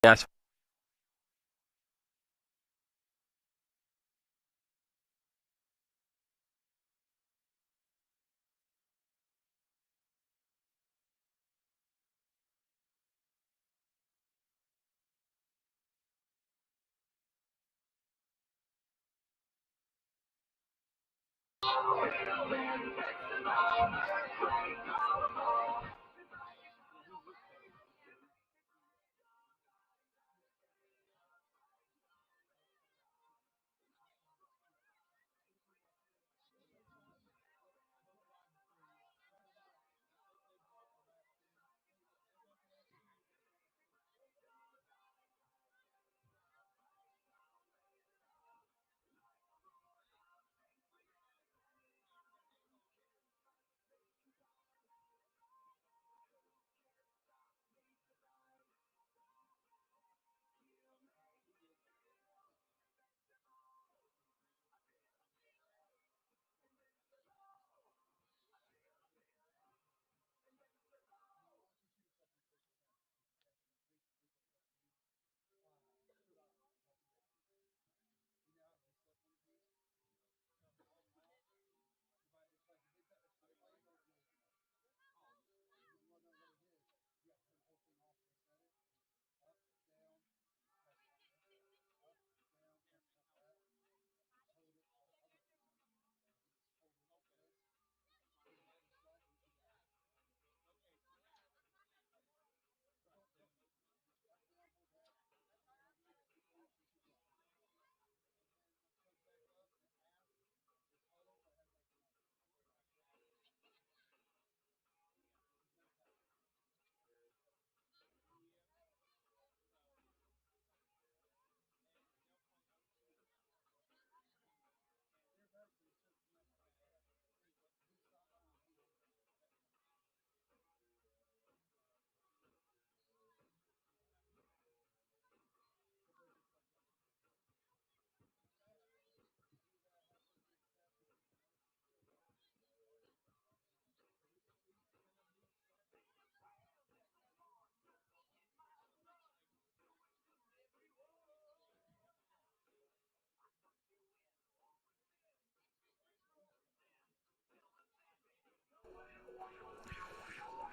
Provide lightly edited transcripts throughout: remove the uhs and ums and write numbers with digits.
Yes.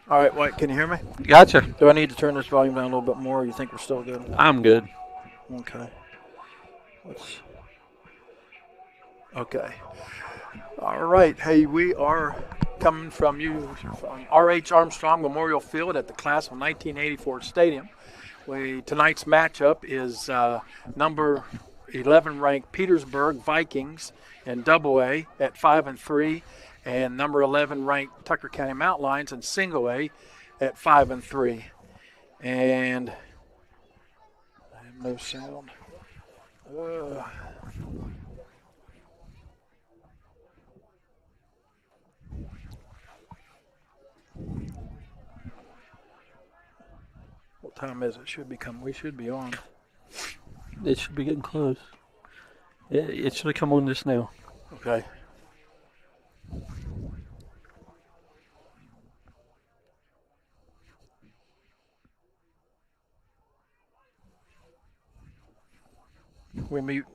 All right, White, can you hear me? Gotcha. Do I need to turn this volume down a little bit more, or you think we're still good? I'm good. Okay. Let's. Okay. All right. Hey, we are coming from you from R.H. Armstrong Memorial Field at the class of 1984 stadium. Tonight's matchup is number 11 ranked Petersburg Vikings in Double A at 5-3, and number 11 ranked Tucker County Mountain Lions in Single A at 5-3. And I have no sound. Uh, what time is it? We should be on. It should be getting close. It should have come on just now. Okay. We mute.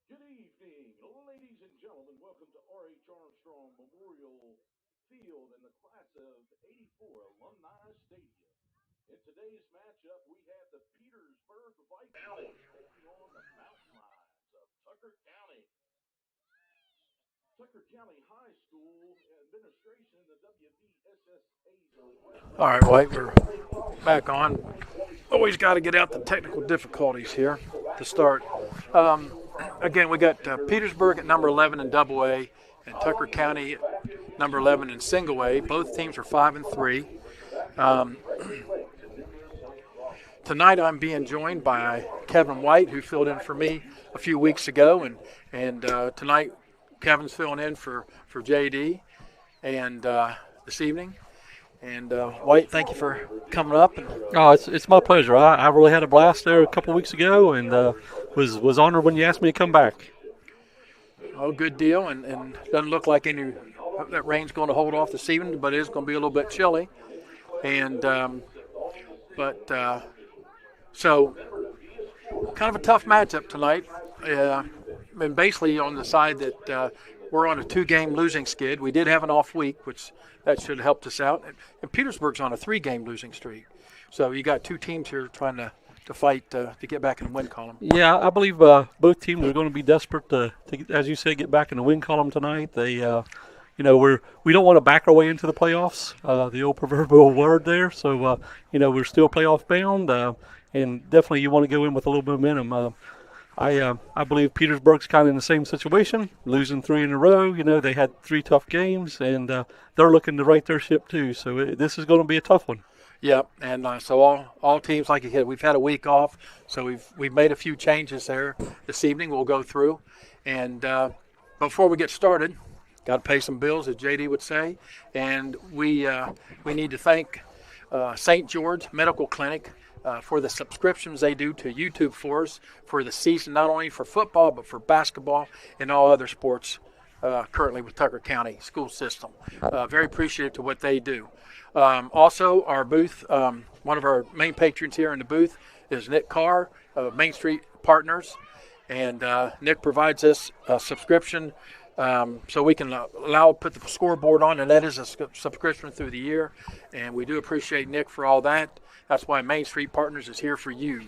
Good evening, ladies and gentlemen. Welcome to R.H. Armstrong Memorial Field in the class of '84 Alumni Stadium. In today's matchup, we have the Petersburg Vikings taking on the Mountain Lions of Tucker County. Tucker County High School administration in the WVSSA's All right, White, we're back on. Always got to get out the technical difficulties here to start. Um, Again, we got Petersburg at number 11 in Double A, and Tucker County at number 11 in Single A. Both teams are 5-3. Um, Tonight, I'm being joined by Kevin White, who filled in for me a few weeks ago, and tonight Kevin's filling in for JD, and this evening. And White, thank you for coming up. Oh, it's my pleasure. I really had a blast there a couple weeks ago, and was honored when you asked me to come back. Oh, good deal, and doesn't look like that rain's going to hold off this evening, but it is going to be a little bit chilly. And so kind of a tough matchup tonight. And basically on the side that we're on a 2-game losing skid. We did have an off week, which that should have helped us out. And Petersburg's on a 3-game losing streak. So you got 2 teams here trying to fight to get back in the win column. Yeah, I believe both teams are going to be desperate to, as you said, get back in the win column tonight. They, we don't want to back our way into the playoffs, the old proverbial word there. So, we're still playoff bound, and definitely you want to go in with a little momentum. I believe Petersburg's kind of in the same situation, losing 3 in a row. They had 3 tough games, and they're looking to right their ship too. So this is going to be a tough one. Yep, and so all teams, like you said, we've had a week off, so we've made a few changes there this evening. We'll go through, and before we get started, got to pay some bills, as JD would say, and we need to thank St. George Medical Clinic for the subscriptions they do to YouTube for us for the season, not only for football but for basketball and all other sports currently with Tucker County school system. Very appreciative to what they do. Also, our booth, one of our main patrons here in the booth is Nick Carr of Main Street Partners, and Nick provides us a subscription so we can put the scoreboard on, and that is a subscription through the year, and we do appreciate Nick for all that. That's why Main Street Partners is here for you.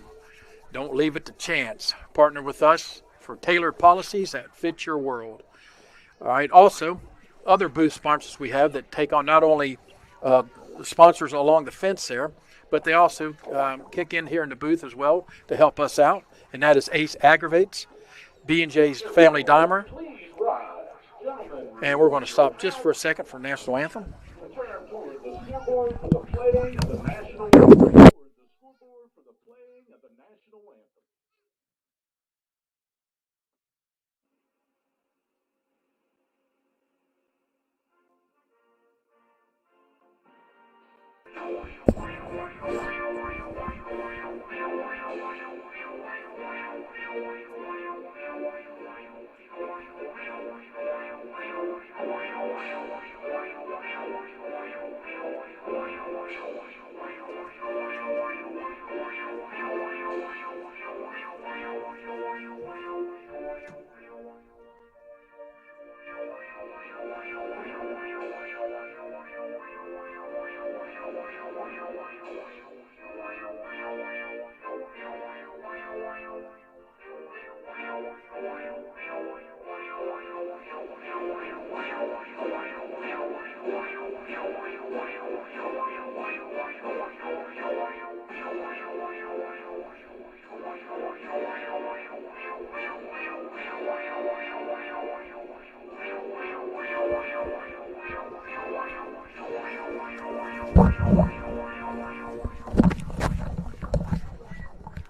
Don't leave it to chance. Partner with us for tailored policies that fit your world. All right. Also, other booth sponsors we have that take on not only sponsors along the fence there, but they also kick in here in the booth as well to help us out, and that is Ace Aggravates, B&J's Family Dimer. And we're going to stop just for a second for National Anthem. Turn toward the scoreboard for the playing of the national anthem. Toward the scoreboard for the playing of the national anthem.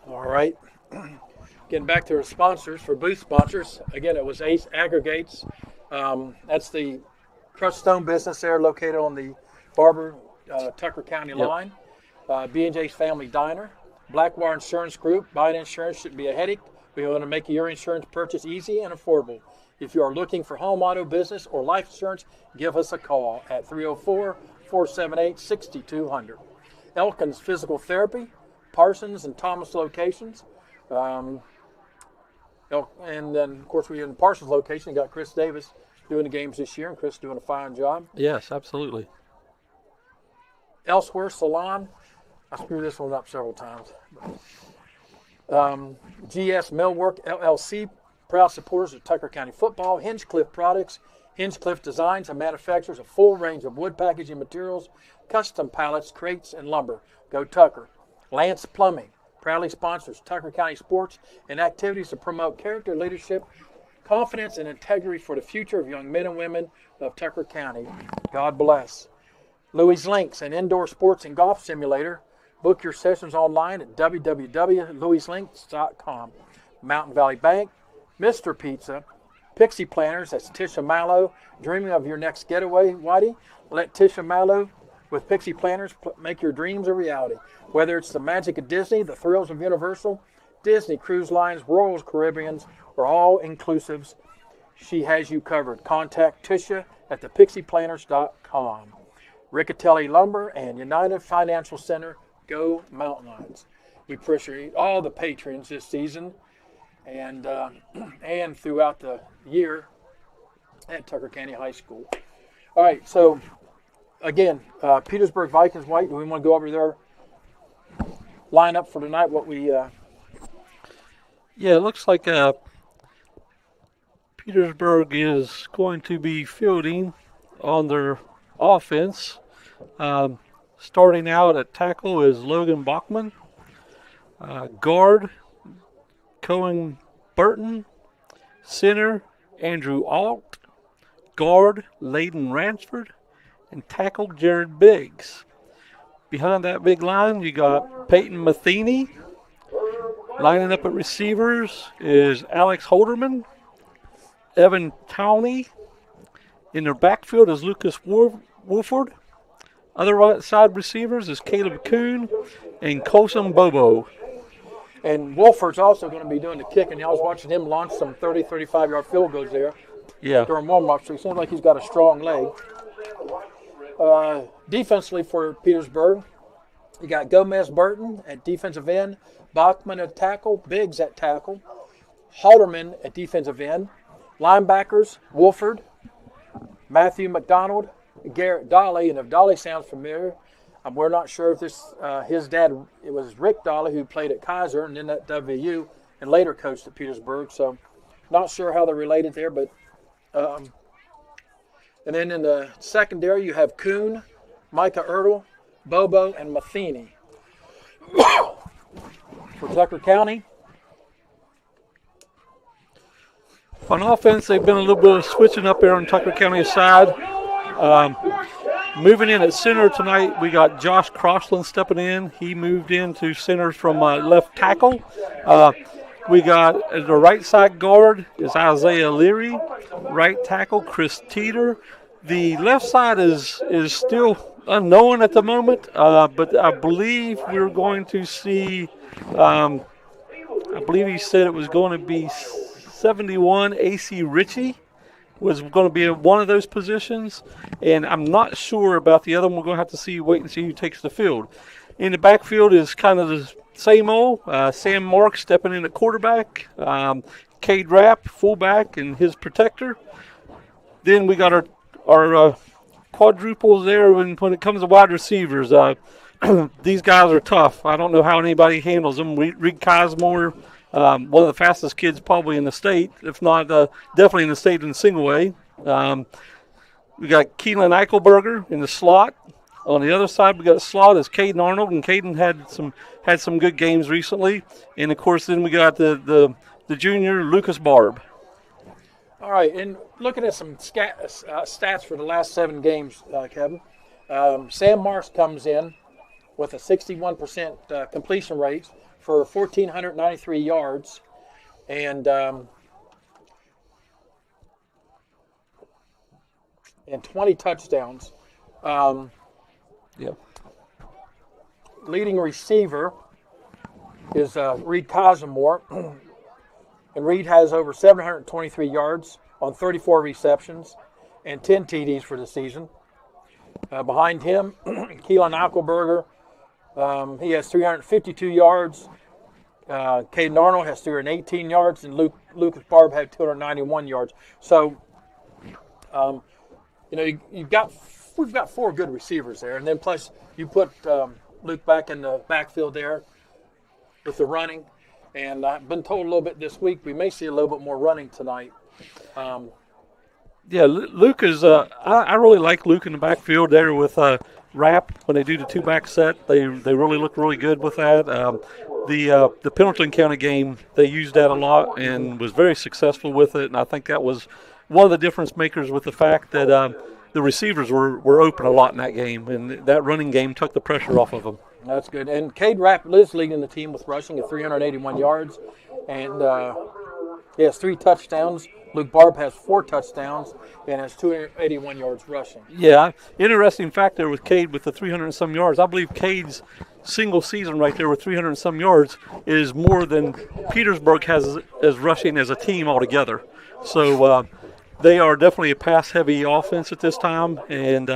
All right. Getting back to our sponsors, for booth sponsors, again, it was Ace Aggregates. That's the crushed stone business there located on the Barber, Tucker County line. B&J's Family Diner. Blackwire Insurance Group. Buying insurance shouldn't be a headache. We want to make your insurance purchase easy and affordable. If you are looking for home, auto, business, or life insurance, give us a call at 304-478-6200. Elkins Physical Therapy, Parsons and Thomas locations. And then, of course, we're in the Parsons location. You got Chris Davis doing the games this year, and Chris doing a fine job. Yes, absolutely. Elsewhere Salon. I screwed this one up several times. GS Millwork LLC, proud supporters of Tucker County football. Hinchcliffe Products. Hinchcliffe designs and manufactures a full range of wood packaging materials, custom pallets, crates, and lumber. Go Tucker. Lance Plumbing proudly sponsors Tucker County sports and activities to promote character, leadership, confidence, and integrity for the future of young men and women of Tucker County. God bless. Louis Links, an indoor sports and golf simulator. Book your sessions online at www.louislinks.com. Mountain Valley Bank, Mr. Pizza, Pixie Planners, that's Tisha Mallow. Dreaming of your next getaway, Whitey? Let Tisha Mallow with Pixie Planners make your dreams a reality. Whether it's the magic of Disney, the thrills of Universal, Disney Cruise Lines, Royal Caribbeans, or all-inclusives, she has you covered. Contact Tisha at thepixieplanners.com. Riccatelli Lumber and United Financial Center, go Mountain Lions. We appreciate all the patrons this season and throughout the year at Tucker County High School. All right, so again, Petersburg Vikings, White, do we want to go over their lineup for tonight? What we Yeah, it looks like Petersburg is going to be fielding on their offense. Starting out at tackle is Logan Bachman. Guard, Cohen Burton. Center, Andrew Alt. Guard, Layden Ransford. And tackle, Jared Biggs. Behind that big line, you got Peyton Matheny. Lining up at receivers is Alex Holderman. Evan Towney. In their backfield is Lucas Wolford. Other right side receivers is Caleb Kuhn and Colson Bobo. and Wolford's also going to be doing the kicking. I was watching him launch some 30, 35-yard field goals there during warm-up, so he seems like he's got a strong leg. Defensively for Petersburg, you got Gomez Burton at defensive end, Bachman at tackle, Biggs at tackle, Halderman at defensive end, linebackers, Wolford, Matthew McDonald, Garrett Dolly, and if Dolly sounds familiar, we're not sure if this his dad, it was Rick Dolly who played at Kaiser and then at WU and later coached at Petersburg, so not sure how they're related there, but and then in the secondary you have Kuhn, Micah Ertl, Bobo, and Matheny. For Tucker County, on offense, they've been a little bit of switching up there on Tucker County's side. Moving in at center tonight, we got Josh Crossland stepping in. He moved into center from left tackle. We got the right side guard is Isaiah Leary. Right tackle, Chris Teeter. The left side is still unknown at the moment, but I believe we're going to see, I believe he said it was going to be 71 AC Ritchie was going to be one of those positions, and I'm not sure about the other one. We're going to have to wait and see who takes the field. In the backfield is kind of the same old. Sam Mark stepping in at quarterback, Cade Rapp, fullback, and his protector. Then we got our quadruples there when it comes to wide receivers. These guys are tough. I don't know how anybody handles them. Reed Cosmore, one of the fastest kids probably in the state, if not definitely in the state in single A. We got Keelan Eichelberger in the slot. On the other side, we got a slot is Caden Arnold, and Caden had some good games recently. And of course, then we got the junior Lucas Barb. All right, and looking at some stats for the last 7 games, Kevin, Sam Marks comes in with a 61% completion rate for 1,493 yards and 20 touchdowns. Leading receiver is Reed Cosmore. And Reed has over 723 yards on 34 receptions and 10 TDs for the season. Behind him, Keelan Eichelberger, he has 352 yards. Caden Arnold has 318 yards, and Lucas Barb had 291 yards. So, we've got 4 good receivers there, and then plus you put Luke back in the backfield there with the running. And I've been told a little bit this week we may see a little bit more running tonight. Luke is. I really like Luke in the backfield there with Rapp when they do the 2-back set. They really look really good with that. The Pendleton County game, they used that a lot and was very successful with it. And I think that was one of the difference makers with the fact that the receivers were open a lot in that game, and that running game took the pressure off of them. That's good. And Cade Rapp is leading the team with rushing at 381 yards. And He has 3 touchdowns. Luke Barb has 4 touchdowns and has 281 yards rushing. Yeah, interesting fact there with Cade with the 300 and some yards. I believe Cade's single season right there with 300 and some yards is more than Petersburg has as rushing as a team altogether. So they are definitely a pass-heavy offense at this time, and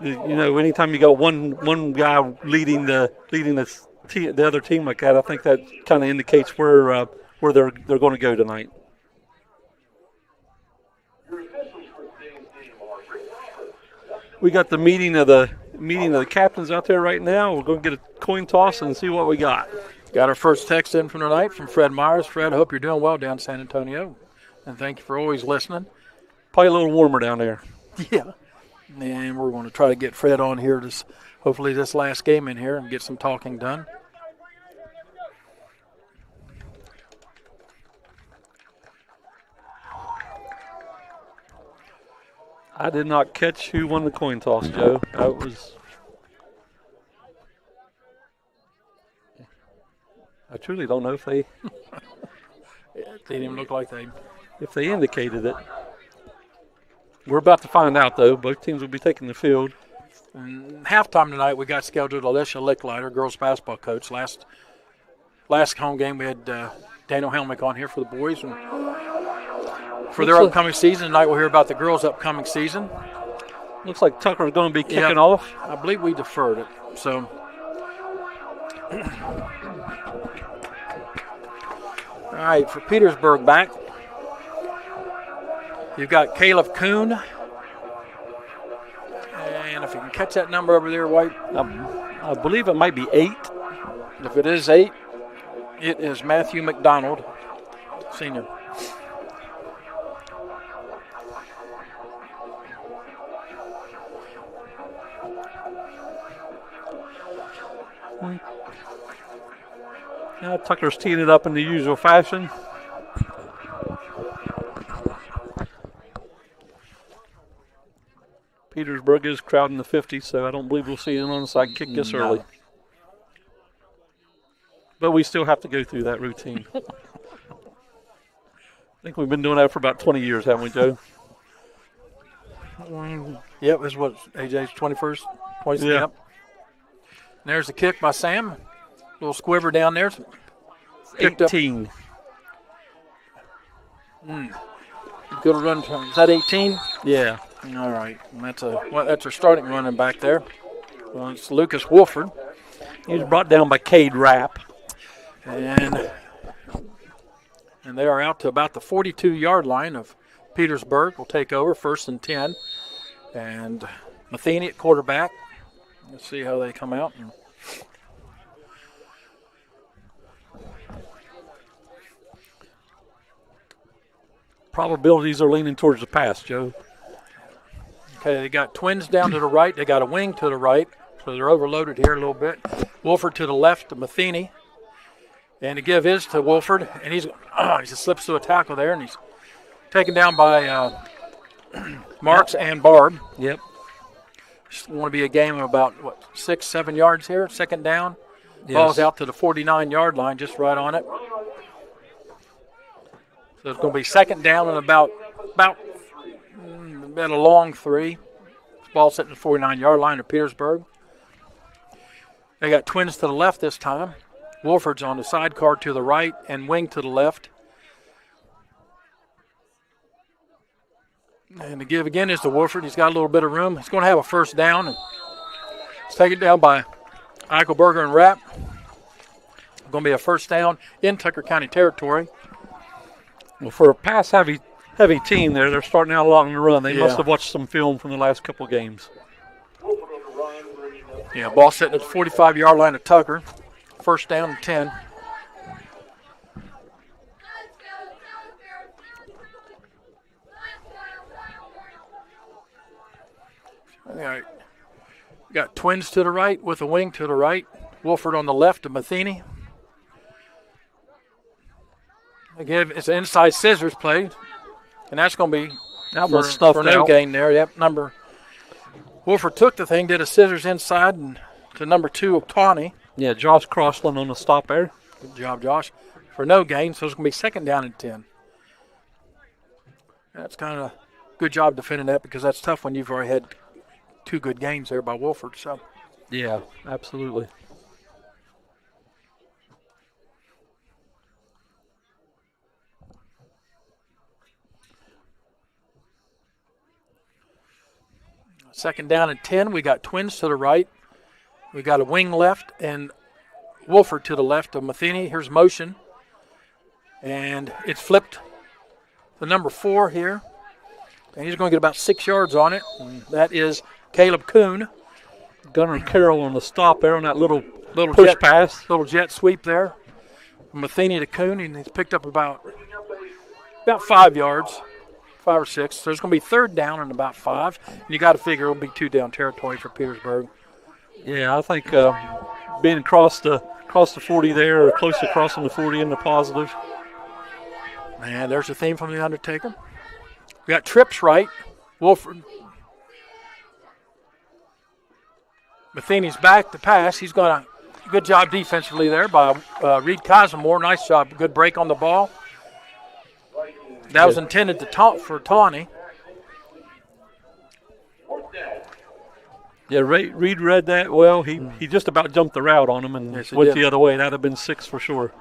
anytime you got one guy leading the other team like that, I think that kind of indicates where they're going to go tonight. We got the meeting of the captains out there right now. We're going to get a coin toss and see what we got. Got our first text in from tonight from Fred Myers. Fred, I hope you're doing well down in San Antonio, and thank you for always listening. Probably a little warmer down there. Yeah, and we're going to try to get Fred on here hopefully this last game in here and get some talking done. I did not catch who won the coin toss, Joe. I truly don't know if they It didn't even look like they. if they indicated it. We're about to find out, though. Both teams will be taking the field. And halftime tonight, we got scheduled Alicia Licklider, girls basketball coach. Last home game, we had Daniel Helmick on here for the boys. And for their upcoming season, tonight we'll hear about the girls' upcoming season. Looks like Tucker's going to be kicking off. I believe we deferred it. So, all right, for Petersburg back, you've got Caleb Kuhn. And if you can catch that number over there, White. I believe it might be 8. If it is 8, it is Matthew McDonald, senior. Tucker's teeing it up in the usual fashion. Petersburg is crowding the 50, so I don't believe we'll see an onside kick this early. But we still have to go through that routine. I think we've been doing that for about 20 years, haven't we, Joe? Yep, this is what, AJ's 21st? 20th? Yeah. Yep. And there's the kick by Sam. Little squiver down there. Picked 18. Good run. Is that 18? Yeah. All right. And that's our starting running back there. Well, it's Lucas Wolford. He was brought down by Cade Rapp. And they are out to about the 42-yard line of Petersburg. Will take over 1st and 10. And Matheny at quarterback. Let's see how they come out. Probabilities are leaning towards the pass, Joe. Okay, they got twins down to the right. They got a wing to the right. So they're overloaded here a little bit. Wolford to the left to Matheny. And to give his to Wolford. And he just slips through a tackle there. And he's taken down by Marks and Barb. Yep. Just want to be a game of about, 6-7 yards here. 2nd down. Yes. Ball's out to the 49-yard line, just right on it. So it's going to be 2nd down and about a long 3. Ball sitting at the 49-yard line of Petersburg. They got twins to the left this time. Wolford's on the sidecar to the right and wing to the left. And the give again is to Wolford. He's got a little bit of room. He's going to have a 1st down. And it's taken down by Eichelberger and Rapp. Going to be a 1st down in Tucker County territory. Well, for a pass-heavy team there, they're starting out a lot on the run. They must have watched some film from the last couple of games. Yeah, ball sitting at the 45-yard line of Tucker. 1st down and 10. All right. Got twins to the right with a wing to the right. Wolford on the left to Matheny. Again, it's an inside scissors play. And that's going to be for no gain there. Yep, Wolford took the thing, did a scissors inside and to number 2 of Tawny. Yeah, Josh Crossland on the stop there. Good job, Josh. For no gain, so it's going to be 2nd down and 10. That's kind of good job defending that because that's tough when you've already had 2 good games there by Wolford. So Yeah, absolutely. second down and 10. We got Twins to the right. We got a wing left and Wolford to the left of Matheny. Here's motion. And it's flipped to number 4 here. And he's going to get about 6 yards on it. And that is Caleb Kuhn. Gunnar Carroll on the stop there on that little push jet, pass. Little jet sweep there. From Matheny to Kuhn. And he's picked up about 5 yards. 5 or 6. So there's going to be third down and about 5. And you got to figure it'll be 2 down territory for Petersburg. Yeah, I think being across the 40 there, or close to crossing the 40 in the positive. Man, there's a theme from The Undertaker. We got trips right. Wolford. Matheny's back to pass. He's going to good job defensively there by Reed Cosmore. Nice job. Good break on the ball. That was intended for Tawny. Yeah, Reed read that well. He just about jumped the route on him and went the other way. That'd have been 6 for sure.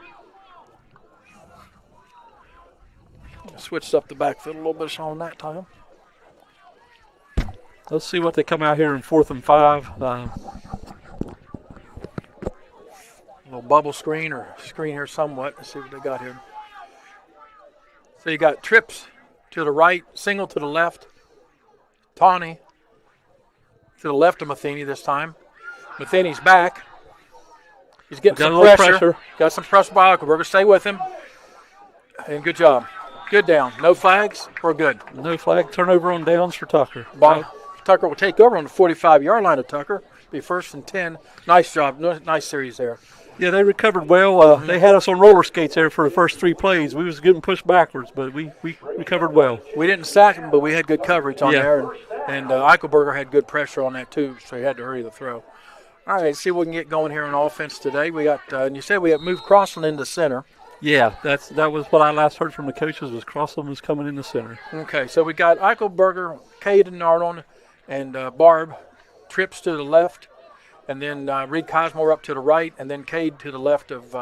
Switched up the backfield a little bit on that time. Let's see what they come out here in 4th and 5. A little bubble screen or screen here somewhat. Let's see what they got here. So you got trips to the right, single to the left. Tawny to the left of Matheny this time. Matheny's back. He's getting some pressure. Got some pressure by Eichelberger. Stay with him. And good job. Good down. No flags. We're good. No flag. Turnover on downs for Tucker. Tucker will take over on the 45-yard line of Tucker. Be 1st and 10. Nice job. Nice series there. Yeah, they recovered well. They had us on roller skates there for the first 3 plays. We was getting pushed backwards, but we recovered well. We didn't sack them, but we had good coverage on there. And Eichelberger had good pressure on that too, so he had to hurry the throw. All right, let's see what we can get going here on offense today. We got, and you said we have moved Crossland into center. Yeah, that was what I last heard from the coaches was Crossland was coming in the center. Okay, so we got Eichelberger, Caden Arnold, and Barb. Trips to the left, and then Reed Cosmore up to the right, and then Cade to the left of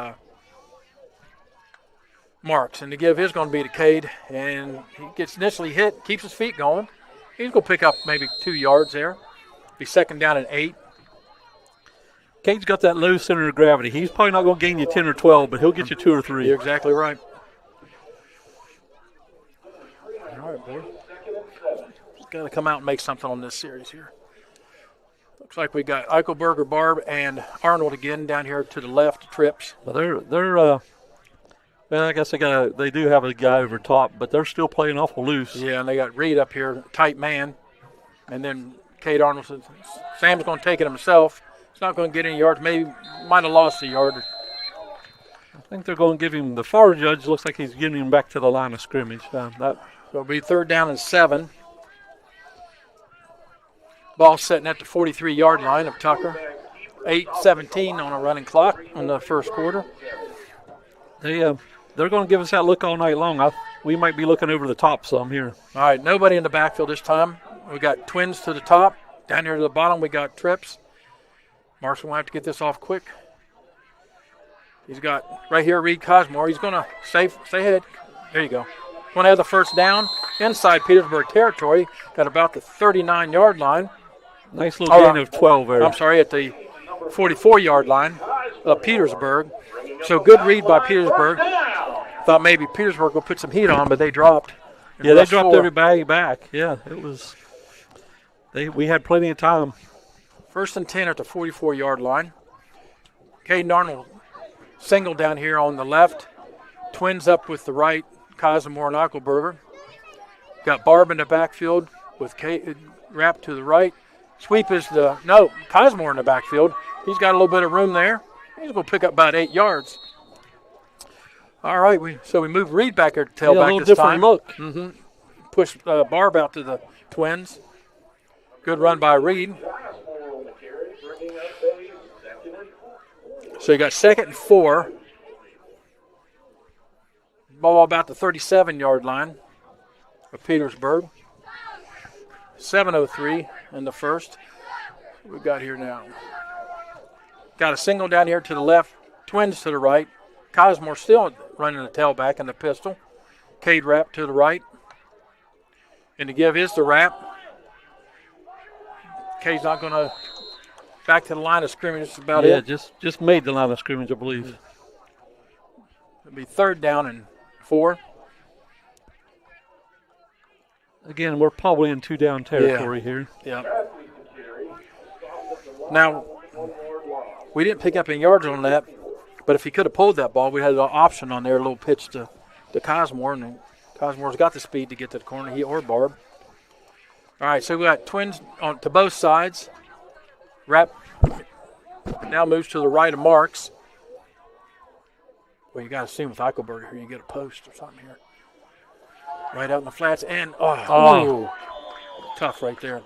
Marks. And to give his going to be to Cade, and he gets initially hit, keeps his feet going. He's going to pick up maybe 2 yards there. Be 2nd down and 8. Cade's got that low center of gravity. He's probably not going to gain you 10 or 12, but he'll get you 2 or 3. You're exactly right. All right, boy. Just got to come out and make something on this series here. Looks like we got Eichelberger, Barb, and Arnold again down here to the left. Trips. Well, well, I guess they do have a guy over top, but they're still playing awful loose. Yeah, and they got Reed up here, tight man, and then Cade Arnold says Sam's going to take it himself. He's not going to get any yards. Maybe might have lost a yard. I think they're going to give him. The far judge looks like he's giving him back to the line of scrimmage. So it'll be 3rd down and 7. Ball setting at the 43-yard line of Tucker. 8:17 on a running clock in the first quarter. They're going to give us that look all night long. We might be looking over the top some here. All right, nobody in the backfield this time. We got Twins to the top. Down here to the bottom, we got Trips. Mark's going to have to get this off quick. He's got right here Reed Cosmore. He's going to stay ahead. There you go. Going to have the 1st down inside Petersburg territory. Got about the 39-yard line. Nice little gain of 12 there. I'm sorry, at the 44-yard line of Petersburg. So good read by Petersburg. Thought maybe Petersburg would put some heat on, but they dropped. Yeah, they dropped everybody back. Yeah, it was. We had plenty of time. 1st and 10 at the 44-yard line. Caden Arnold single down here on the left. Twins up with the right, Cosmore and Eichelberger. Got Barb in the backfield with Kate wrapped to the right. Sweep is Cosmore in the backfield. He's got a little bit of room there. He's going to pick up about 8 yards. All right, so we move Reed back here to tailback this time. A little different look. Push Barb out to the Twins. Good run by Reed. So you got 2nd and 4. Ball about the 37-yard line. of Petersburg. 7:03 in the first. We got here now. Got a single down here to the left, Twins to the right. Cosmore still running the tailback and the pistol. Cade Rapp to the right. And to give is the Rapp. Cade's not going to back to the line of scrimmage. That's about it. Yeah, just made the line of scrimmage, I believe. It'll be 3rd down and 4. Again, we're probably in 2-down territory here. Yeah. Now, we didn't pick up any yards on that, but if he could have pulled that ball, we had an option on there, a little pitch to Cosmore, and Cosmore's got the speed to get to the corner, he or Barb. All right, so we got Twins on to both sides. Rapp now moves to the right of Marks. Well, you got to assume with Eichelberger here, you get a post or something here. Right out in the flats, and tough right there.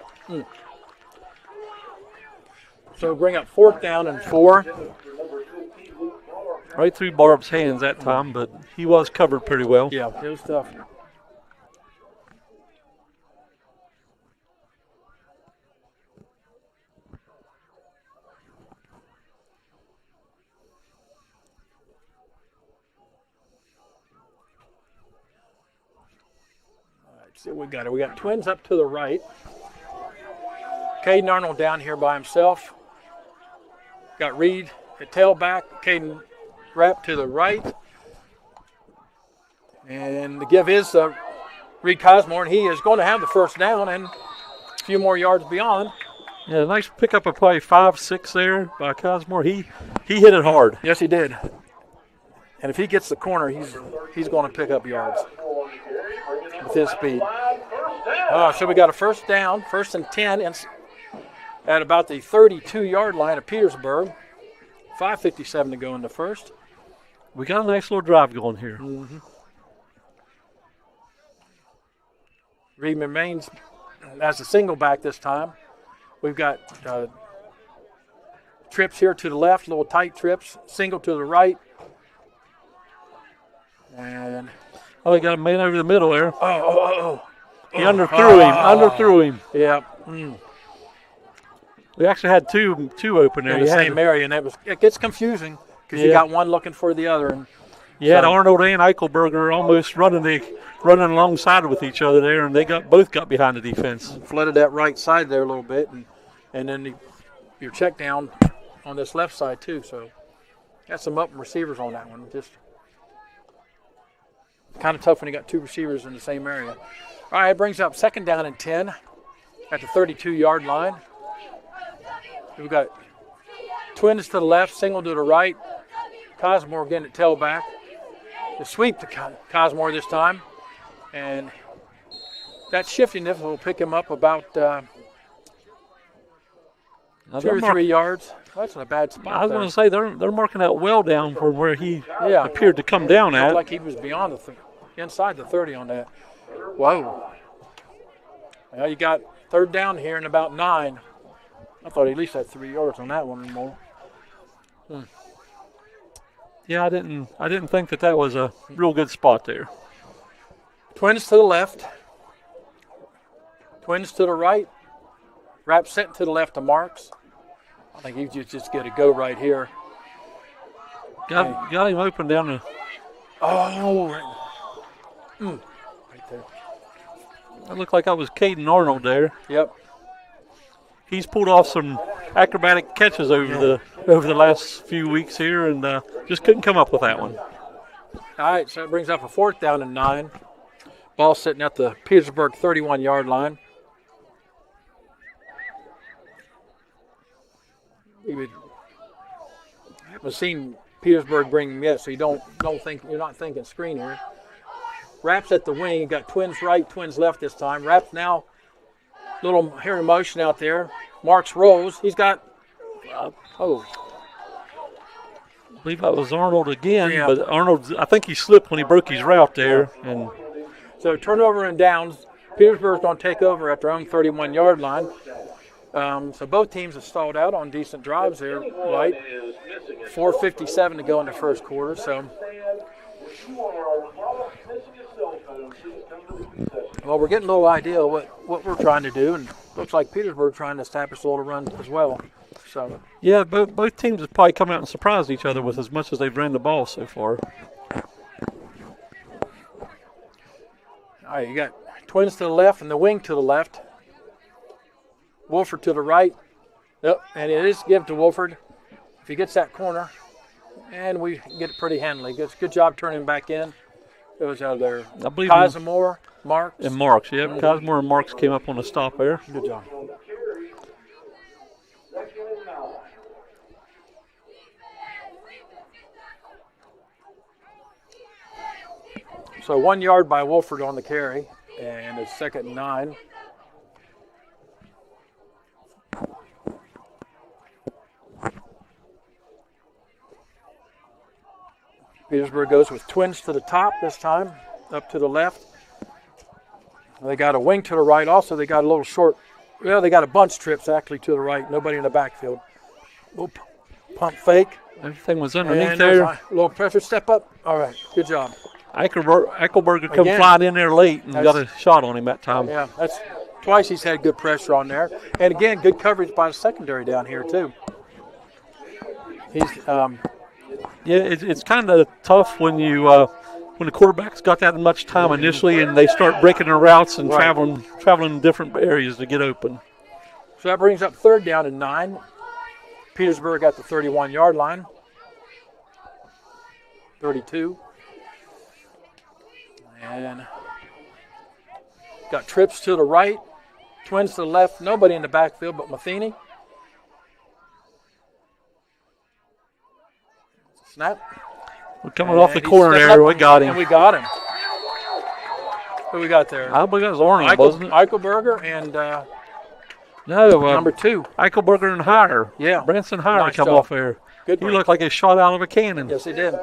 So bring up 4th down and 4. Right through Barb's hands that time, but he was covered pretty well. Yeah, it was tough. See what we got. We got Twins up to the right. Caden Arnold down here by himself. Got Reed at tailback. Caden Rapp to the right. And the give is Reed Cosmore, and he is going to have the 1st down and a few more yards beyond. Yeah, nice pickup of play 5-6 there by Cosmore. He hit it hard. Yes, he did. And if he gets the corner, he's going to pick up yards with his speed. So we got a 1st down, 1st and 10, and at about the 32-yard line of Petersburg. 5:57 to go in the first. We got a nice little drive going here. Reed remains as a single back this time. We've got trips here to the left, little tight trips, single to the right. And he got a man over the middle there. He underthrew him. Yeah. We actually had two open there. In the same area, and it gets confusing because you got one looking for the other. And you had Arnold and Eichelberger almost running alongside with each other there, and they both got behind the defense. Flooded that right side there a little bit, and then your check down on this left side too. So got some up receivers on that one. Just kind of tough when you got 2 receivers in the same area. All right, it brings up 2nd down and 10 at the 32-yard line. We've got Twins to the left, single to the right. Cosmore getting it tailback. The sweep to Cosmore this time. And that shiftiness will pick him up about 2 or 3 yards. That's not a bad spot. I was going to say they're marking that well down from where he appeared to come down at. Like he was beyond inside the 30 on that. Whoa. Well, you got 3rd down here and about 9. I thought he at least had 3 yards on that one or more. Yeah, I didn't think that was a real good spot there. Twins to the left. Twins to the right. Rapp sent to the left of Marks. I think he just get a go right here. Got him open down the. Right there. It looked like I was Caden Arnold there. Yep. He's pulled off some acrobatic catches over the last few weeks here, and just couldn't come up with that one. All right, so it brings up a 4th down and 9. Ball sitting at the Petersburg 31-yard line. I haven't seen Petersburg bring him yet, so you're not thinking screen here. Rapp's at the wing. You got Twins right, Twins left this time. Rapp's now little hair in motion out there. Marks rolls. He's got. I believe that was Arnold again, but Arnold, I think he slipped when he broke his route there. And so turnover and downs. Petersburg's going to take over at their own 31-yard line. So both teams have stalled out on decent drives there, right? 4:57 to go in the first quarter. So Well, we're getting a little idea of what we're trying to do, and looks like Petersburg trying to establish a little run as well. So Yeah, both teams have probably come out and surprised each other with as much as they've ran the ball so far. all right, you got Twins to the left and the wing to the left. Wolford to the right. Yep, and it is give to Wolford if he gets that corner, and we get it pretty handily. Good job turning back in. Goes out of there. I believe Casimir, Marks. And Marks, yep. Cosmore and Marks came up on the stop there. Good job. So 1 yard by Wolford on the carry, and it's 2nd and 9. Petersburg goes with Twins to the top this time, up to the left. They got a wing to the right. Also, they got a little short. Well, they got a bunch trips actually to the right. Nobody in the backfield. Little pump fake. Everything was underneath And there. a little pressure step up. All right, good job. Eichelberger come Again. flying in there late and got a shot on him that time. Yeah, that's twice he's had good pressure on there. And again, good coverage by the secondary down here too. He's Yeah, it's kind of tough when you when the quarterback's got that much time initially and they start breaking their routes and Right. traveling different areas to get open. so that brings up 3rd down and 9. Petersburg at the 31-yard line. 32. And got trips to the right, Twins to the left. Nobody in the backfield but Matheny. Snap. We're coming off the And he corner stepped there. up, We got him. And we got him. Who we got there? I believe that was Arnold, wasn't it? Eichelberger and No, number 2. Eichelberger and Hire. Yeah. Branson Hire Nice come job. off there. Good He break. looked like he shot out of a cannon. Yes, he did.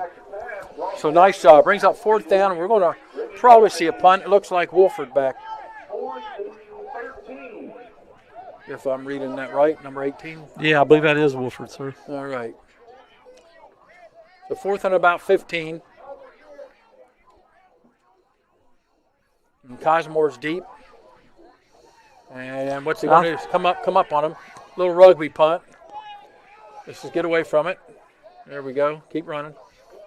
So nice job. Brings up 4th down, and we're going to probably see a punt. It looks like Wolford back. If I'm reading that right, number 18. Yeah, I believe that is Wolford, sir. All right. So 4th and about 15. And Cosmore's deep. And what's he going to do? Come up on him. Little rugby punt. Let's just get away from it. There we go. Keep running.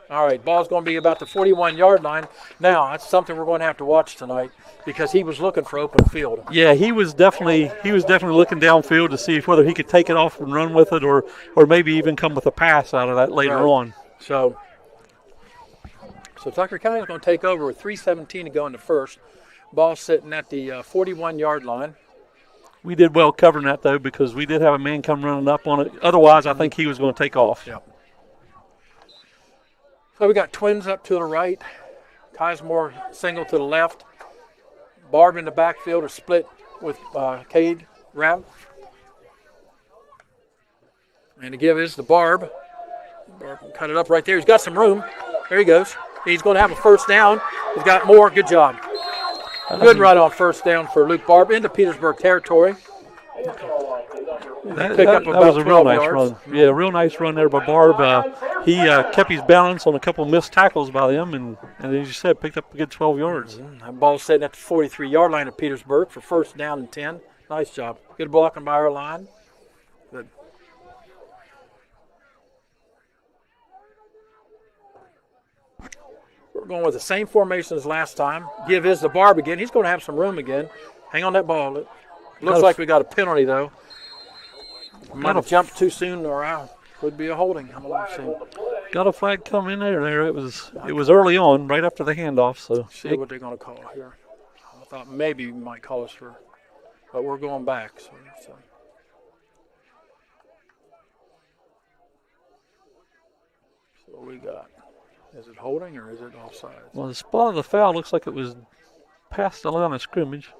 All right, ball's going to be about the 41-yard line. Now, that's something we're going to have to watch tonight because he was looking for open field. Yeah, he was definitely looking downfield to see whether he could take it off and run with it, or maybe even come with a pass out of that later Right. on. So Tucker County is going to take over with 3:17 to go in the first. Ball sitting at the 41-yard line. We did well covering that though because we did have a man come running up on it. Otherwise, I think he was going to take off. Yep. So we got Twins up to the right. Cosmore single to the left. Barb in the backfield are split with Cade Rapp. And to give is the Barb. Barb can cut it up right there. He's got some room. There he goes. He's going to have a 1st down. He's got more. Good job. Good run on 1st down for Luke Barb into Petersburg territory. That Pick up was about a real 12 nice yards. run. Yeah, real nice run there by Barb. He kept his balance on a couple of missed tackles by them, and as you said, picked up a good 12 yards. That ball's sitting at the 43-yard line of Petersburg for 1st down and 10. Nice job. Good blocking by our line. Good. We're going with the same formation as last time. Give is the Barb again. He's going to have some room again. Hang on that ball. It looks like we got a penalty, though. Might have jumped too soon, or could be a holding. I'm not seeing. Got a flag come in there. It was early on, right after the handoff. So See what they're going to call here. I thought maybe you might call us for, but we're going back. So. So what we got? Is it holding or is it offside? Well, the spot of the foul looks like it was past the line of scrimmage.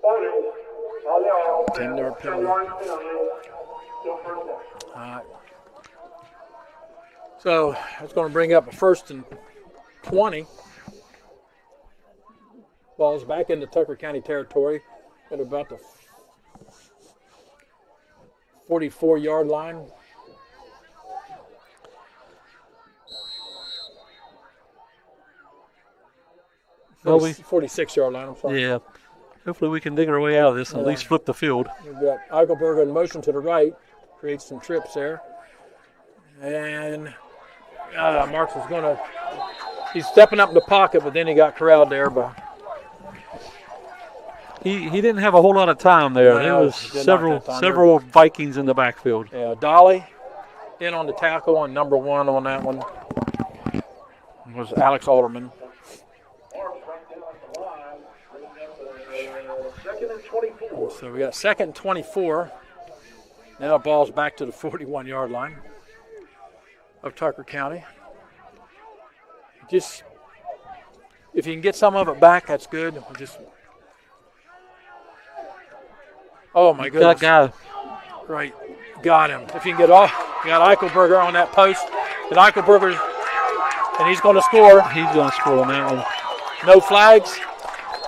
10-yard penalty. All right. So that's going to bring up a 1st and 20. Ball's back into Tucker County territory at about the 44-yard line. Well, 46-yard line, I'm sorry. Yeah. Hopefully we can dig our way out of this and at least flip the field. We've got Eichelberger in motion to the right, creates some trips there. And Marks is going to, he's stepping up in the pocket, but then he got corralled there. But he didn't have a whole lot of time there. No, there was he did not have time several Vikings in the backfield. yeah, Dolly in on the tackle, and number 1 on that one was Alex Alderman. So we got 2nd and 24. Now ball's back to the 41-yard line of Tucker County. Just, if you can get some of it back, that's good. Oh my goodness. That guy. Right, got him. If you can get off, you got Eichelberger on that post. And Eichelberger, and he's going to score. He's going to score on that one. No flags.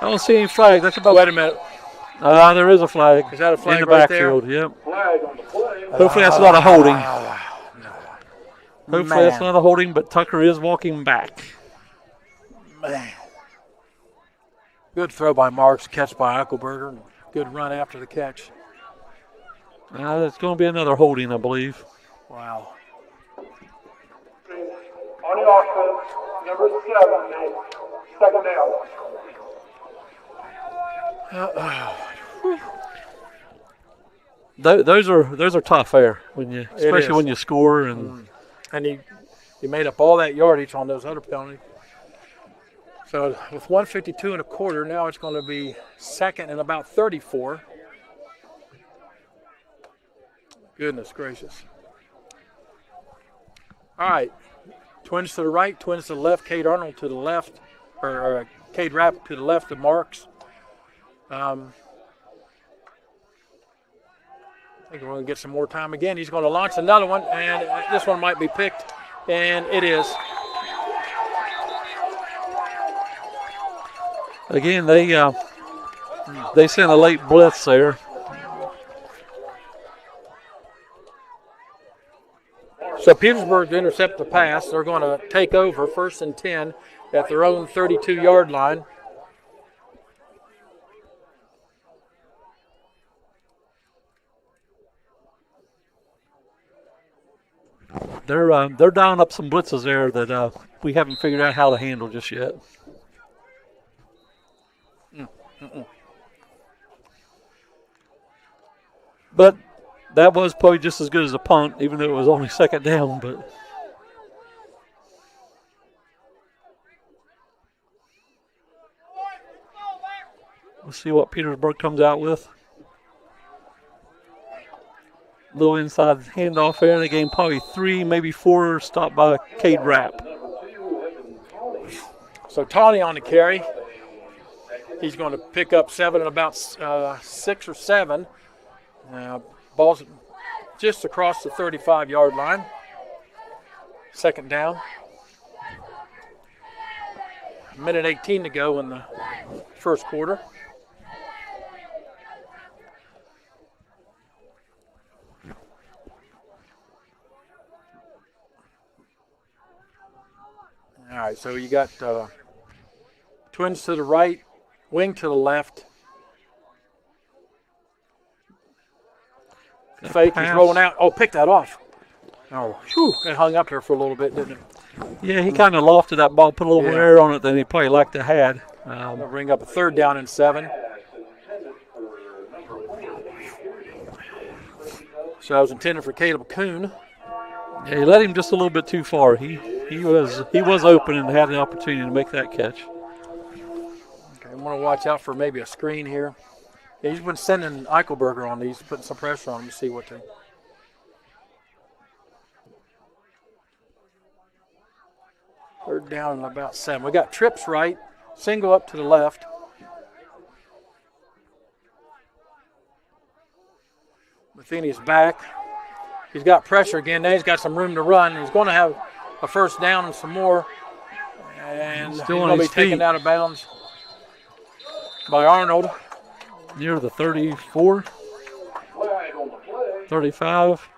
I don't see any flags. That's about. Wait a minute. There is a flag. Is that a flag in the right backfield? there? Yep. Hopefully that's not a holding. Hopefully Man. that's not a holding, but Tucker is walking back. Man. Good throw by Marks, catch by Eichelberger. Good run after the catch. That's going to be another holding, I believe. Wow. On the offense, number 7, 2nd down. Those are tough there especially when you score and he made up all that yardage on those other penalties. So with 152 and a quarter, now it's going to be 2nd and about 34. Goodness gracious. All right. Twins to the right, twins to the left. Cade Arnold to the left, or Cade Rapp to the left of Marks. I think we're going to get some more time again. He's going to launch another one, and this one might be picked, and it is. Again, they sent a late blitz there. So Petersburg to intercept the pass. They're going to take over 1st and 10 at their own 32-yard line. They're dialing up some blitzes there that we haven't figured out how to handle just yet. But that was probably just as good as a punt, even though it was only 2nd down. But we'll see what Petersburg comes out with. Little inside handoff there. They gained probably 3, maybe 4, stopped by Cade Rapp. So Tawny on the carry. He's going to pick up 7 and about 6 or 7. Ball's just across the 35-yard line. 2nd down. 1:18 to go in the first quarter. All right, so you got twins to the right, wing to the left. Fake, he's rolling out. Oh, pick that off. Oh, whew, it hung up there for a little bit, didn't it? Yeah, he kind of lofted that ball, put a little more air on it than he probably liked to had. They'll bring up a 3rd down and 7. So that was intended for Caleb Kuhn. Yeah, he let him just a little bit too far. He was open and had the opportunity to make that catch. Okay, I want to watch out for maybe a screen here. Yeah, he's been sending Eichelberger on these, putting some pressure on him to see what to. 3rd down and about 7. We got trips right, single up to the left. Matheny's back. He's got pressure again. Now he's got some room to run. He's going to have a 1st down and some more. And he's going to be taken out of bounds by Arnold. Near the 34, 35.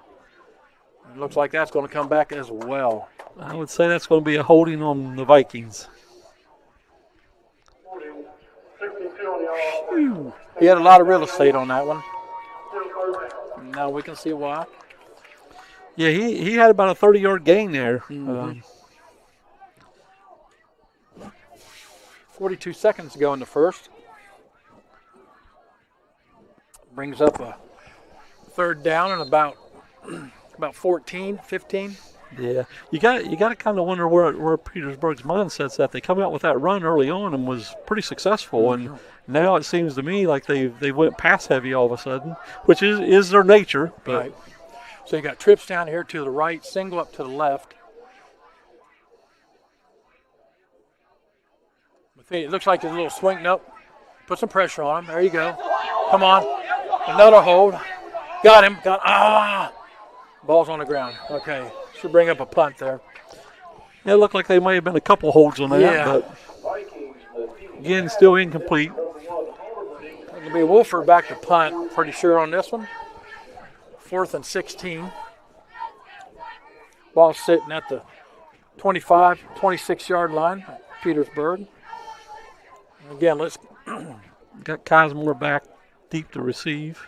It looks like that's going to come back as well. I would say that's going to be a holding on the Vikings. 62 on the He had a lot of real estate on that one. Now we can see why. Yeah, he had about a 30-yard gain there. 42 seconds to go in the first. Brings up a third down and about 14, 15. Yeah, you got to kind of wonder where Petersburg's mindset's at. They come out with that run early on and was pretty successful, and now it seems to me like they went pass heavy all of a sudden, which is their nature. But Right. So you got trips down here to the right, single up to the left. It looks like there's a little swing. Nope. Put some pressure on him. There you go. Come on. Another hold. Got him. Ball's on the ground. Okay. Should bring up a punt there. it looked like they may have been a couple holds on that, Yeah. but again, still incomplete. It'll be Wolford back to punt, pretty sure on this one. 4th and 16. Ball sitting at the 25, 26-yard line, Petersburg. Again, let's Got Cosmore back deep to receive.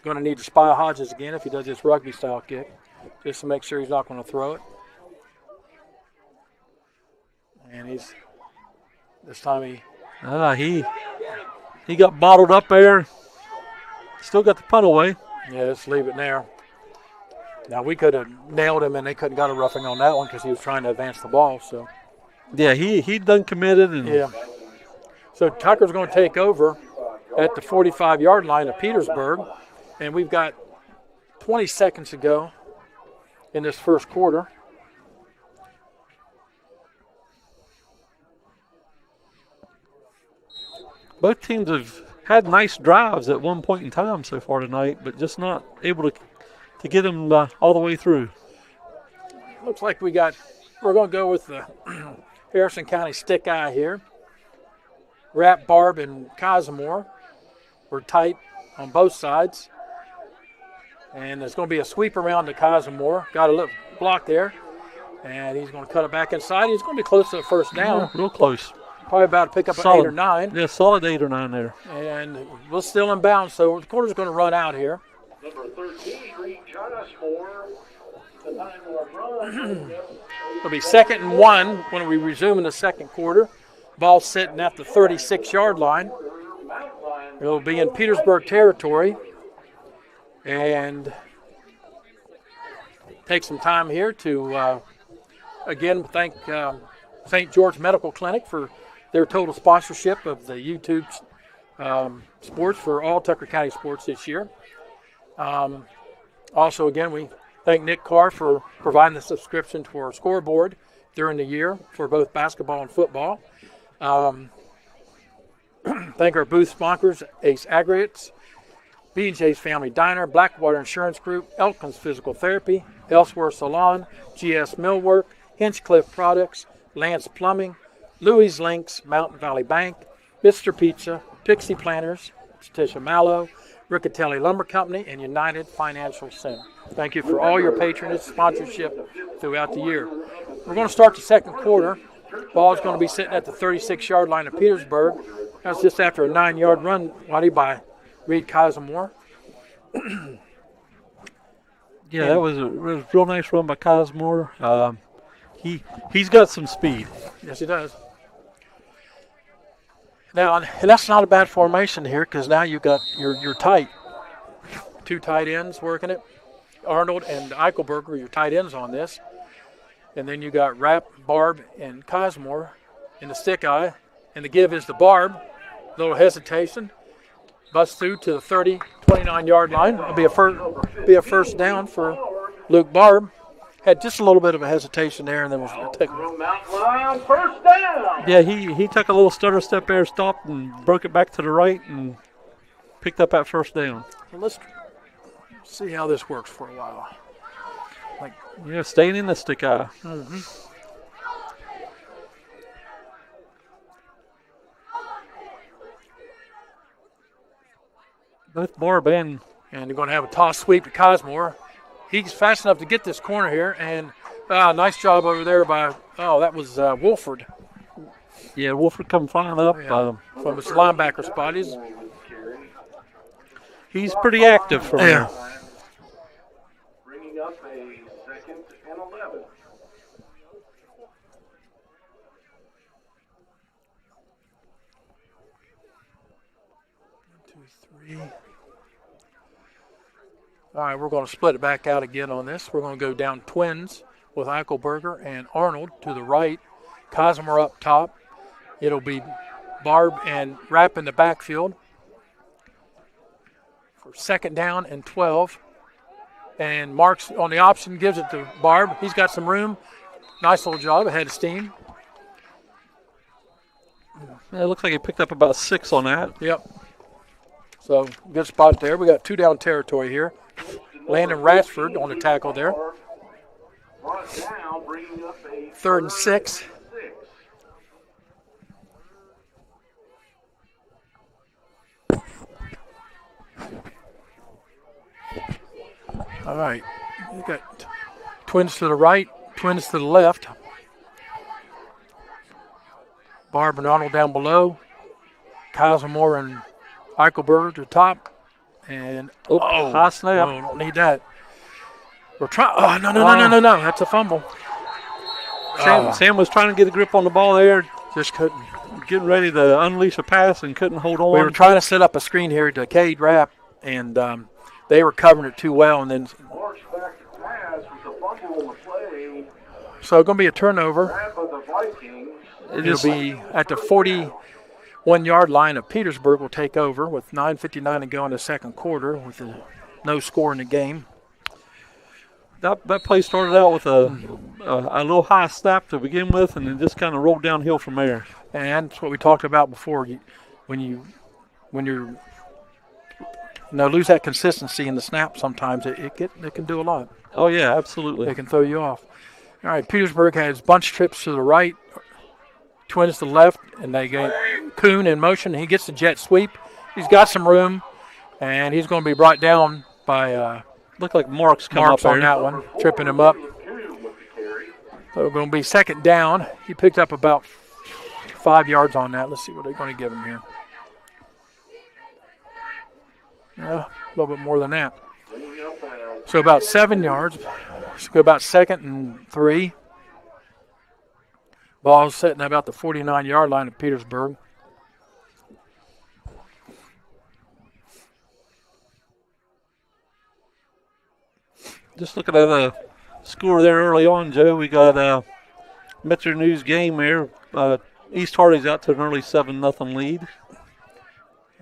going to need to spy Hodges again if he does this rugby-style kick, just to make sure he's not going to throw it. And this time He got bottled up there. Still got the punt away. yeah, let's leave it there. Now, we could have nailed him, and they couldn't got a roughing on that one because he was trying to advance the ball. So, Yeah, he done committed. And yeah. So, Tucker's going to take over at the 45-yard line of Petersburg, and we've got 20 seconds to go in this first quarter. both teams have had nice drives at one point in time so far tonight, but just not able to get them all the way through. Looks like we're going to go with the Harrison County stick eye here. Rapp, Barb, and Cosmore were tight on both sides. And there's going to be a sweep around to Cosmore. Got a little block there. And he's going to cut it back inside. He's going to be close to the first down. Yeah, real close. Probably about to pick up an Solid. 8 or 9. Yeah, solid 8 or 9 there. And we're still in bounds, so the quarter's going to run out here. Number 13, Reed Cosmore. The 9-yard run. It'll be 2nd and 1 when we resume in the second quarter. Ball sitting at the 36-yard line. It'll be in Petersburg territory. And take some time here to, again, thank St. George Medical Clinic for their total sponsorship of the YouTube sports for all Tucker County sports this year. Also, again, we thank Nick Carr for providing the subscription to our scoreboard during the year for both basketball and football. Thank our booth sponsors, Ace Aggregates, B&J's Family Diner, Blackwater Insurance Group, Elkins Physical Therapy, Elsewhere Salon, GS Millwork, Hinchcliffe Products, Lance Plumbing, Louis Links, Mountain Valley Bank, Mr. Pizza, Pixie Planters, Tisha Mallow, Riccatelli Lumber Company, and United Financial Center. Thank you for all your patronage, sponsorship throughout the year. We're going to start the second quarter. Ball's going to be sitting at the 36-yard line of Petersburg. That's just after a 9-yard run, Waddy, by Reed Cosmore. Yeah, that was a real nice run by Cosmore. He's got some speed. Yes, he does. Now, and that's not a bad formation here because now you've got your tight. 2 tight ends working it. Arnold and Eichelberger are your tight ends on this. And then you got Rapp, Barb, and Cosmore in the stick eye. And the give is the Barb. Little hesitation. Bust through to the 30, 29-yard line. It'll be a first down for Luke Barb. Had just a little bit of a hesitation there, and then we'll take From Mountain Line, first down. Yeah, he took a little stutter step there, stopped and broke it back to the right and picked up that first down. Well, let's see how this works for a while. Yeah, staying in the stick eye. Both Barb and And they're going to have a toss sweep to Cosmore. He's fast enough to get this corner here, and nice job over there by, that was Wolford. Yeah, Wolford come flying up. Yeah. From his linebacker spot. He's pretty active from there. Bringing up a 2nd and 11. 1, 2, 3. All right, we're going to split it back out again on this. We're going to go down twins with Eichelberger and Arnold to the right. Cosmer up top. It'll be Barb and Rapp in the backfield for 2nd down and 12. And Marks on the option gives it to Barb. He's got some room. Nice little job ahead of steam. Yeah, it looks like he picked up about 6 on that. Yep. So good spot there. We got 2 down territory here. Landon Rashford on the tackle there. Now bringing up a 3rd and 6. All right. We got twins to the right, twins to the left. Barb and Arnold down below. Cosmore and Eichelberger to the top. And high snap. no, don't need that. We're trying. Oh, no. That's a fumble. Sam was trying to get a grip on the ball there, Just couldn't. getting ready to unleash a pass and couldn't hold on. We were trying to set up a screen here to Cade Rapp, and they were covering it too well. And then, March back to pass with the fumble on the play. so going to be a turnover. Half of the Vikings. It'll be at the 41-yard line of Petersburg. Will take over with 9:59 to go in the 2nd quarter with no score in the game. That play started out with a little high snap to begin with, and then just kind of rolled downhill from there. And that's what we talked about before. When you're lose that consistency in the snap, sometimes it can do a lot. Oh yeah, absolutely. They can throw you off. All right, Petersburg has bunch trips to the right, twins to the left, and they get Kuhn in motion. He gets the jet sweep. He's got some room, and he's going to be brought down by Looked like Marks come Marks up on there. that one, tripping him up. So it's going to be 2nd down. He picked up about 5 yards on that. Let's see what they're going to give him here. Yeah, a little bit more than that. So about 7 yards. Let's go about 2nd and 3. Ball's sitting at about the 49-yard line of Petersburg. Just looking at the score there early on, Joe, we got Metro News game there. East Hardy's out to an early 7-0 lead.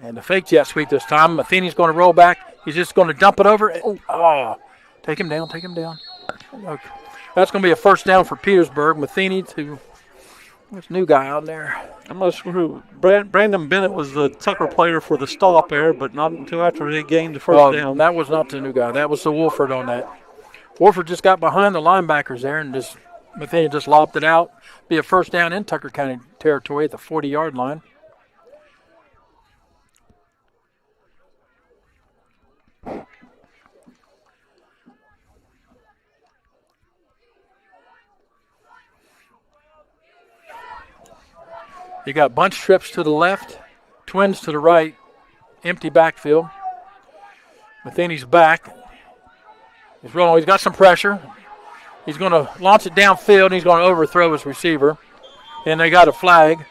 And the fake jet sweep this time. Matheny's going to roll back. He's just going to dump it over. Oh, take him down. Okay. That's going to be a 1st down for Petersburg. Matheny to this new guy out there. I'm not sure who. Brandon Bennett was the Tucker player for the stop there, but not until after they gained the 1st down. That was not the new guy. That was the Wolford on that. Wolford just got behind the linebackers there and Matheny just lobbed it out. Be a 1st down in Tucker County territory at the 40-yard line. You got bunch trips to the left, twins to the right, empty backfield. Matheny's back. He's rolling. He's got some pressure. He's going to launch it downfield, and he's going to overthrow his receiver. And they got a flag.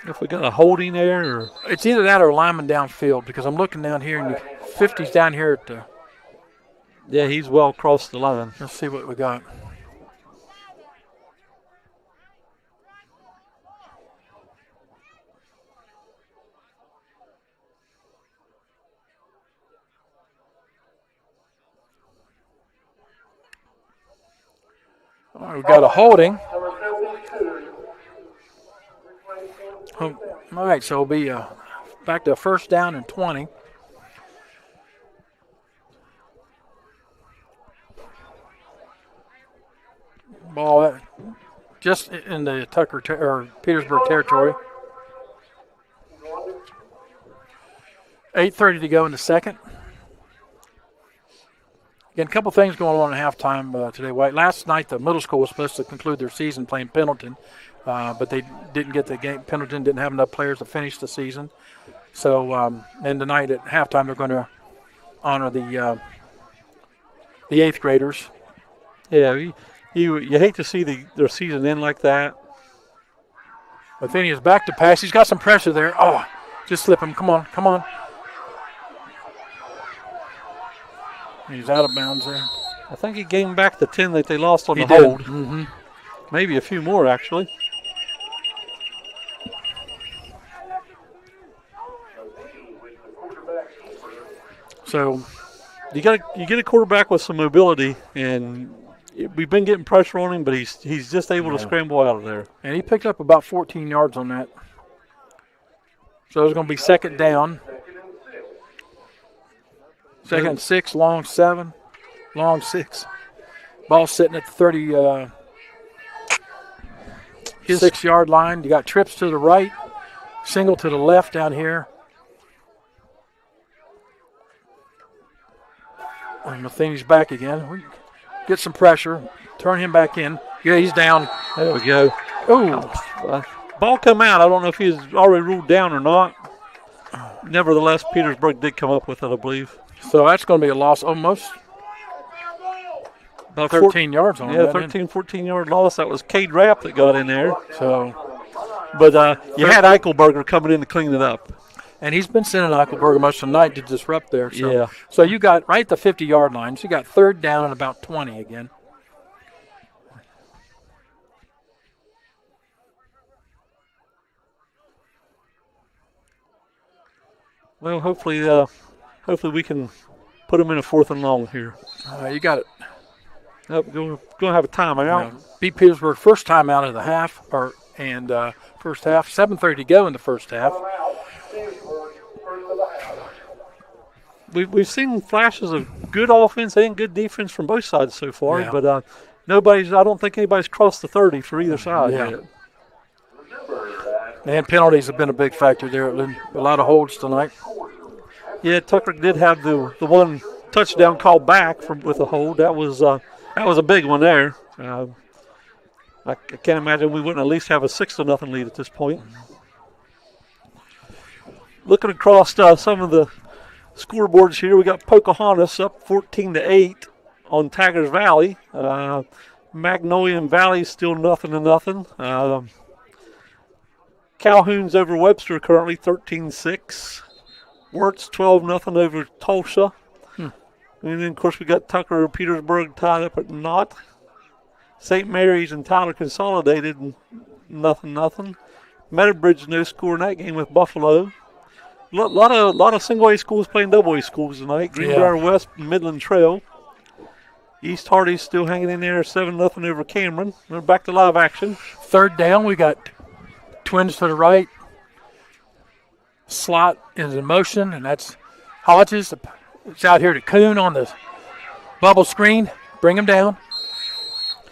If we got a holding there, or It's either that or a lineman downfield, because I'm looking down here, and the 50's down here at the. yeah, he's well across the line. Let's see what we got. All right, we got a holding. All right, so it'll be back to 1st down and 20. Ball just in the or Petersburg territory. 8:30 to go in the 2nd. Again, a couple things going on at halftime today, White. Last night, the middle school was supposed to conclude their season playing Pendleton, but they didn't get the game. Pendleton didn't have enough players to finish the season. So, and tonight at halftime, they're going to honor the 8th graders. Yeah, you hate to see their season end like that. Mathenia's back to pass. He's got some pressure there. Oh, just slip him. Come on, come on. He's out of bounds there. I think he gained back the 10 that they lost on He the did. hold. Mm-hmm. Maybe a few more, actually. So You get a quarterback with some mobility, and we've been getting pressure on him, but he's just able to scramble out of there. And he picked up about 14 yards on that. So it's going to be second down. Second and 6, long 7, long 6. Ball sitting at the 36-yard line. You got trips to the right, single to the left down here. And Matheny's back again. We get some pressure, turn him back in. Yeah, he's down. There we go. Oh, Ball come out. I don't know if he was already ruled down or not. Nevertheless, Petersburg did come up with it, I believe. so that's going to be a loss almost. About 13 yards on Yeah, that. 13, 14-yard loss. That was Cade Rapp that got in there. So, But you had Eichelberger coming in to clean it up. and he's been sending Eichelberger much of the night to disrupt there. So, Yeah. So you got right at the 50-yard line. So you got third down and about 20 again. Well, hopefully we can put them in a 4th and long here. You got it. Nope, going to have a timeout. Beat Petersburg first time out of the half, first half. 7:30 to go in the first half. We've seen flashes of good offense and good defense from both sides so far, Yeah. but I don't think anybody's crossed the 30 for either side Yeah. yet. And penalties have been a big factor there. A lot of holds tonight. Yeah, Tucker did have the one touchdown call back with a hold. That was a big one there. I can't imagine we wouldn't at least have a 6-0 lead at this point. Looking across some of the scoreboards here, we got Pocahontas up 14-8 on Taggers Valley. Magnolia Valley still 0-0. Calhoun's over Webster currently 13-6. Wirtz 12-0 over Tulsa. And then, of course, we got Tucker and Petersburg tied up at 0. St. Mary's and Tyler consolidated 0-0. Meadowbridge no score in that game with Buffalo. Lot of single A schools playing double A schools tonight. Greenbrier West and Midland Trail. East Hardy's still hanging in there 7-0 over Cameron. We're back to live action. Third down, we got Twins to the right. Slot is in motion, and that's Hodges. It's out here to Kuhn on the bubble screen. Bring him down.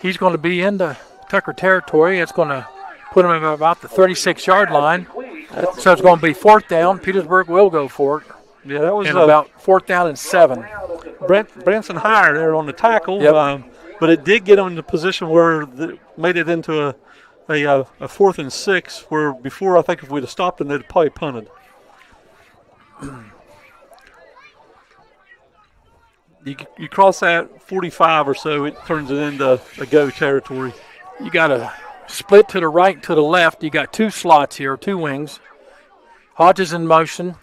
He's going to be into Tucker territory. It's going to put him at about the 36-yard line. So it's going to be 4th down. Petersburg will go for it. Yeah, that was And about 4th down and 7. Branson Hire there on the tackle. Yep. But it did get him in the position where made it into a 4th and 6, where before I think if we'd have stopped him, they'd probably punted. You cross that 45 or so, it turns it into a go territory. You got a split to the right and to the left. You got 2 slots here, 2 wings. Hodges in motion.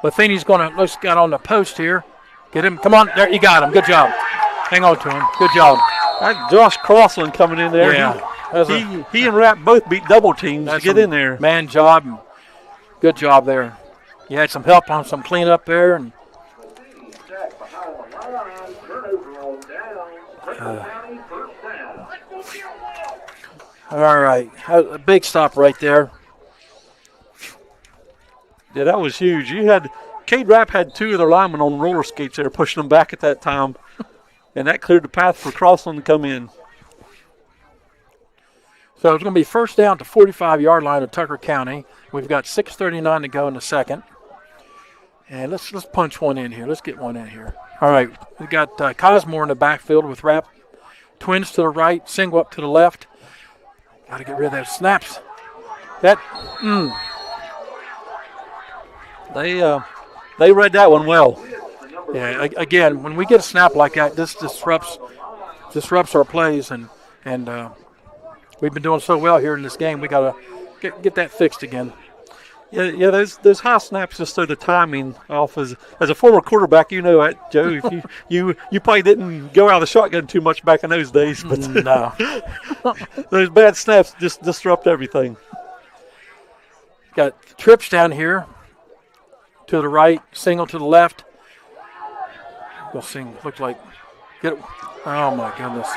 Matheny's going to got on the post here. Get him. Come on. There, you got him. Good job. Hang on to him. Good job. That Josh Crossland coming in there. Yeah. He and Rapp both beat double teams to get in there. Man job. And good job there. You had some help on some cleanup there. And all right. A big stop right there. Yeah, that was huge. Cade Rapp had 2 of their linemen on roller skates there pushing them back at that time. And that cleared the path for Crossland to come in. So it's going to be first down to 45-yard line of Tucker County. We've got 6:39 to go in the second. And let's punch one in here. Let's get one in here. All right, we got Cosmore in the backfield with Rap. Twins to the right, single up to the left. Got to get rid of those snaps. They read that one well. Yeah, again, when we get a snap like that, this disrupts our plays, and we've been doing so well here in this game. We got to get that fixed again. Yeah. Those high snaps just throw the timing off. As a former quarterback, you know that, Joe. If you probably didn't go out of the shotgun too much back in those days, but No. those bad snaps just disrupt everything. Got trips down here to the right, single to the left. We'll sing. Look like get it. Oh my goodness.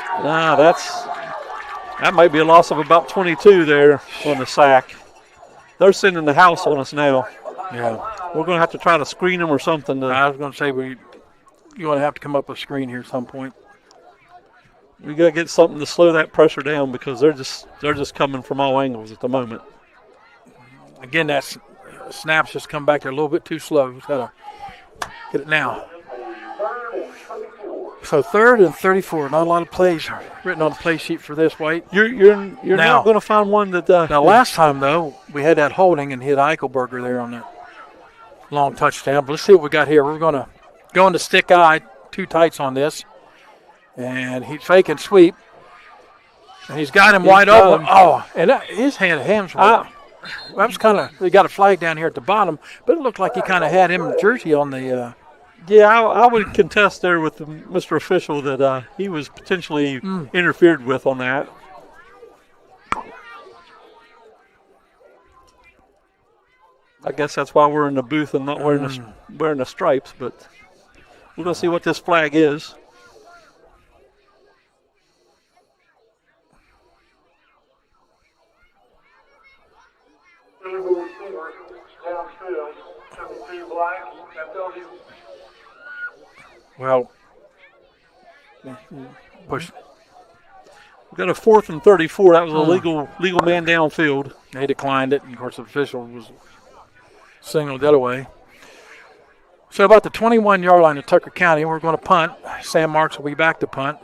That might be a loss of about 22 there on the sack. They're sending the house on us now. Yeah. We're going to have to try to screen them or something. I was going to say you're going to have to come up with a screen here at some point. We got to get something to slow that pressure down because they're just coming from all angles at the moment. Again, that snaps just come back there a little bit too slow. We've got to get it now. So 3rd and 34. Not a lot of plays written on the play sheet for this, White. You're not going to find one that. Now, last time, though, we had that holding and hit Eichelberger there on that long touchdown. But let's see what we got here. We're going to go into stick eye, 2 tights on this. And he's faking sweep. And he's got him wide open. Oh, and his hands were that was kind of, they got a flag down here at the bottom, but it looked like he kind of had him jersey on the. Yeah, I would contest there with Mr. Official that he was potentially interfered with on that. I guess that's why we're in the booth and not wearing the stripes, but we're going to see what this flag is. Well, push. We got a 4th and 34. That was a legal man downfield. They declined it, and of course the official was signaled the other way. So about the 21-yard line of Tucker County, we're going to punt. Sam Marks will be back to punt.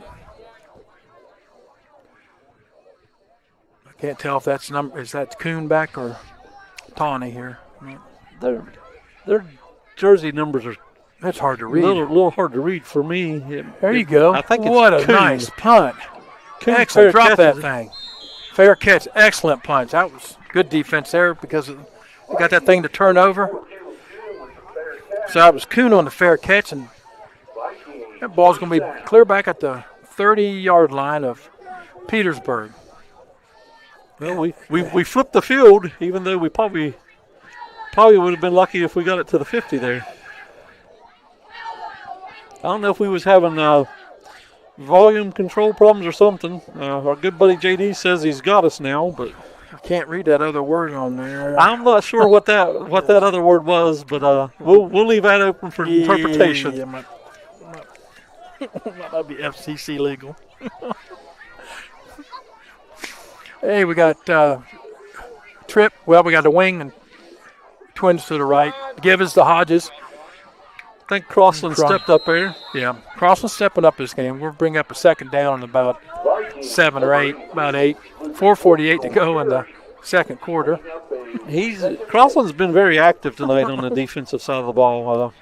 I can't tell if that's is that Kuhn back or Tawny here. Their jersey numbers are. That's hard to read. A little hard to read for me. There you go. I think it's what a Kuhn. nice punt. Kuhn, Excellent. Drop that catches. thing. Fair catch. Excellent punch. That was good defense there because we got that thing to turn over. So that was Kuhn on the fair catch, and that ball's going to be clear back at the 30-yard line of Petersburg. Well, we flipped the field, even though we probably would have been lucky if we got it to the 50 there. I don't know if we was having volume control problems or something. Our good buddy JD says he's got us now, but I can't read that other word on there. I'm not sure what that other word was, but we'll leave that open for interpretation. Yeah, might not be FCC legal. Hey, we got Trip. Well, we got the wing and Twins to the right. Give us the Hodges. I think Crossland stepped up there. Yeah, Crossland stepping up this game. We'll bring up a second down in about 7 or 8, about 8. 4:48 to go in the second quarter. Crossland's been very active tonight on the defensive side of the ball.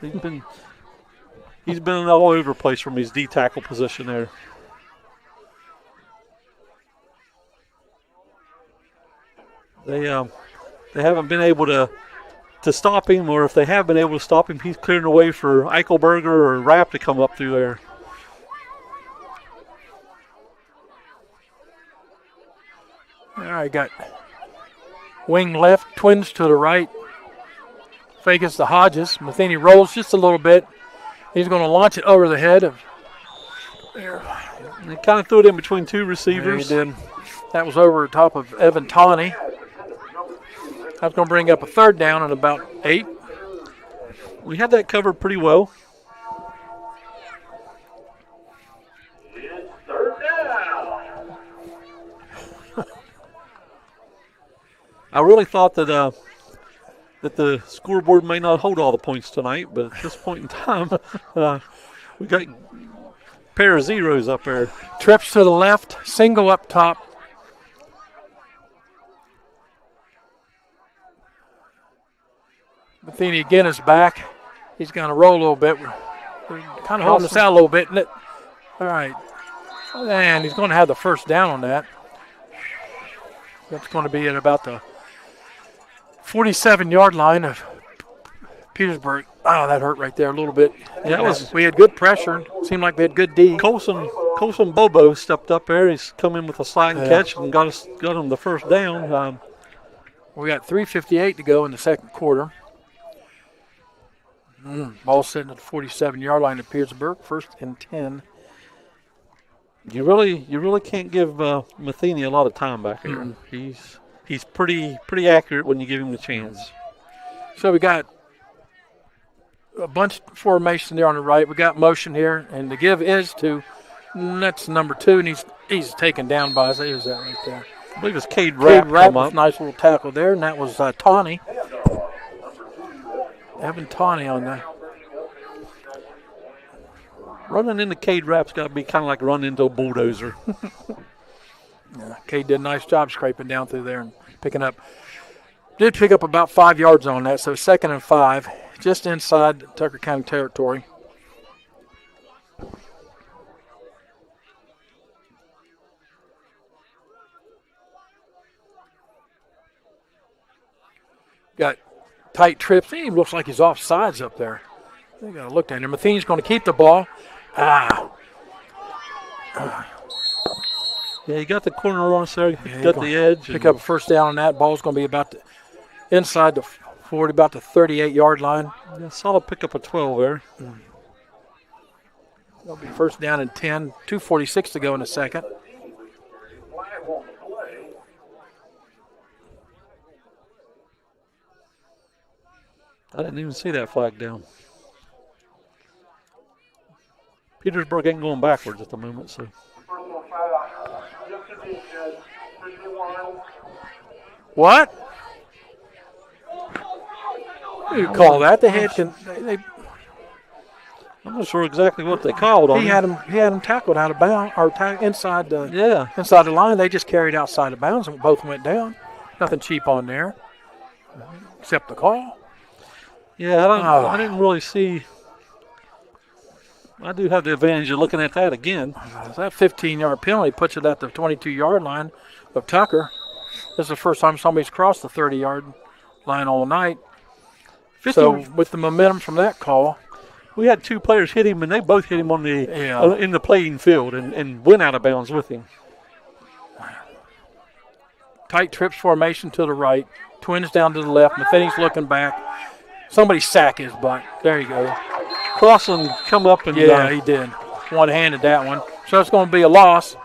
He's been all over the place from his D tackle position there. They haven't been able to stop him, or if they have been able to stop him, he's clearing the way for Eichelberger or Rapp to come up through there. All right, got wing left, Twins to the right. Fake is the Hodges. Matheny rolls just a little bit. He's going to launch it over the head of. There. They kind of threw it in between 2 receivers. Yeah, he did. That was over the top of Evan Tawney. That's going to bring up a third down in about 8. We had that covered pretty well. It's 3rd down. I really thought that that the scoreboard may not hold all the points tonight, but at this point in time, we got a pair of zeros up there. Trips to the left, single up top. Matheny again is back. He's going to roll a little bit. We're kind of holding us out a little bit. All right. And he's going to have the first down on that. That's going to be at about the 47-yard line of Petersburg. Oh, that hurt right there a little bit. Yeah, we had good pressure. Seemed like we had good D. Colson Bobo stepped up there. He's come in with a sliding catch and got him the first down. We got 3:58 to go in the second quarter. Ball sitting at the 47-yard line of Petersburg, 1st and 10. You really can't give Matheny a lot of time back here. He's pretty accurate when you give him the chance. So we got a bunch formation there on the right. We got motion here, and the give is to that's number 2, and he's taken down by who's that right there? I believe it's Cade Rapp. Nice little tackle there, and that was Tawney. Evan Tawney on that. Running into Cade Rapp's got to be kind of like running into a bulldozer. Yeah, Cade did a nice job scraping down through there and picking up. Did pick up about 5 yards on that, so 2nd and 5, just inside Tucker County territory. Got tight trips. He looks like he's off sides up there. They got to look down there. Matheny's going to keep the ball. Yeah, he got the corner on us there. He got the edge. Pick up a first down on that. Ball's going to be about inside the 40, about the 38-yard line. Yeah, solid pickup of 12 there. It'll be first down and 10. 2:46 to go in the second. I didn't even see that flag down. Petersburg ain't going backwards at the moment, so. What? You call that? I'm not sure exactly what they called on him. He had him tackled out of bounds or inside the line. They just carried outside of bounds and both went down. Nothing cheap on there, except the call. Yeah, I didn't really see. I do have the advantage of looking at that again. That 15-yard penalty puts it at the 22-yard line of Tucker. This is the first time somebody's crossed the 30-yard line all night. So with the momentum from that call, we had 2 players hit him, and they both hit him on the in the playing field and went out of bounds with him. Tight trips formation to the right, twins down to the left. Matheny's looking back. Somebody sack his butt. There you go. Crossland come up and he did. One-handed that one. So it's going to be a loss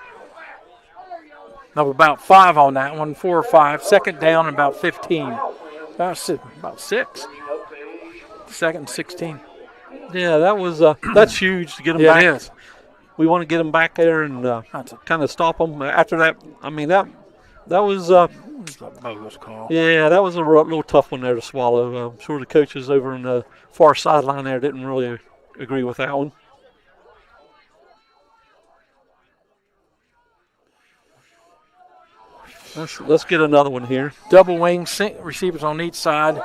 of about 5 on that one, 4 or 5. Second down and about 15. About 6. 2nd and 16. Yeah, that was that's huge to get them back. It is. We want to get them back there and kind of stop them. After that, I mean that was a bogus call. Yeah, that was a little tough one there to swallow. I'm sure the coaches over in the far sideline there didn't really agree with that one. Let's get another one here. Double wing receivers on each side.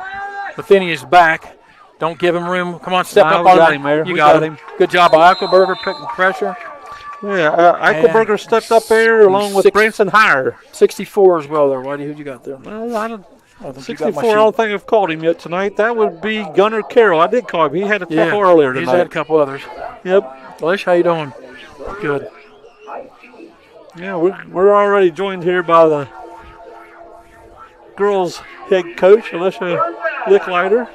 Matheny is back. Don't give him room. Come on, step up on him. You got him. Good job by Eichelberger picking pressure. Yeah, Eichelberger stepped up there along with Branson Hire. 64 as well there, Whitey. Who'd you got there? Well, I don't 64, I don't think I've called him yet tonight. That would be Gunnar Carroll. I did call him. He had a couple earlier tonight. He's had a couple others. Yep. Alicia, how you doing? Good. Yeah, we're already joined here by the girls' head coach, Alicia Licklider.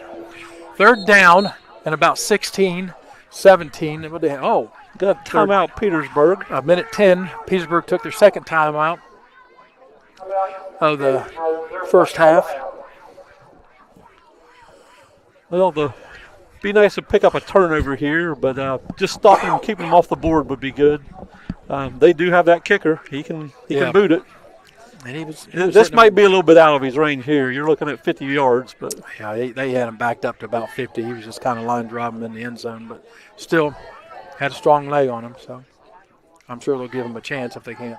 Third down and about 16, 17. Oh, got timeout Petersburg. A minute 10. Petersburg took their second timeout of the first half. Well, be nice to pick up a turnover here, but just stopping and keeping them off the board would be good. They do have that kicker. He can boot it. And he was This hitting might him. be a little bit out of his range here. You're looking at 50 yards, but Yeah, they had him backed up to about 50. He was just kind of line driving in the end zone, but still had a strong leg on him. So I'm sure they'll give him a chance if they can.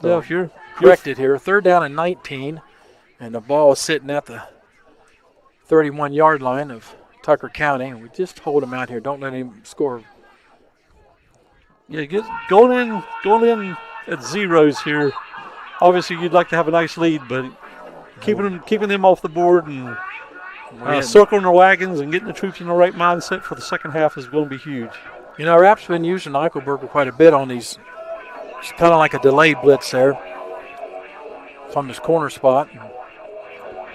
So yeah, if you're corrected here, 3rd down and 19, and the ball is sitting at the 31-yard line of Tucker County, and we just hold him out here. Don't let him score. Yeah, going in at zeros here. Obviously, you'd like to have a nice lead, but keeping them off the board and circling their wagons and getting the troops in the right mindset for the second half is going to be huge. You know, Rapp's been using Eichelberger quite a bit on these. It's kind of like a delayed blitz there from his corner spot.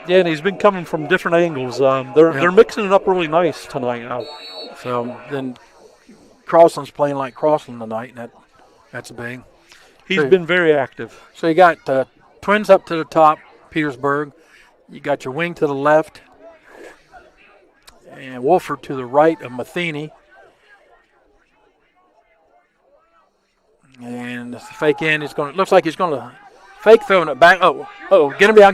Yeah, and he's been coming from different angles. They're mixing it up really nice tonight. So then Crossland's playing like Crossland tonight, and that's big. He's been very active. So you got Twins up to the top, Petersburg. You got your wing to the left, and Wolford to the right of Matheny. And the fake in is going. Looks like he's going to fake throwing it back. Oh! Get him down!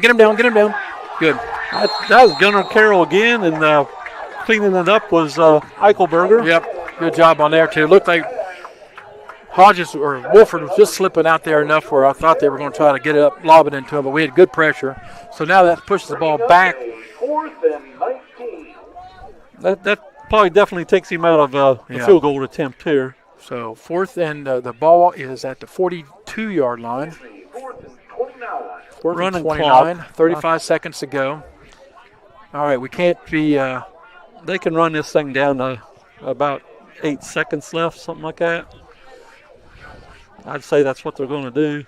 Good. That was Gunnar Carroll again, and cleaning it up was Eichelberger. Yep, good job on there too. Looked like Hodges or Wolford was just slipping out there enough where I thought they were going to try to get it up, lob it into him, but we had good pressure. So now that pushes the ball back. 4th and 19. That probably definitely takes him out of the field goal attempt here. So 4th and the ball is at the 42-yard line. 4th and 29. 4th Running and 29, clock. 35 seconds to go. All right, we can't be They can run this thing down to about 8 seconds left, something like that. I'd say that's what they're going to do.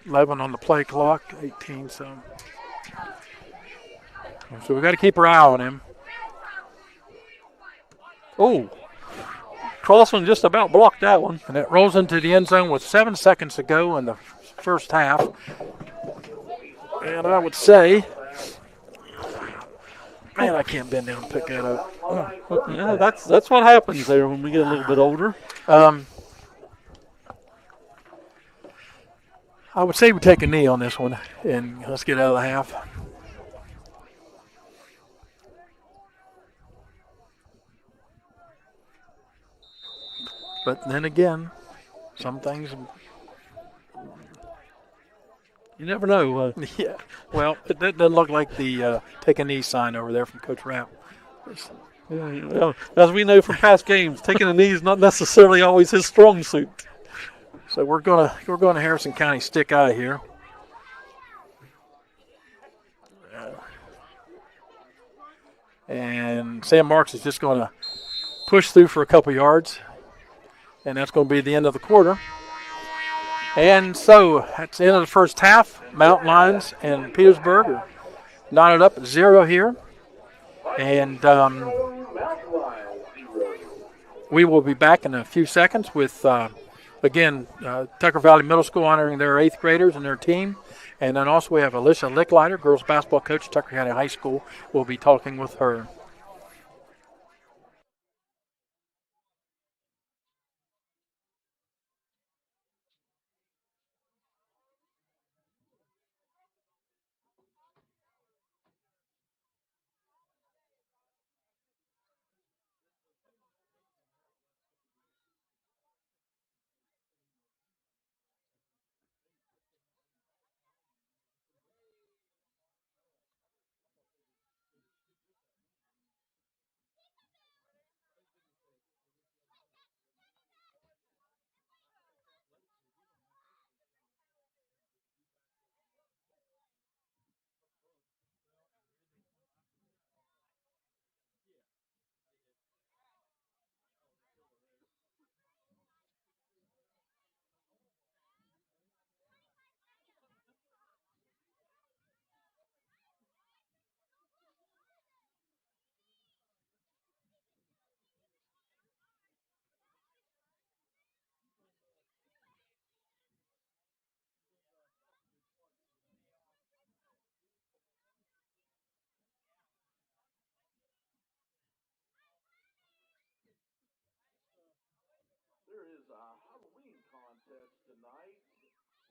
11 on the play clock, 18. So we got to keep our eye on him. Oh, Crossland just about blocked that one. And it rolls into the end zone with 7 seconds to go in the first half. And I would say, man, I can't bend down and pick that up. Yeah, that's what happens there when we get a little bit older. I would say we take a knee on this one, and let's get out of the half. But then again, some things. You never know. Yeah. Well, it doesn't look like the take a knee sign over there from Coach Rapp. As we know from past games, taking a knee is not necessarily always his strong suit. So we're going to Harrison County stick eye here. And Sam Marks is just going to push through for a couple yards. And that's going to be the end of the quarter. And so that's the end of the first half. Mountain Lions and Petersburg are knotted up at 0 here. And we will be back in a few seconds with, again, Tucker Valley Middle School honoring their 8th graders and their team. And then also we have Alicia Licklider, girls basketball coach at Tucker County High School. We'll be talking with her.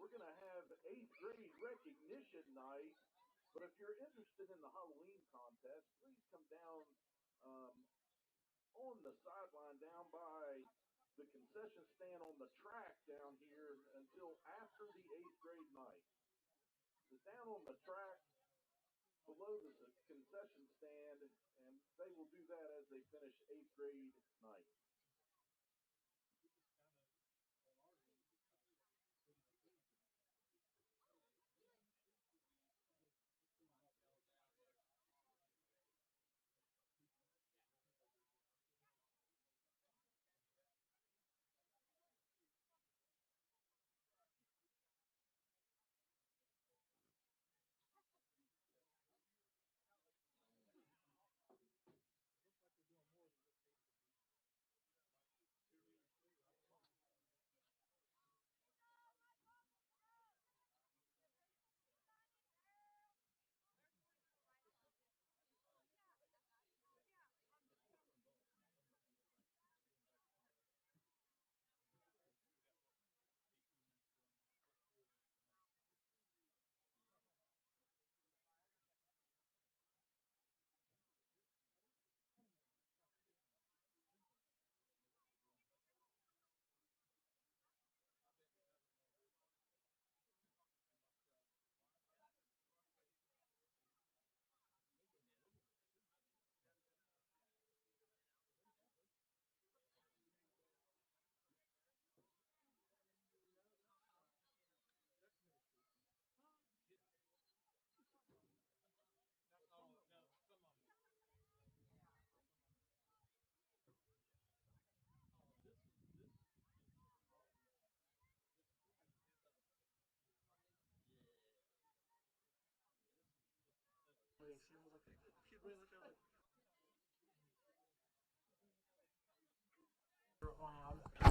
we're going to have 8th grade recognition night. But if you're interested in the Halloween contest, please come down um, on the sideline down by the concession stand on the track down here until after the 8th grade night. So down on the track below the concession stand, and they will do that as they finish 8th grade night.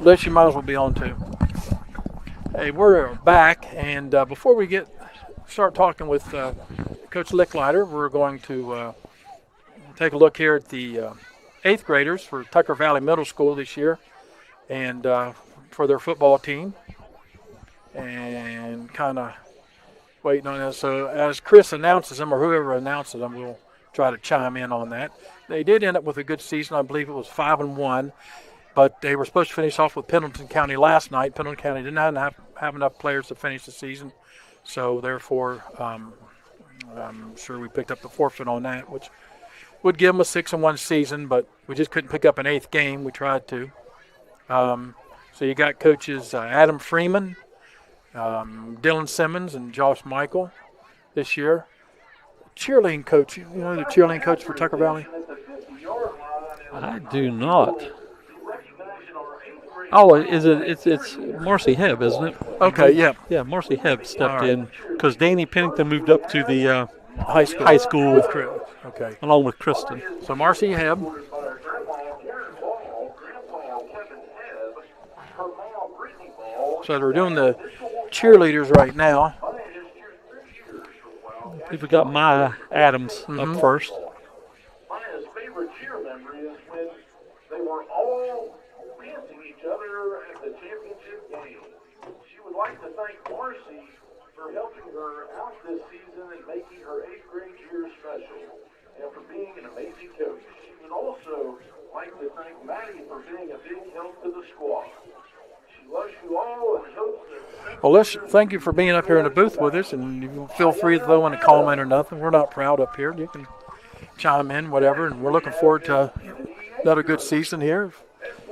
Liz, you might as well be on too. Hey, we're back, and before we start talking with Coach Licklider, we're going to take a look here at the 8th graders for Tucker Valley Middle School this year, and for their football team, and kind of waiting on this. So as Chris announces them, or whoever announces them, we'll try to chime in on that. They did end up with a good season. I believe it was 5-1. But they were supposed to finish off with Pendleton County last night. Pendleton County didn't have enough players to finish the season. So, therefore, I'm sure we picked up the forfeit on that, which would give them a 6-1 season, but we just couldn't pick up an 8th game. We tried to. So you got coaches Adam Freeman, Dylan Simmons, and Josh Michael this year. Cheerleading coach, you know the cheerleading coach for Tucker Valley? I do not. Oh, is it? It's Marcy Hebb, isn't it? Okay, yeah. Yeah, Marcy Hebb stepped All right. in because Danny Pennington moved up to the High school with Chris. Okay. along with Kristen. So Marcy Hebb. So they're doing the cheerleaders right now. I think we got Maya Adams up first. Maya's favorite cheer memory is when they were all dancing each other at the championship game. She would like to thank Marcy for helping her out this season and making her 8th grade year special, and for being an amazing coach. She would also like to thank Maddie for being a big help to the squad. She loves you all and hopes that. Well, thank you for being up here in the booth with us, and you feel free to throw in a comment or nothing. We're not proud up here. You can chime in, whatever, and we're looking forward to another good season here.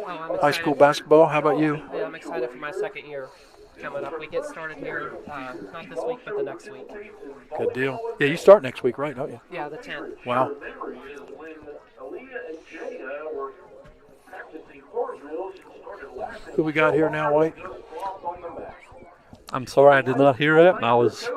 High school basketball. How about you? Yeah, I'm excited for my second year coming up. We get started here not this week, but the next week. Good deal. Yeah, you start next week, right, don't you? Yeah, the 10th. Wow. Who we got here now, White? I'm sorry I did not hear that. And I was.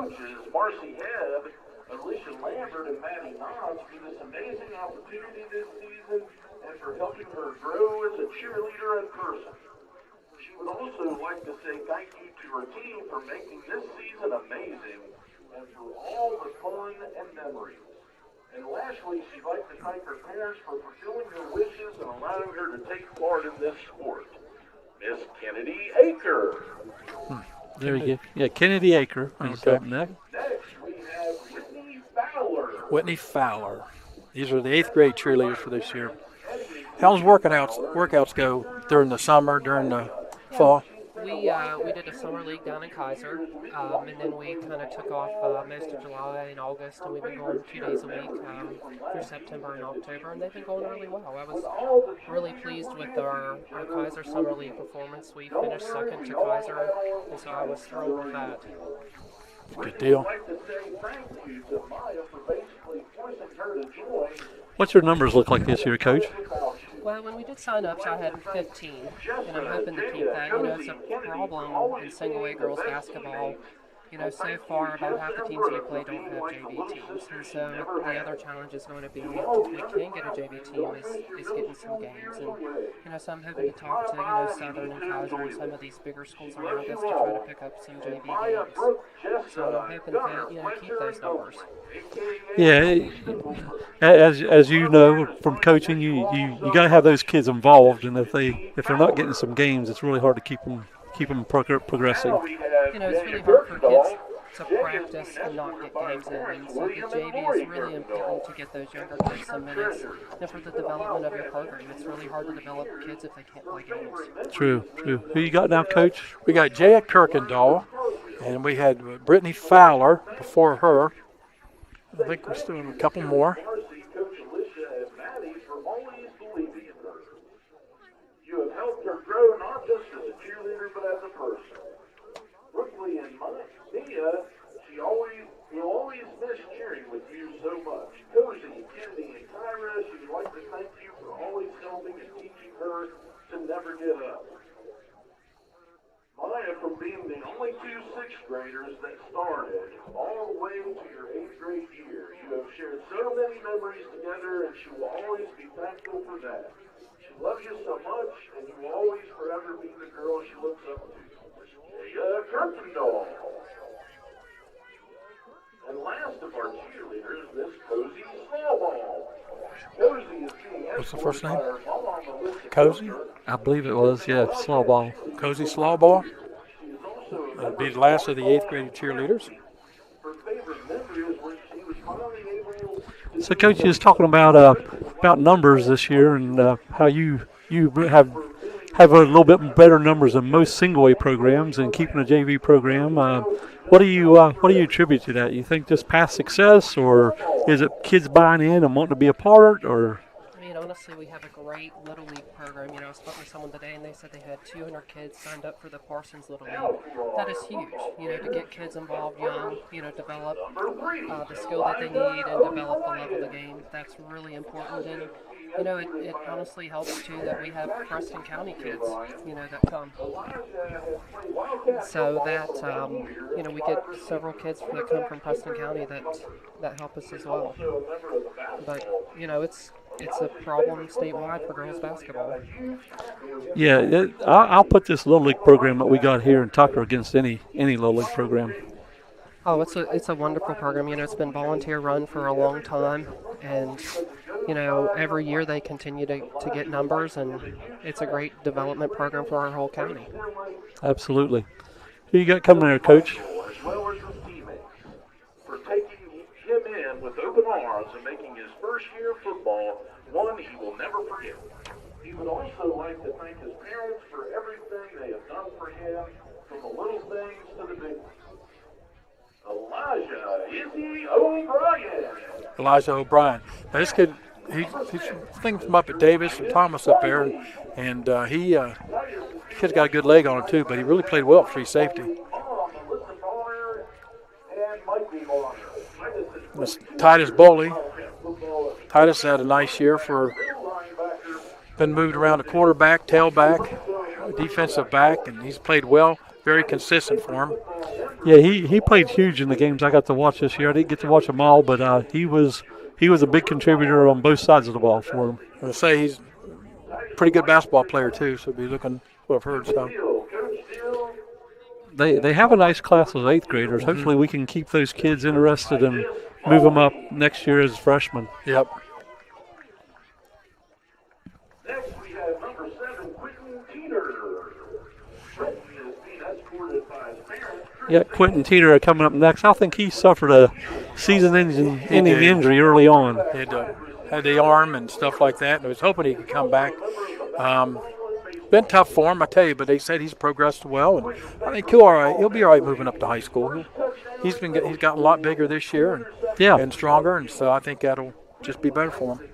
Marcy Hebb, Alicia Lambert, and Maddie Knobs for this amazing opportunity this season and for helping her grow as a cheerleader in person. She would also like to say thank you to her team for making this season amazing and for all the fun and memories. And lastly, she'd like to thank her parents for fulfilling her wishes and allowing her to take part in this sport. Miss Kennedy Aker. There you go. Yeah, Kennedy Acre is Okay. up next. Next, we have Whitney Fowler. Whitney Fowler. These are the 8th grade cheerleaders for this year. How's workouts go during the summer, during the fall? We did a summer league down in Kaiser, and then we kind of took off most of July and August, and we've been going 2 days a week through September and October, and they've been going really well. I was really pleased with our Kaiser summer league performance. We finished second to Kaiser, and so I was thrilled with that. Good deal. I'd like to say thank you to Maya for basically forcing her to join. What's your numbers look like this year, Coach? Well, when we did sign-ups, I had 15, and I'm hoping to keep that. You know, it's a problem in single-A girls basketball. You know, so far, about half the teams we play don't have JV teams, and so the other challenge is going to be, if we can get a JV team, is getting some games. And, you know, so I'm hoping to talk to, you know, Southern and Kaiser and some of these bigger schools around us to try to pick up some JV games. So I'm hoping to, you know, keep those numbers. Yeah, as you know from coaching, you got to have those kids involved, and if they're not getting some games, it's really hard to keep them progressing. You know, it's really hard for kids to practice and not get games in, and so the JV is really important to get those younger kids some minutes, and for the development of your program. It's really hard to develop kids if they can't play games. True. Who you got now, Coach? We got Jaya Kirkendall, and we had Brittany Fowler before her. I think we're still a couple more. Mercy, Coach Alicia, and Maddie for always believing in her. You have helped her grow not just as a cheerleader, but as a person. Brooklyn and Mia, will always miss cheering with you so much. Cozy, Kennedy, and Kyra, she would like to thank you for always helping and teaching her to never give up. Maya, from being the only 2 6th graders that started all the way to your 8th grade year, you have shared so many memories together, and she will always be thankful for that. She loves you so much, and you will always forever be the girl she looks up to. Jaya Kirkendall. And last of our cheerleaders, this Cozy Snowball. Cozy is being What's the first name? escorted by her mom on the list of Cozy? I believe it was, yeah, small ball. Cozy Slawball. That'd be the last of the 8th grade cheerleaders. her favorite memory is when she was finally able to So, Coach, you was talking about numbers this year and how you have a little bit better numbers than most single-A programs and keeping a JV program. What do you attribute to that? You think just past success, or is it kids buying in and wanting to be a part, or? I mean, honestly, we have a great Little League program. You know, I spoke with someone today, and they said they had 200 kids signed up for the Parsons Little League. That is huge, you know, to get kids involved young, you know, develop the skill that they need and develop the level of the game. That's really important. And, you know, it honestly helps, too, that we have Preston County kids, you know, that come. So that, you know, we get several kids that come from Preston County that help us as well. But, you know, it's a problem statewide for girls basketball. Yeah, I'll put this Little League program that we got here in Tucker against any Little League program. Oh, it's a wonderful program. You know, it's been volunteer run for a long time, and you know, every year they continue to get numbers, and it's a great development program for our whole county. Absolutely. Who you got coming there, Coach? as well as his teammates for taking him in with open arms and making his first year of football one he will never forget. He would also like to thank his parents for everything they have done for him, from the little things to the big ones. Elijah Izzy O'Brien. Elijah O'Brien. Now, this kid, he's things from up at Davis and Thomas up there, and kid's got a good leg on him too. But he really played well for free safety. This Titus Bowley. Titus had a nice year been moved around to quarterback, tailback, defensive back, and he's played well. Very consistent for him. Yeah, he played huge in the games I got to watch this year. I didn't get to watch them all, but he was a big contributor on both sides of the ball for him. I would say he's a pretty good basketball player too, so be looking what I've heard. So they have a nice class of 8th graders. Hopefully we can keep those kids interested and move them up next year as freshmen. Yep. Next, we have number 7, Quentin Teeter. Quentin is being escorted by his parents Yeah, Quentin Teeter coming up next. I think he suffered a season-ending injury early on. Had the arm and stuff like that, and I was hoping he could come back. Been tough for him, I tell you, but they said he's progressed well, and I think he'll be all right moving up to high school. He's gotten a lot bigger this year and stronger, and so I think that'll just be better for him.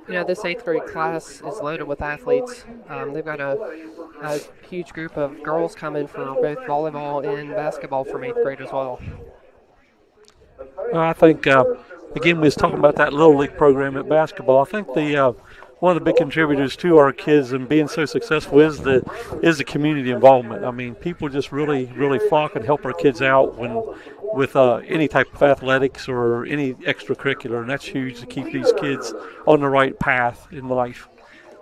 You know, this 8th grade class is loaded with athletes. They've got a huge group of girls coming for both volleyball and basketball from 8th grade as well. Well, I think, again, we was talking about that Little League program at basketball. I think one of the big contributors to our kids and being so successful is the community involvement. I mean, people just really flock and help our kids out with any type of athletics or any extracurricular, and that's huge to keep these kids on the right path in life.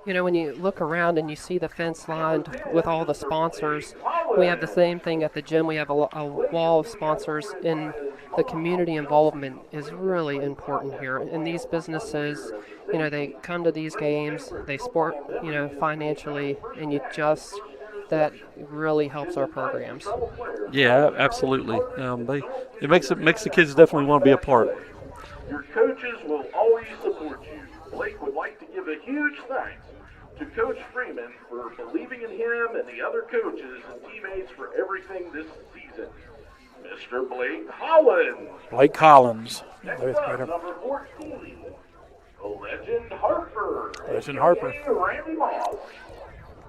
You know, when you look around and you see the fence lined with all the sponsors, we have the same thing at the gym. We have a wall of sponsors, and the community involvement is really important here. And these businesses, you know, they come to these games, they support, you know, financially, and that really helps our programs. Yeah, absolutely. It makes the kids definitely want to be a part. Your coaches will always support you. Blake would like to give a huge thanks to Coach Freeman for believing in him and the other coaches and teammates for everything this season. Mr. Blake Collins. Blake Collins. Next up, number 14, Legend Harper. Legend Harper. Randy Moss.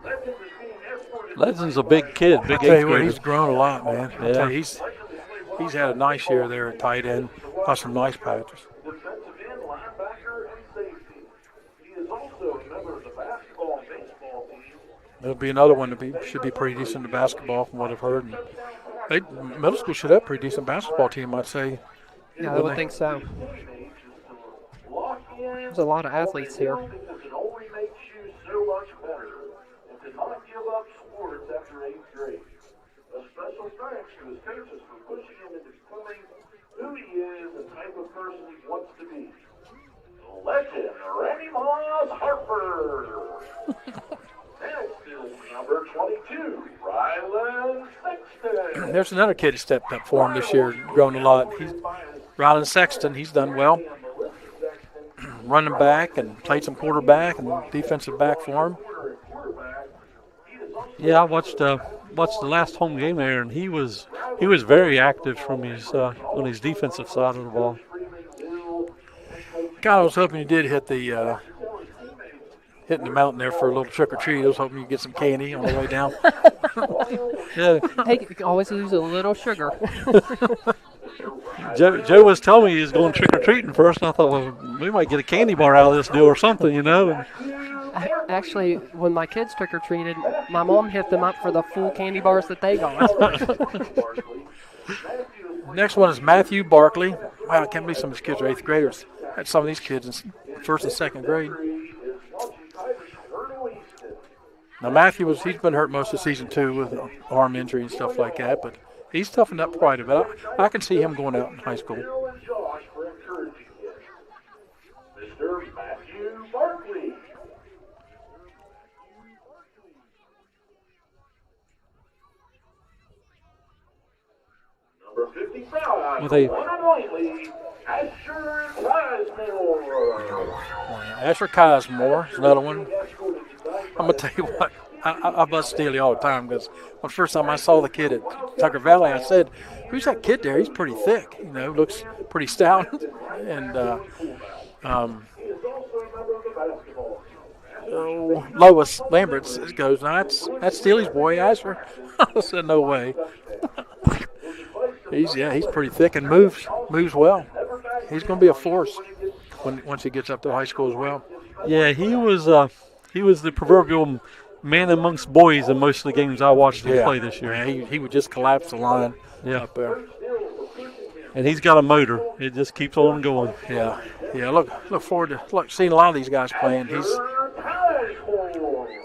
Legend is being escorted. Legend's a big kid, big I tell 8th you what, grader. he's grown a lot, man. I Yeah. tell you, he's had a nice year there at tight end, plus some nice patches. Defensive end, linebacker, and safety. He is also a member of the basketball and baseball team. There'll be another one that should be pretty decent in basketball, from what I've heard. And middle school should have a pretty decent basketball team, I'd say. Yeah, I would think so. There's a lot of athletes here. It only makes you so much better. And to not give up sports after 8th grade. A special thanks to his coaches for pushing him into becoming who he is and the type of person he wants to be. Legend Randy Moss Harper. Next is number 22, Rylan Sexton. There's another kid that stepped up for him this year, grown a lot. Rylan Sexton, he's done well. Running back and played some quarterback and defensive back for him. Yeah, I watched the last home game there, and he was very active from his on his defensive side of the ball. God, I was hoping you did hit hitting the mountain there for a little trick or treat. I was hoping you'd get some candy on the way down. Yeah, Hey, you can always use a little sugar. Joe was telling me he was going trick or treating first, and I thought, well, we might get a candy bar out of this deal or something, you know. And Actually, when my kids trick-or-treated, my mom hit them up for the full candy bars that they got. Next one is Matthew Barkley. Wow, I can't believe some of these kids are 8th graders. Had some of these kids in 1st and 2nd grade. Now Matthew he's been hurt most of the season too with arm injury and stuff like that, but he's toughened up quite a bit. I can see him going out in high school. Mr. Matthew Barkley. Number 55, Well, they- one and only, Asher Sizemore. Asher Cosmore is another one. I'm going to tell you what, I bust Steely all the time because the first time I saw the kid at Tucker Valley, I said, who's that kid there? He's pretty thick, you know, looks pretty stout. And Lois Lambert goes, no, that's Steely's boy, Asher. I said, no way. He's pretty thick and moves well. He's going to be a force once he gets up to high school as well. yeah, he was the proverbial man amongst boys in most of the games I watched him play this year. Yeah, he would just collapse the line up there. And he's got a motor. It just keeps on going. Yeah. Look forward to seeing a lot of these guys playing.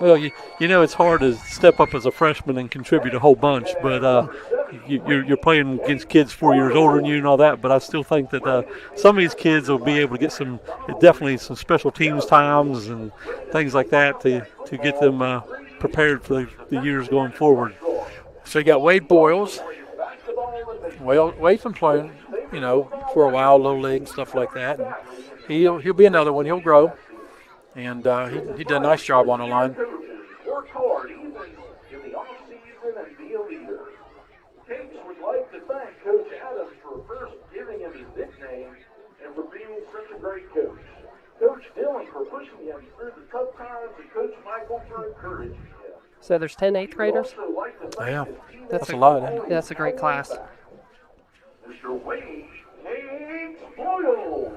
Well, you know it's hard to step up as a freshman and contribute a whole bunch, but you're playing against kids 4 years older than you and all that. But I still think that some of these kids will be able to get definitely some special teams times and things like that to get them prepared for the years going forward. So you got Wade Boyles, Well, Wade's been playing, for a while, low league and stuff like that. And he'll be another one. He'll grow, and he did a nice job on the line. Work hard even in the off-season and be a leader. Capes would like to thank Coach Adams for first giving him his nickname and for being such a great coach. Coach Dillon for pushing him through the tough times and Coach Michael for encouraging him. So there's 10 eighth graders? Yeah, that's a lot. Isn't it? Yeah, that's a great class. Mr. Wade Hayes Boyle.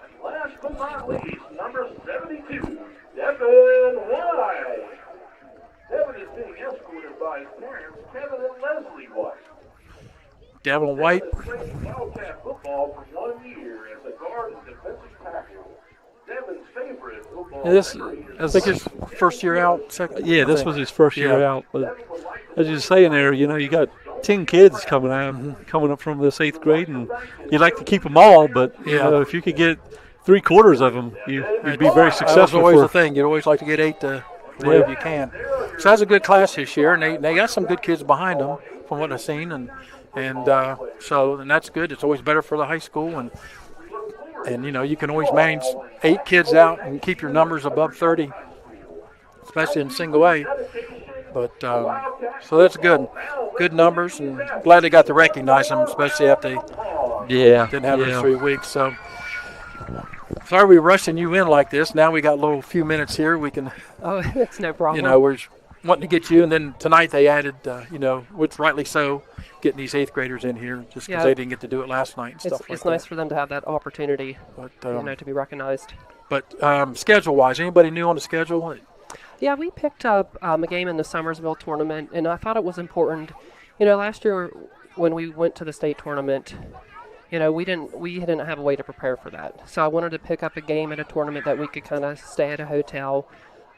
And last but not least, number 72, Devin White. Devin is being escorted by his parents, Kevin and Leslie White. Devin White. Devin played Wildcat football for 1 year as a guard and defensive tackle. Devin's favorite football memory is I think his first year out. Second. Yeah, this was his first year Yeah. out. But as you're saying there, you got 10 kids coming up from this 8th grade, and you'd like to keep them all, but if you could get 3/4 of them, you'd be very successful. That's always the thing. You'd always like to get 8 to wherever you can. So that's a good class this year, and they got some good kids behind them from what I've seen, and that's good. It's always better for the high school, and you can always manage 8 kids out and keep your numbers above 30, especially in single A. But so that's good numbers, and glad they got to recognize them, especially after they didn't have it in 3 weeks. So sorry we're rushing you in like this. Now we got a little few minutes here. We can, Oh, it's no problem. we're just wanting to get you, and then tonight they added, which rightly so, getting these 8th graders in here just because they didn't get to do it last night and stuff like that. It's nice for them to have that opportunity, But to be recognized. But schedule-wise, anybody new on the schedule? Yeah, we picked up a game in the Summersville tournament, and I thought it was important. Last year when we went to the state tournament, we didn't have a way to prepare for that. So I wanted to pick up a game at a tournament that we could kind of stay at a hotel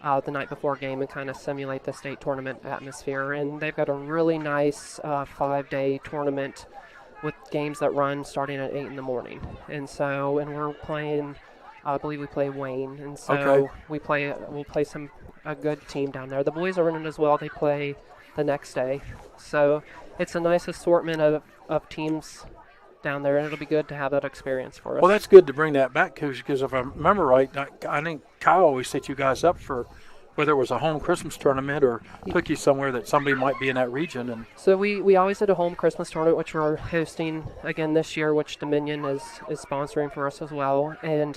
the night before game and kind of simulate the state tournament atmosphere. And they've got a really nice 5-day tournament with games that run starting at 8 in the morning. And we're playing, I believe we play Wayne. And so we'll play a good team down there. The boys are in it as well. They play the next day. So it's a nice assortment of teams down there, and it'll be good to have that experience for us. Well, that's good to bring that back, because if I remember right, I think Kyle always set you guys up for whether it was a home Christmas tournament or took you somewhere that somebody might be in that region. And so we always did a home Christmas tournament, which we're hosting again this year, which Dominion is sponsoring for us as well. And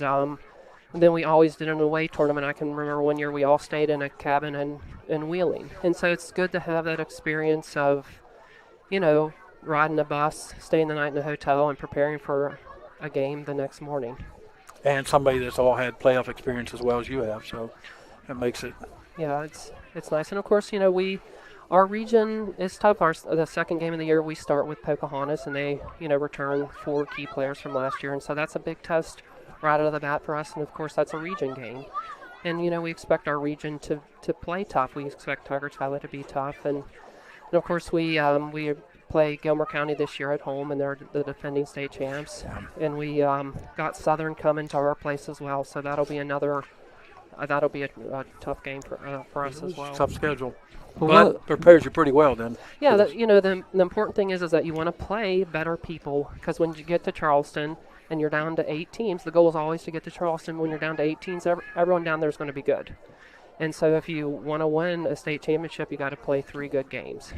then we always did an away tournament. I can remember one year we all stayed in a cabin in Wheeling. And so it's good to have that experience of, riding a bus, staying the night in a hotel, and preparing for a game the next morning. And somebody that's all had playoff experience as well as you have, so that makes it. Yeah, it's nice. And of course, our region is tough. The second game of the year, we start with Pocahontas, and they, return 4 key players from last year, and so that's a big test right out of the bat for us. And of course, that's a region game, and we expect our region to play tough. We expect Tigers Valley to be tough, and of course we play Gilmer County this year at home, and they're the defending state champs. And we got Southern coming to our place as well, so that'll be a tough game for us as well. Tough schedule. Well, that prepares you pretty well then. Yeah, the important thing is that you want to play better people, because when you get to Charleston and you're down to 8 teams, the goal is always to get to Charleston. When you're down to 8 teams, everyone down there is going to be good. And so if you want to win a state championship, you got to play 3 good games.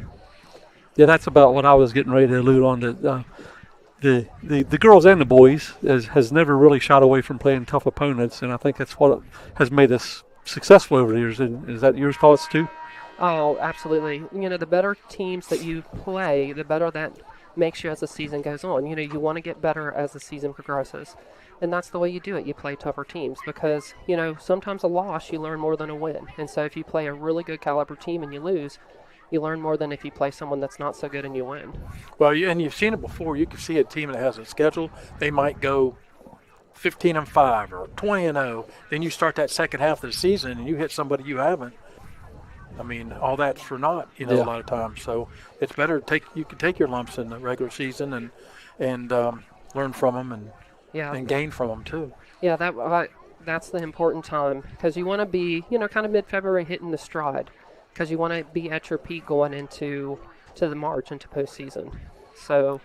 Yeah, that's about what I was getting ready to allude on. To the girls and the boys has never really shied away from playing tough opponents, and I think that's what has made us successful over the years. And is that your thoughts too? Oh, absolutely. The better teams that you play, the better that makes you as the season goes on. You want to get better as the season progresses, and that's the way you do it. You play tougher teams because sometimes a loss you learn more than a win. And so if you play a really good caliber team and you lose, you learn more than if you play someone that's not so good and you win. Well, and you've seen it before. You can see a team that has a schedule. They might go 15-5 or 20-0. Then you start that second half of the season and you hit somebody you haven't. I mean, all that's for naught, a lot of times. So it's better you can take your lumps in the regular season and learn from them and gain from them too. Yeah, that's the important time, because you want to be, kind of mid-February hitting the stride, because you want to be at your peak going into the March, into postseason. So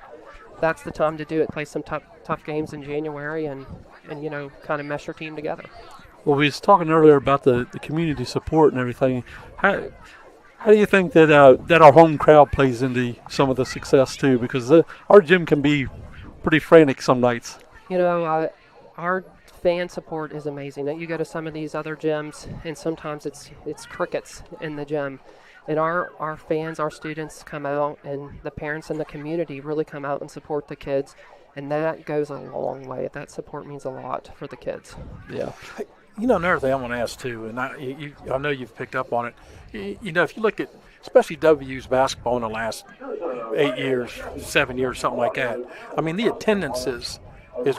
that's the time to do it. Play some tough games in January and kind of mesh your team together. Well, we was talking earlier about the community support and everything. How do you think that our home crowd plays into some of the success too? Because our gym can be pretty frantic some nights. Our fan support is amazing. You go to some of these other gyms, and sometimes it's crickets in the gym. And our fans, our students come out, and the parents and the community really come out and support the kids. And that goes a long way. That support means a lot for the kids. Yeah. Another thing I want to ask too, and I know you've picked up on it. If you look at especially WU's basketball in the last 8 years, 7 years, something like that. I mean, the attendance is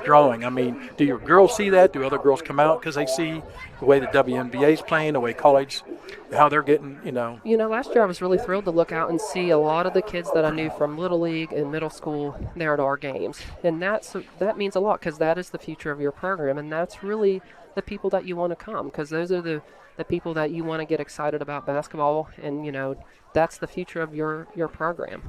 growing. I mean, do your girls see that? Do other girls come out because they see the way the WNBA is playing, the way college, how they're getting, last year I was really thrilled to look out and see a lot of the kids that I knew from Little League and middle school there at our games. And that means a lot because that is the future of your program. And that's really the people that you want to come because those are the people that you want to get excited about basketball. And, that's the future of your program.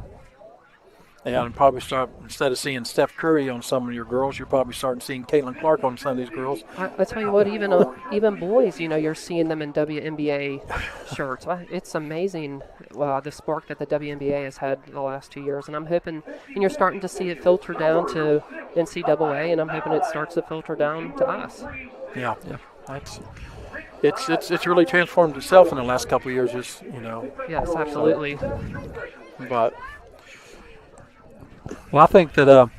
Yeah, and probably start, instead of seeing Steph Curry on some of your girls, you're probably starting seeing Caitlin Clark on some of these girls. I tell you what, even boys, you're seeing them in WNBA shirts. It's amazing the spark that the WNBA has had the last 2 years, and I'm hoping, and you're starting to see it filter down to NCAA, and I'm hoping it starts to filter down to us. Yeah. It's really transformed itself in the last couple of years, Yes, absolutely. But. Well, I think that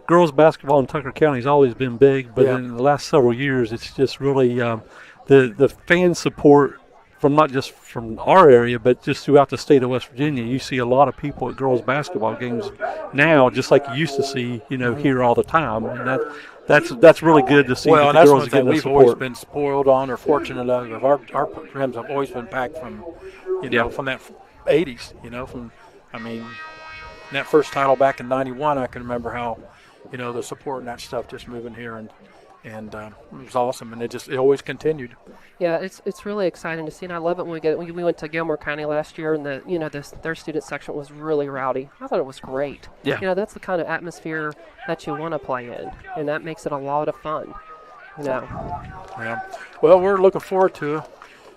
girls basketball in Tucker County has always been big, but in the last several years, it's just really the fan support from not just from our area, but just throughout the state of West Virginia. You see a lot of people at girls basketball games now, just like you used to see, here all the time, and that's really good to see. Well, that the that's girls one are thing getting we've support. always been spoiled on or fortunate of. Our programs have always been back from, from that 80s. That first title back in '91, I can remember how, the support and that stuff just moving here, and it was awesome, and it always continued. Yeah, it's really exciting to see, and I love it when we went to Gilmore County last year, and their student section was really rowdy. I thought it was great. Yeah. That's the kind of atmosphere that you want to play in, and that makes it a lot of fun. Yeah. Well, we're looking forward to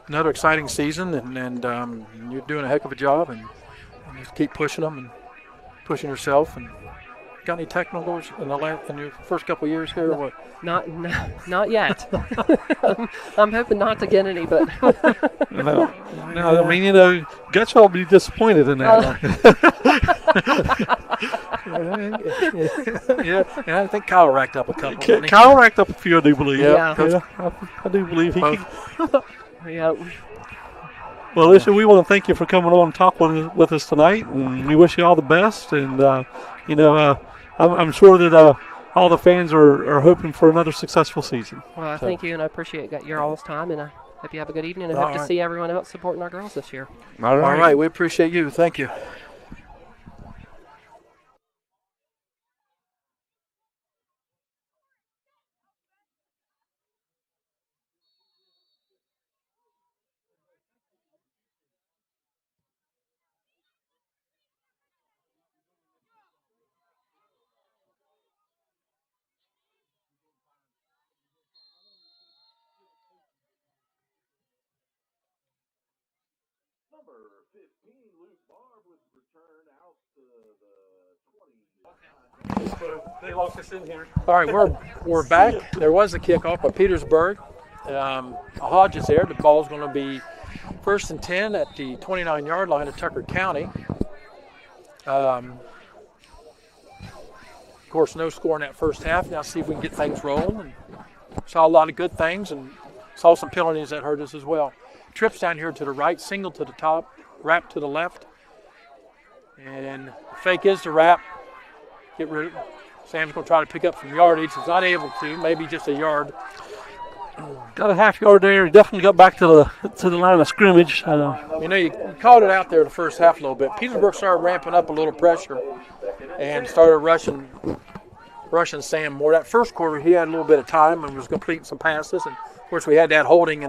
another exciting season, and you're doing a heck of a job, and just keep pushing them and pushing yourself. And got any technicals in your first couple of years here, or what? Not yet. I'm hoping not to get any, but no. I mean, Gutch will be disappointed in that. Yeah, I think Kyle racked up a couple. Kyle racked up a few, I do believe. Yeah. I do believe he can. Yeah. Well, listen, we want to thank you for coming on and talking with us tonight, and we wish you all the best. And I'm sure that all the fans are hoping for another successful season. Well, thank you, and I appreciate your all's time, and I hope you have a good evening, and I hope to see everyone out supporting our girls this year. All right, we appreciate you. Thank you. Number 15, Luke Barb with return out to the 20. They locked us in here. All right, we're back. There was a kickoff by Petersburg. Hodge is there. The ball's going to be 1st and 10 at the 29-yard line of Tucker County. Of course, no score in that first half. Now see if we can get things rolling. And saw a lot of good things and saw some penalties that hurt us as well. Trips down here to the right, single to the top, wrap to the left. And the fake is the wrap. Get rid of it. Sam's going to try to pick up some yardage. He's not able to, maybe just a yard. Got a half yard there. He definitely got back to the line of scrimmage. You called it out there the first half a little bit. Petersburg started ramping up a little pressure and started rushing Sam more. That first quarter, he had a little bit of time and was completing some passes. And, of course, we had that holding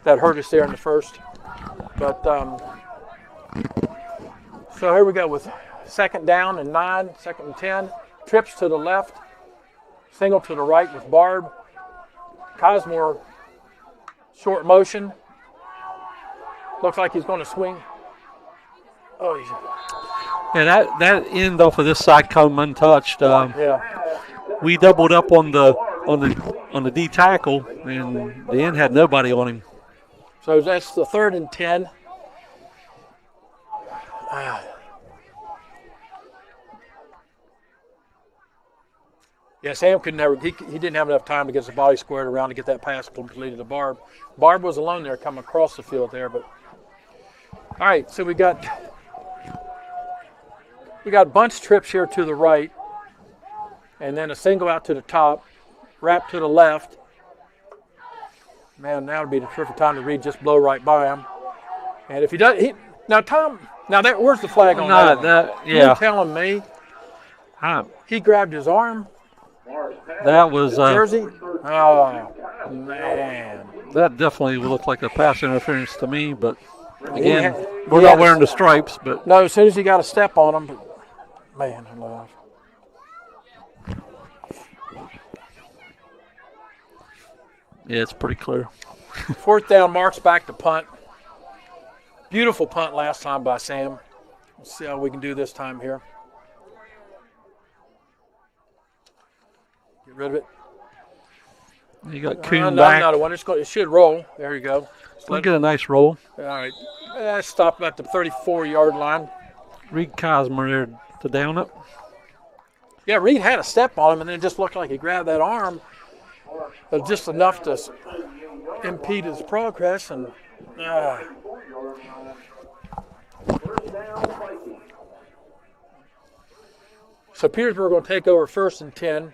that hurt us there in the first. But so here we go with second down and 9, second and 10. Trips to the left, single to the right with Barb. Cosmore, short motion. Looks like he's going to swing. Oh, Yeah, that end off of this side come untouched. yeah. We doubled up on the D tackle, and the end had nobody on him. So that's the 3rd and 10. Yeah, Sam could never. He didn't have enough time to get his body squared around to get that pass completed to Barb. Barb was alone there, coming across the field there. But all right, so we got bunch trips here to the right, and then a single out to the top, wrap to the left. Man, now would be the perfect time to read. Just blow right by him. And if he does, where's the flag on that? Yeah. You're telling me he grabbed his arm? That was Jersey? Oh, man. that definitely looked like a pass interference to me. But again, we're not wearing the stripes. But no, as soon as he got a step on him, but man, alive. Yeah, it's pretty clear. 4th down, marks back to punt. Beautiful punt last time by Sam. Let's see how we can do this time here. Get rid of it. You got Kuhn No, back. another one. It should roll. There you go. We'll get a nice roll. All right. Stop at the 34-yard line. Reed Cosmer there to down it. Yeah, Reed had a step on him, and then it just looked like he grabbed that arm. Just enough to impede his progress. And so Petersburg will take over 1st and 10.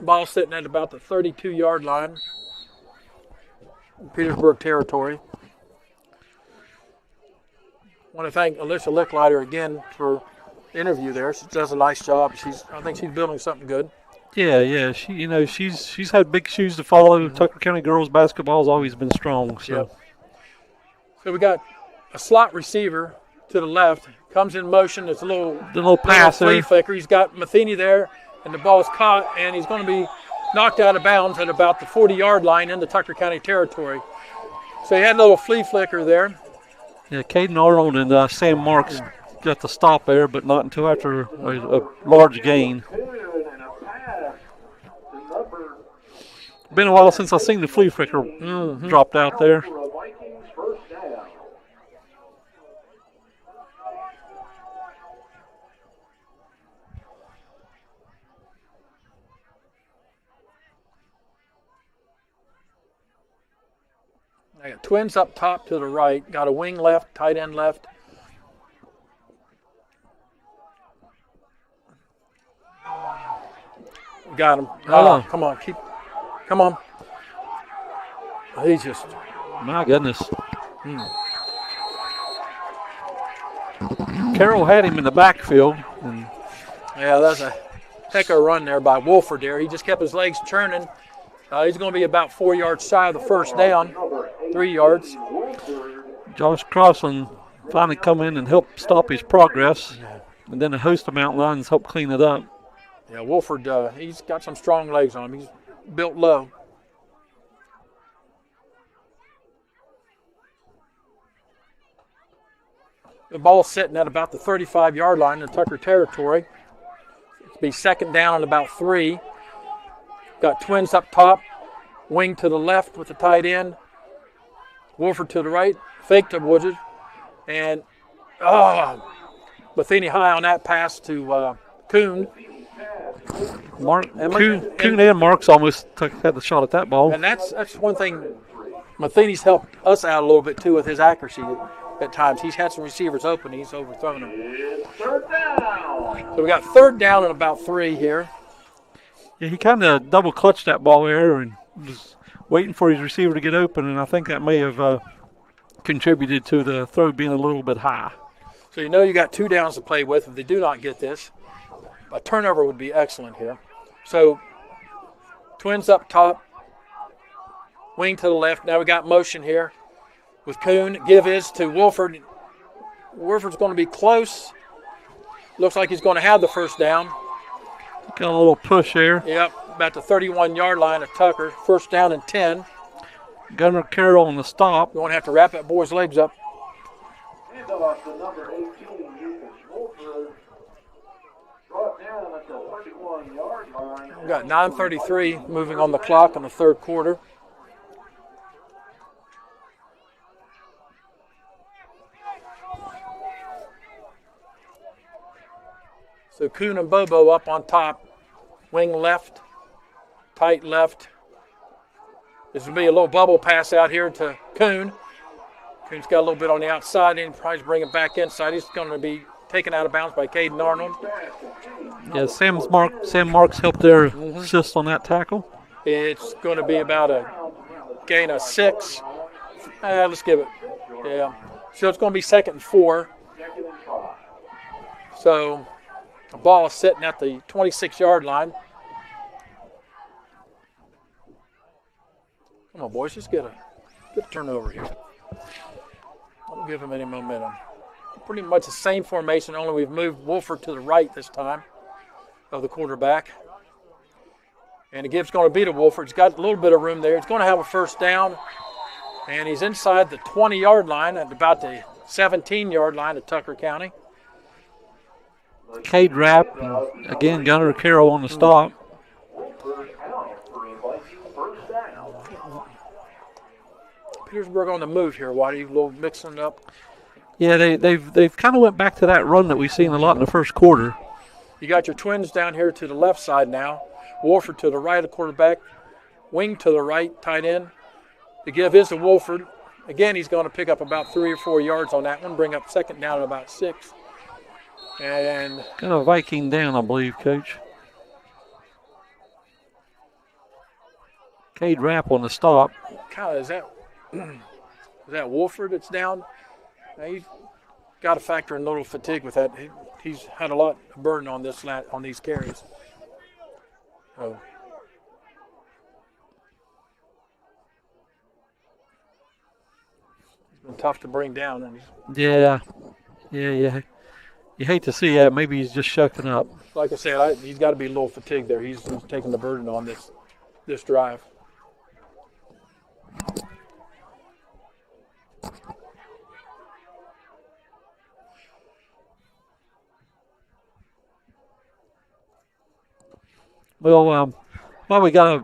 Ball sitting at about the 32-yard line. Petersburg territory. I want to thank Alicia Licklider again for the interview there. She does a nice job. I think she's building something good. Yeah. She's had big shoes to follow. Tucker County girls basketball has always been strong. So. Yep. So we got a slot receiver to the left. Comes in motion. It's a little pass flea there. flicker. He's got Matheny there, and the ball is caught, and he's going to be knocked out of bounds at about the 40-yard line into Tucker County territory. So he had a little flea flicker there. Yeah, Caden Arnold and Sam Marks got the stop there, but not until after a large gain. Been a while since I've seen the flea flicker dropped out there. I got twins up top to the right. Got a wing left, tight end left. Got him. Oh, come on, come on. He's just. My goodness. Carroll had him in the backfield. And yeah, that's a heck of a run there by Wolford there. He just kept his legs churning. He's going to be about 4 yards shy of the first down, 3 yards. Josh Crossland finally come in and help stop his progress. And then a host of Mountain Lions help clean it up. Yeah, Wolford, he's got some strong legs on him. He's built low. The ball's sitting at about the 35-yard line in Tucker territory. It'll be second down and about 3. Got twins up top, wing to the left with the tight end. Wolford to the right, fake to Woodard. And, Matheny high on that pass to Kuhn. Kuhn and Marks almost had the shot at that ball. And that's one thing. Matheny's helped us out a little bit, too, with his accuracy at times. He's had some receivers open. He's overthrown them. Third down. So we got third down and about 3 here. Yeah, he kind of double clutched that ball there and was waiting for his receiver to get open, and I think that may have contributed to the throw being a little bit high. So you know you got 2 downs to play with. If they do not get this, a turnover would be excellent here. So twins up top, wing to the left. Now we got motion here with Kuhn. Give is to Wolford. Wolford's going to be close. Looks like he's going to have the first down. Got a little push there. Yep, about the 31-yard line of Tucker. First down and 10. Gunnar Carroll on the stop. Going to have to wrap that boy's legs up. And off to number 18, Lucas Wolford. Brought down at the 31-yard line. We've got 9:33 moving on the clock in the third quarter. So Kuhn and Bobo up on top. Wing left, tight left. This will be a little bubble pass out here to Kuhn. Kuhn's got a little bit on the outside and probably bring it back inside. He's going to be taken out of bounds by Caden Arnold. Yeah, Sam Marks helped their assist on that tackle. It's going to be about a gain of 6. Let's give it. Yeah. So it's going to be 2nd and 4. So the ball is sitting at the 26-yard line. Come on, boys. Let's get a turnover here. Don't give him any momentum. Pretty much the same formation, only we've moved Wolford to the right this time of the quarterback. And the give's going to be to Wolford. He's got a little bit of room there. He's going to have a first down. And he's inside the 20-yard line at about the 17-yard line of Tucker County. Cade Rapp, and again, Gunnar Carroll on the stop. Petersburg on the move here, Whitey. A little mixing up. Yeah, they've kind of went back to that run that we've seen a lot in the first quarter. You got your twins down here to the left side now. Wolford to the right of quarterback. Wing to the right, tight end. The give is to Wolford. Again, he's going to pick up about 3 or 4 yards on that one, bring up second down at about 6. And Got a Viking down, I believe, Coach. Cade Rapp on the stop. kind of is that Wolford that's down? Now, he's got to factor in a little fatigue with that. He's had a lot of burden on these carries. Oh. It's been tough to bring down. And Yeah. You hate to see that. Maybe he's just shucking up. like I said, he's got to be a little fatigued there. He's taking the burden on this drive. Well, while we got a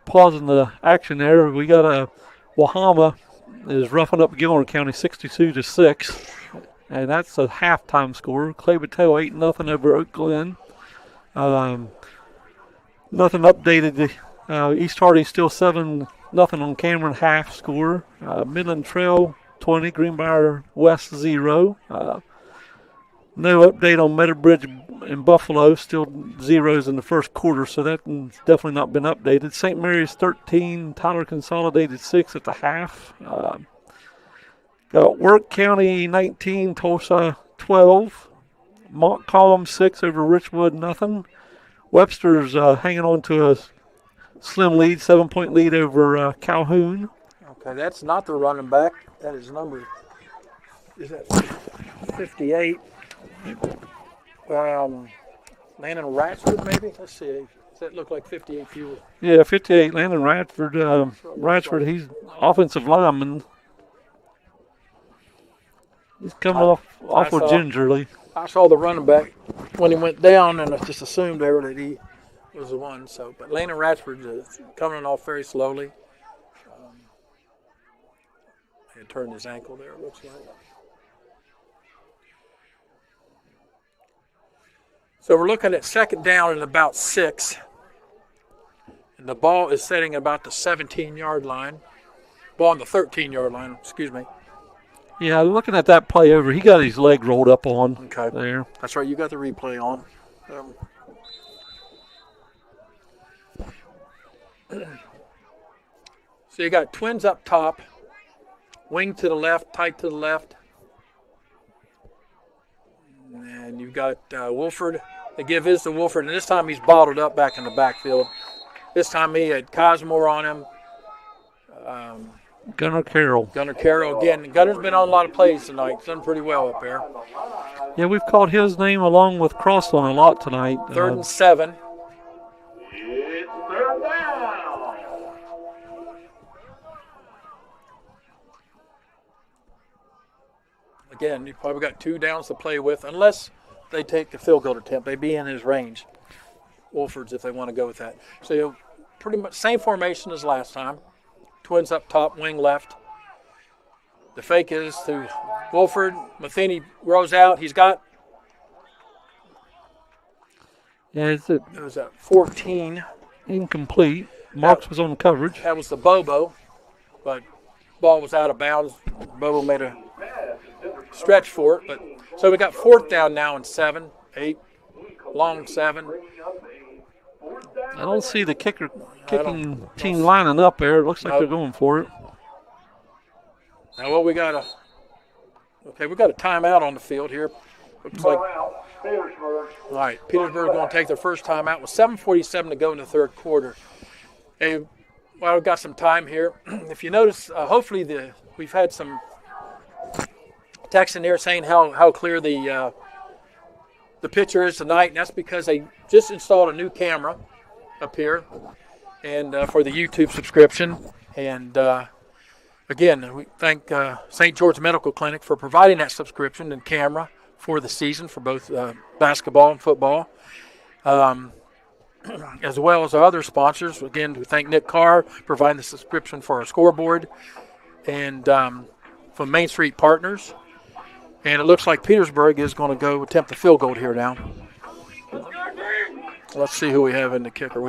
pause in the action there, we got a Wahama is roughing up Gilmer County 62-6, and that's a halftime score. Clay Battelle 8-0 over Oak Glen. Nothing updated. East Hardy still 7-0 on Cameron half score. Midland Trail 20, Greenbrier West 0. No update on Meadowbridge and Buffalo, still zeros in the first quarter, so that's definitely not been updated. St. Mary's 13, Tyler Consolidated 6 at the half. Got Work County 19, Tulsa 12. Montcalm 6 over Richwood, nothing. Webster's hanging on to a slim lead, 7-point lead over Calhoun. Okay, that's not the running back. That is number, is that 58? Landon Ratchford, maybe? Let's see. Does that look like 58 to you? Yeah, 58, Landon Ratchford. Ratchford, he's offensive lineman. He's coming off gingerly. I saw the running back when he went down, and I just assumed there that he was the one. So, but Landon Ratchford is coming off very slowly. He had turned his ankle there, it looks like. So we're looking at second down and about 6. And the ball is setting about the 17-yard line. Ball on the 13-yard line, excuse me. Yeah, looking at that play over, he got his leg rolled up on there. That's right, you got the replay on. So you got twins up top, wing to the left, tight to the left. And you've got Wolford. The give is to Wolford, and this time he's bottled up back in the backfield. This time he had Cosmore on him. Gunnar Carroll. Gunnar Carroll again. Gunner's been on a lot of plays tonight. Done pretty well up there. Yeah, we've called his name along with Crossland a lot tonight. 3rd and 7. It's third down. Again, you probably got 2 downs to play with, unless they take the field goal attempt. They'd be in his range. Wolford's if they want to go with that. So pretty much same formation as last time. Twins up top, wing left. The fake is to Wolford. Matheny rolls out. He's got, Yeah, it's it was at 14. incomplete. Marks was on coverage. That was the Bobo, but ball was out of bounds. Bobo made a stretch for it. But so we got 4th down now and 7, 8, long 7. I don't see the kicking team lining up there. It looks like Nope. they're going for it. Now what we got we got a timeout on the field here. Looks like Petersburg. all right, Petersburg going to take their first timeout with 7:47 to go in the 3rd quarter. Hey, well, we've got some time here. If you notice, hopefully we've had some text in there saying how clear the picture is tonight, and that's because they just installed a new camera up here, and for the YouTube subscription. And again, we thank St. George Medical Clinic for providing that subscription and camera for the season for both basketball and football, as well as our other sponsors. Again, we thank Nick Carr providing the subscription for our scoreboard, and from Main Street Partners. And it looks like Petersburg is going to go attempt the field goal here now. Let's see who we have in the kicker.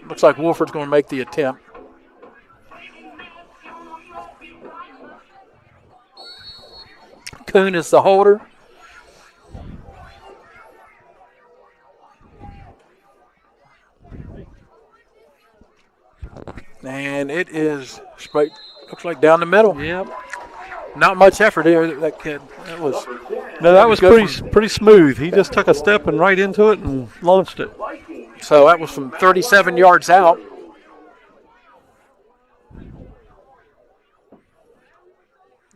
Looks like Wolford's going to make the attempt. Kuhn is the holder. And it is straight, looks like down the middle. Yep. Not much effort there, that kid. That was pretty smooth. He just took a step and right into it and launched it. So that was from 37 yards out.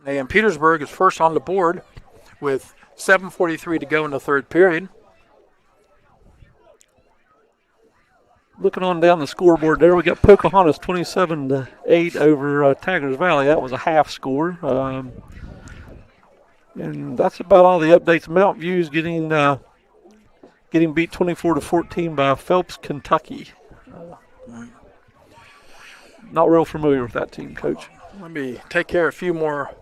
And Petersburg is first on the board with 7:43 to go in the 3rd period. Looking on down the scoreboard there, we got Pocahontas 27-8 over Taggers Valley. That was a half score. And that's about all the updates. Mount View's getting beat 24-14 by Phelps, Kentucky. Not real familiar with that team, Coach. Let me take care of a few more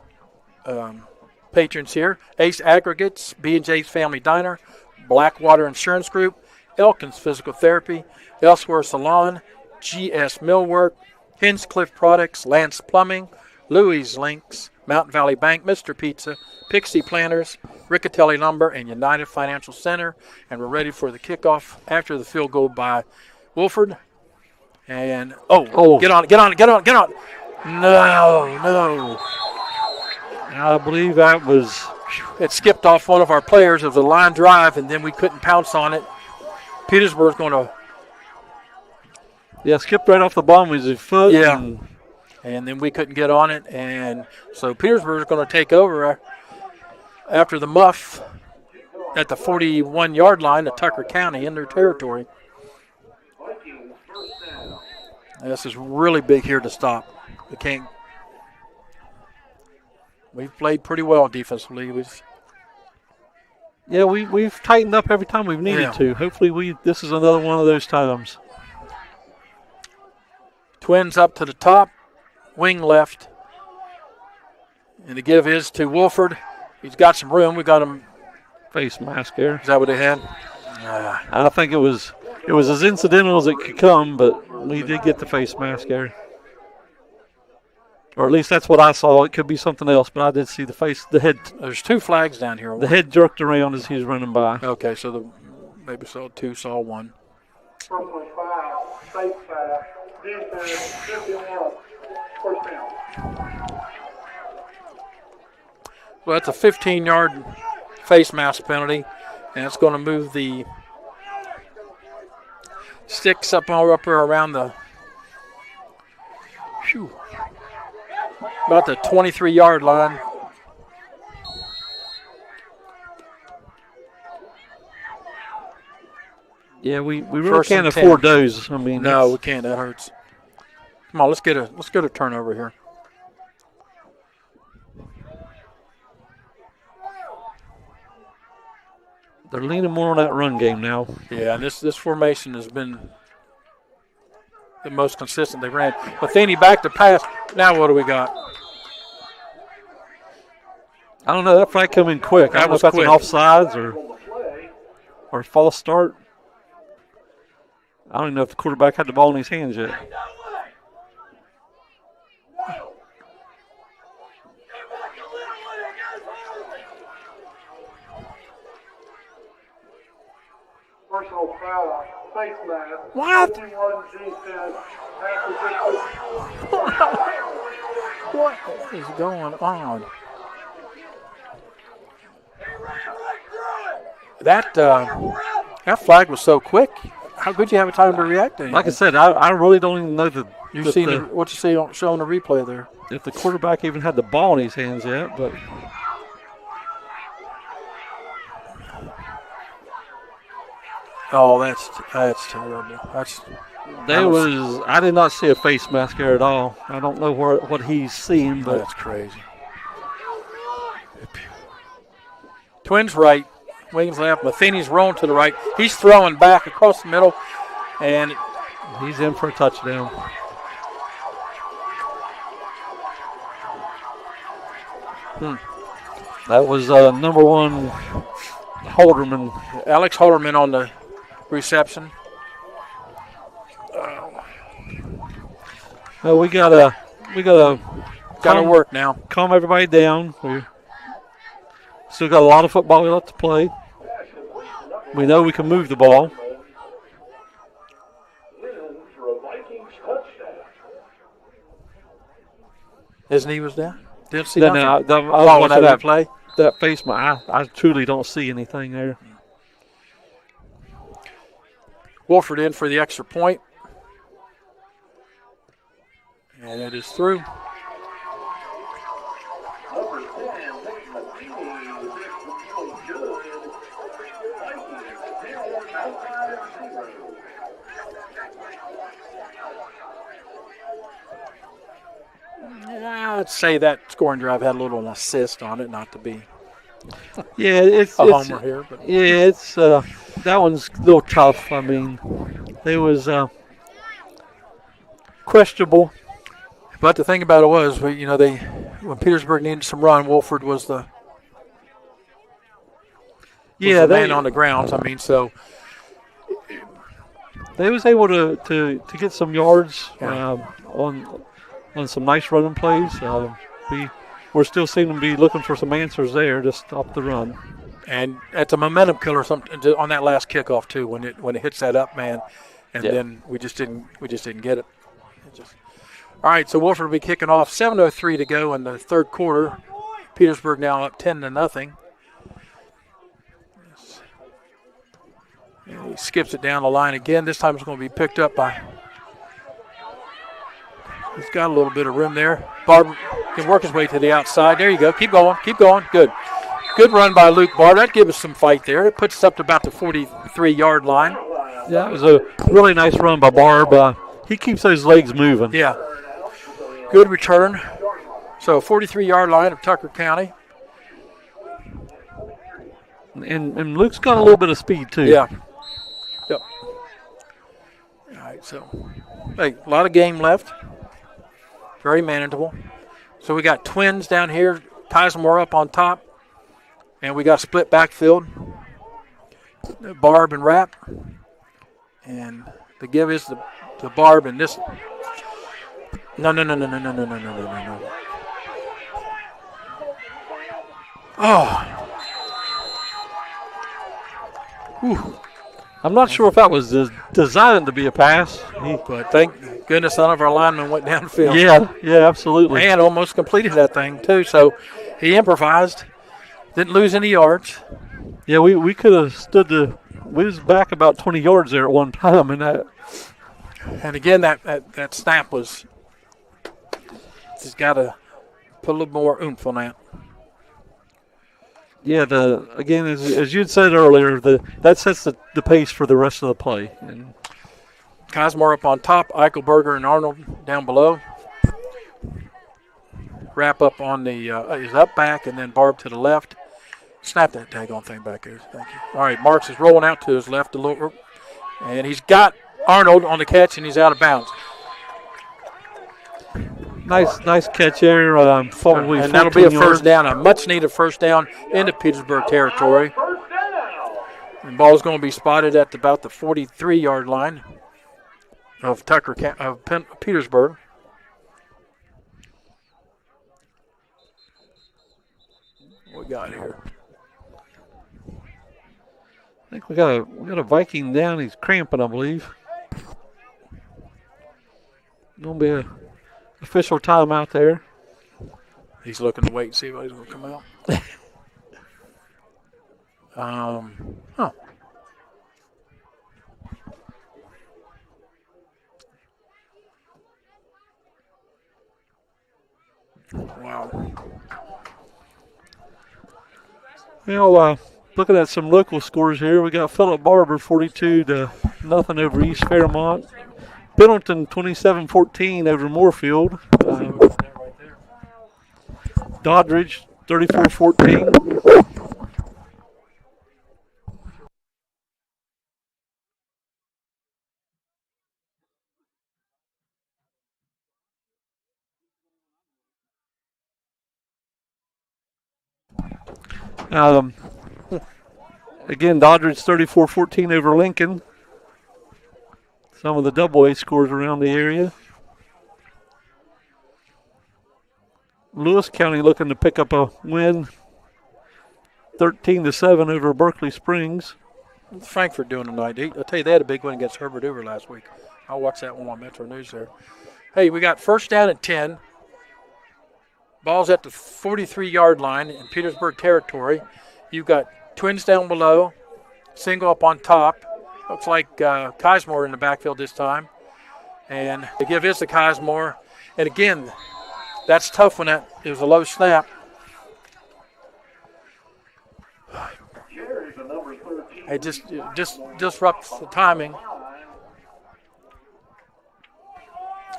patrons here. Ace Aggregates, B&J's Family Diner, Blackwater Insurance Group, Elkins Physical Therapy, Elsewhere Salon, GS Millwork, Hinchcliffe Products, Lance Plumbing, Louis Links, Mountain Valley Bank, Mr. Pizza, Pixie Planters, Riccatelli Lumber, and United Financial Center. And we're ready for the kickoff after the field goal by Wolford. And, get on it. No. I believe that was... It skipped off one of our players. It was a line drive, and then we couldn't pounce on it. Petersburg's going to... Yeah, skipped right off the bottom with his foot. Yeah. And then we couldn't get on it. And so Petersburg's going to take over after the muff at the 41-yard line of Tucker County in their territory. And this is really big here to stop. We've played pretty well defensively. We've tightened up every time we've needed to. Hopefully this is another one of those times. Twins up to the top, wing left. And the give is to Wolford. He's got some room. We got him. Face mask there. Is that what they had? I think it was as incidental as it could come, but we did get the face mask there. Or at least that's what I saw. It could be something else, but I did see the head. There's 2 flags down here. The head jerked around as he was running by. Okay, so maybe saw 2, saw 1. Personal foul, face foul, defense, 51, first down. Well, that's a 15-yard face mask penalty, and it's going to move the sticks up around the. Whew. about the 23-yard line. Yeah, we really First can't and 10. afford those. I mean, No, we can't. That hurts. Come on, let's get a turnover here. they're leaning more on that run game now. Yeah, and this formation has been the most consistent they've ran. Matheny back to pass. Now what do we got? I don't know. That flag come in quick. I That don't know was if that's quick. an offsides or a false start. I don't even know if the quarterback had the ball in his hands yet. Personal foul, face mask. What? 51 defense. What is going on? That flag was so quick. How could you have a time to react to it? Like I said, I really don't even know You've seen what you see showing the replay there. if the quarterback even had the ball in his hands yet. But Oh, that's terrible. I did not see a face mask there at all. I don't know what he's seeing, but That's crazy. Twins right, Wings left. Matheny's rolling to the right. He's throwing back across the middle, and he's in for a touchdown. That was number one Holderman. Alex Holderman on the reception. We gotta Got to work now. calm everybody down. We still got a lot of football left to play. We know we can move the ball. His knee was down. Didn't see Then, nothing. I was Oh, watching that play. that face mask. I truly don't see anything there. Wolford in for the extra point. And it is through. I'd say that scoring drive had a little assist on it, not to be Yeah, it's a homer here. But yeah, it's that one's a little tough. I mean, it was questionable. But the thing about it was, when Petersburg needed some run, Wolford was the man on the grounds. I mean, so they was able to get some yards Yeah. on some nice running plays. We're still seeming to be looking for some answers there, just off the run. and it's a momentum killer on that last kickoff too. When it hits that up man, and then we just didn't get it. All right, so Wolford will be kicking off. 7:03 to go in the third quarter. Petersburg now up 10-0. And he skips it down the line again. This time it's going to be picked up by. He's got a little bit of room there. Barb can work his way to the outside. There you go. Keep going. Keep going. Good. Good run by Luke Barb. That gives us some fight there. It puts us up to about the 43-yard line. Yeah, it was a really nice run by Barb. He keeps those legs moving. Yeah. Good return. So 43-yard line of Tucker County. And Luke's got a little bit of speed, too. Yeah. Yep. All right, so hey, a lot of game left. Very manageable. So we got Twins down here. Sizemore up on top. And we got split backfield. Barb and Rapp. And the give is the Barb and this. No. Oh. Whew. I'm not sure if that was designed to be a pass. But thank goodness none of our linemen went downfield. Yeah, absolutely. And almost completed that thing, too. So he improvised. Didn't lose any yards. Yeah, we could have we was back about 20 yards there at one time. And again, that snap was just got to put a little more oomph on that. Yeah, again, as you'd said earlier, that sets the pace for the rest of the play. And Cosmore up on top, Eichelberger and Arnold down below. Wrap up on the is up back and then Barb to the left. Snap that daggone thing back there. Thank you. All right, Marks is rolling out to his left a little, and he's got Arnold on the catch, and he's out of bounds. nice catch there. And that'll be a first down, a much-needed first down into Petersburg territory. The ball's going to be spotted at about the 43-yard line of Petersburg. What we got here? I think we got a Viking down. He's cramping, I believe. Gonna be a official timeout there. He's looking to wait and see what he's going to come out. Huh. Wow. Looking at some local scores here, we got Philip Barber 42-0 over East Fairmont. Pendleton 27-14 over Moorfield. Doddridge 34-14. Again, Doddridge 34-14 over Lincoln. Some of the double-A scores around the area. Lewis County looking to pick up a win, 13-7 over Berkeley Springs. What's Frankfurt doing tonight? I'll tell you, they had a big win against Herbert Hoover last week. I watched that one on Metro News there. Hey, we got first down at 10. Ball's at the 43-yard line in Petersburg territory. You've got Twins down below, single up on top. Looks like Cosmore in the backfield this time. And they give this to Cosmore. And again, that's tough when it was a low snap. It just disrupts the timing.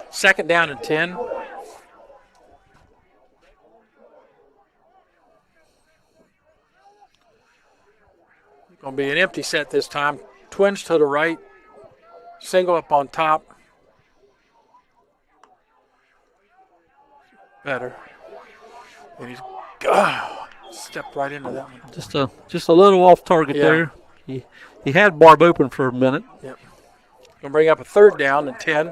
Second down and 10. Going to be an empty set this time. Twins to the right. Single up on top. Better. And he's stepped right into that one. Just a little off target there. He had Barb open for a minute. Yep. Going to bring up a third down and 10.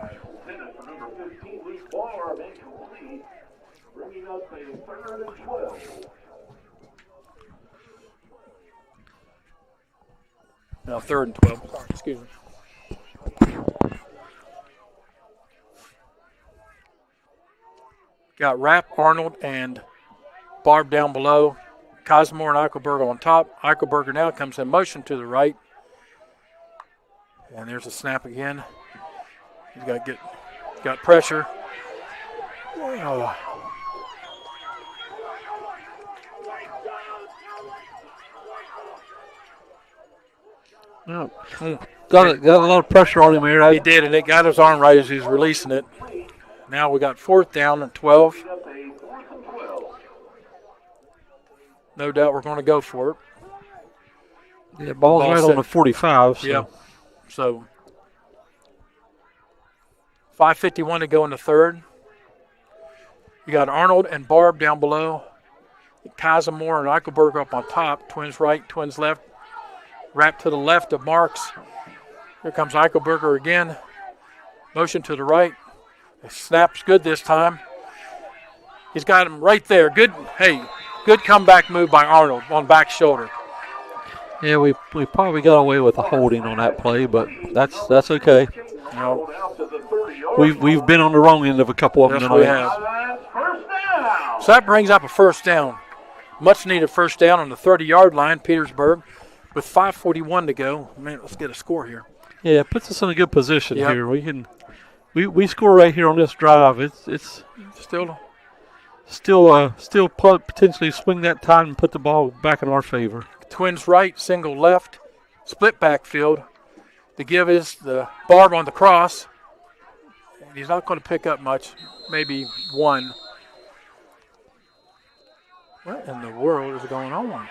No, 3rd and 12. Sorry, excuse me. Got Rapp, Arnold, and Barb down below. Cosmore and Eichelberger on top. Eichelberger now comes in motion to the right. And there's a snap again. He's got pressure. Oh. No. Got a lot of pressure on him here. He did, and it got his arm right as he was releasing it. Now we got 4th down and 12. No doubt we're going to go for it. Yeah, ball's right on the 45. So. Yep. So 5:51 to go in the third. You got Arnold and Barb down below. Casimir and Eichelberger up on top. Twins right, twins left. Wrap to the left of Marks. Here comes Eichelberger again. Motion to the right. The snap's good this time. He's got him right there. Good comeback move by Arnold on back shoulder. Yeah, we probably got away with a holding on that play, but that's okay. No. We've been on the wrong end of a couple of them Yes, tonight. we have. So that brings up a first down. Much needed first down on the 30-yard line, Petersburg, with 5:41 to go. Man, let's get a score here. Yeah, it puts us in a good position Yep. here. We score right here on this drive. It's Still still potentially swing that tide and put the ball back in our favor. Twins right, single left, split backfield. The give is the Barb on the cross. He's not going to pick up much, maybe one. What in the world is going on?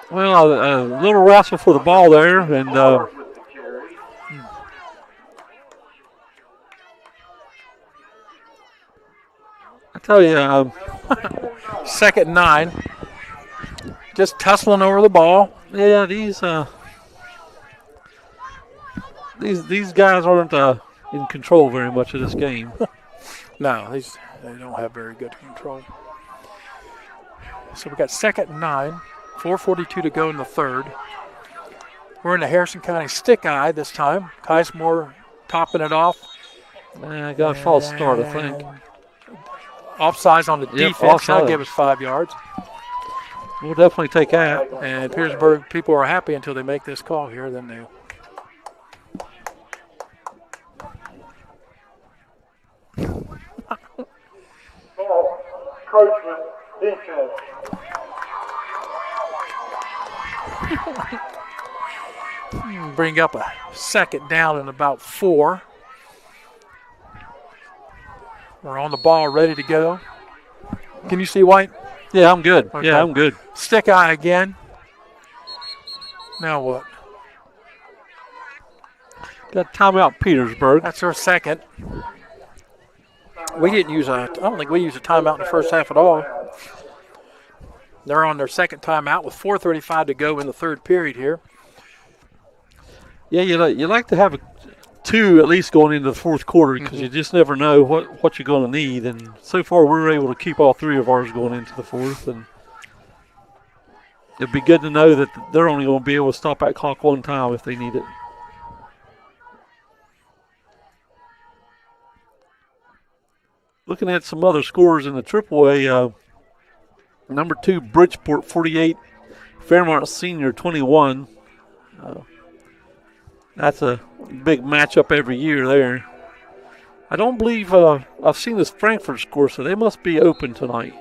Well, a little wrestle for the ball there, and I tell you, 2nd and 9. Just tussling over the ball. yeah, these guys aren't in control very much of this game. No, they don't have very good control. So we got 2nd and 9, 4:42 to go in the third. We're in the Harrison County stick eye this time. Kismore topping it off. I got a false start, I think. Offsides on the defense. Offside. That'll give us 5 yards. We'll definitely take that. And Petersburg people are happy until they make this call here. Then they. Encroachment, defense. Bring up a 2nd down and about 4. We're on the ball, ready to go. Can you see White? Yeah, I'm good. Okay. Yeah, I'm good. Stick eye again. Now what? Got timeout Petersburg. That's our second. We didn't use I don't think we used a timeout in the first half at all. They're on their second timeout with 4:35 to go in the third period here. Yeah, you like to have 2 at least going into the fourth quarter because you just never know what you're going to need. And so far, we were able to keep all 3 of ours going into the fourth. And it'd be good to know that they're only going to be able to stop that clock one time if they need it. Looking at some other scores in the AAA, number 2 Bridgeport 48, Fairmont Senior 21. That's a big matchup every year there. I don't believe I've seen this Frankfurt score, so they must be open tonight.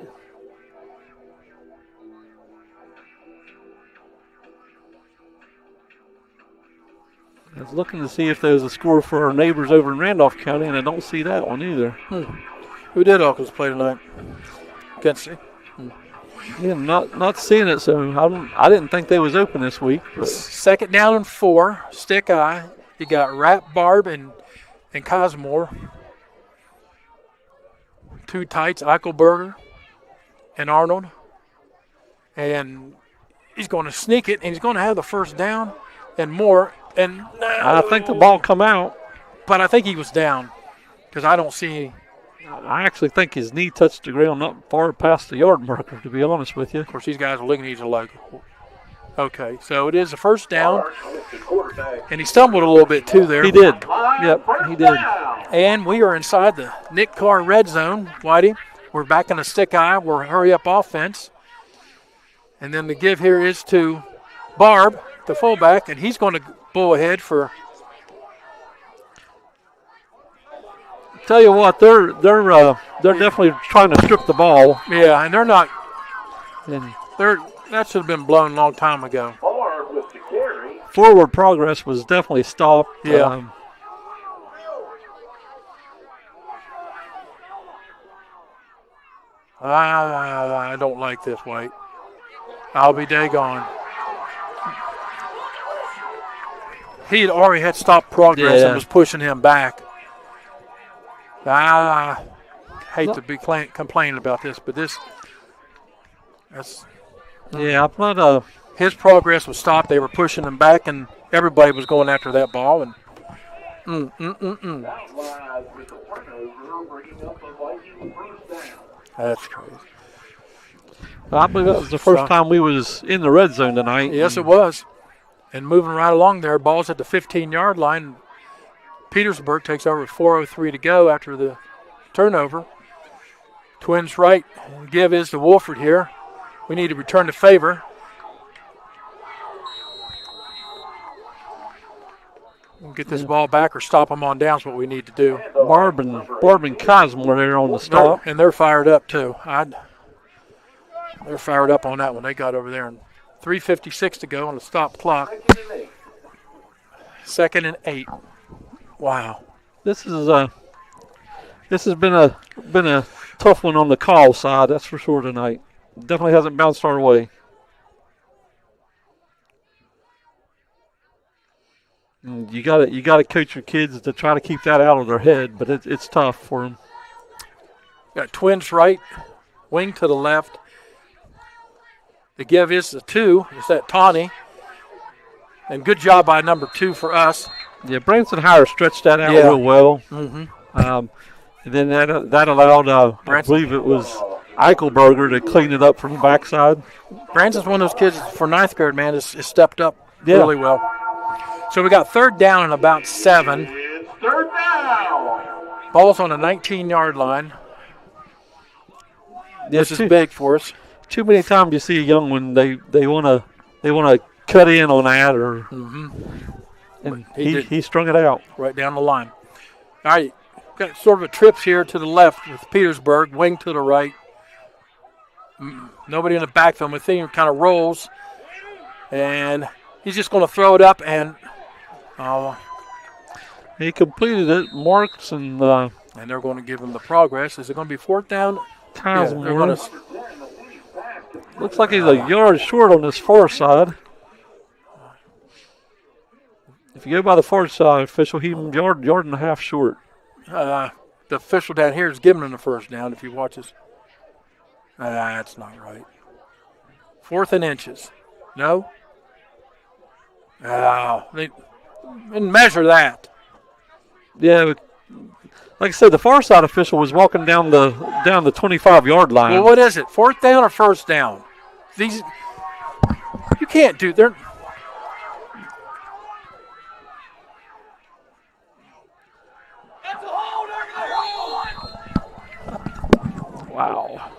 I was looking to see if there was a score for our neighbors over in Randolph County, and I don't see that one either. Who did Elkins play tonight? Against you? Yeah, not seeing it, so I didn't think they was open this week. But. 2nd down and 4, stick eye. You got Rap, Barb, and Cosmore. 2 tights, Eichelberger and Arnold. And he's going to sneak it, and he's going to have the first down and more. And I think the ball come out. But I think he was down because I don't see. I actually think his knee touched the ground not far past the yard marker, to be honest with you. Of course, these guys are looking at each other like, okay, so it is a first down. And he stumbled a little bit, too, there. He did. Yep, he did. And we are inside the Nick Carr red zone, Whitey. We're back in the stick eye. We're hurry-up offense. And then the give here is to Barb, the fullback, and he's going to bull ahead for. Tell you what, they're definitely trying to strip the ball. Yeah, and they're not. And That should have been blown a long time ago. forward progress was definitely stopped. Yeah. I don't like this, White. I'll be daggone. He had already had stopped progress and was pushing him back. I hate to be complaining about this, but that's yeah, I'm not his progress was stopped. They were pushing him back, and everybody was going after that ball. And that's crazy. I believe that was the first time we was in the red zone tonight. Yes, it was. And moving right along there, ball's at the 15-yard line. Petersburg takes over with 4:03 to go after the turnover. Twins right. Give is to Wolford here. We need to return the favor. Get this ball back or stop them on down is what we need to do. Barb and Cosmore there on the stop. And they're fired up, too. They're fired up on that one. They got over there. And 3:56 to go on the stop clock. 2nd and 8. Wow. This has been a tough one on the call side, that's for sure tonight. Definitely hasn't bounced our way. And you got to coach your kids to try to keep that out of their head, but it's tough for them. Got twins right, wing to the left. The give is the 2. It's that Tawny. And good job by number 2 for us. Yeah, Branson Hire stretched that out real well. Mm-hmm. And then that allowed, I believe it was Eichelberger to clean it up from the backside. Branson's one of those kids for 9th grade, man, has stepped up really well. So we got 3rd down and about 7. It's 3rd down. Ball's on the 19-yard line. This is big for us. Too many times you see a young one, they want to cut in on that, or and he strung it out right down the line. All right, got sort of a trips here to the left with Petersburg, wing to the right. Nobody in the backfield. Matheny kind of rolls, and he's just going to throw it up, and he completed it. Marks and they're going to give him the progress. Is it going to be 4th down? Cosmore. Looks like he's a yard short on this far side. If you go by the far side official, he's yard and a half short. The official down here is giving him the 1st down. If he watches, that's not right. 4th and inches. No. They didn't measure that. Yeah, but like I said, the far side official was walking down the 25-yard line. Well, what is it? 4th down or 1st down? These you can't do. They're wow.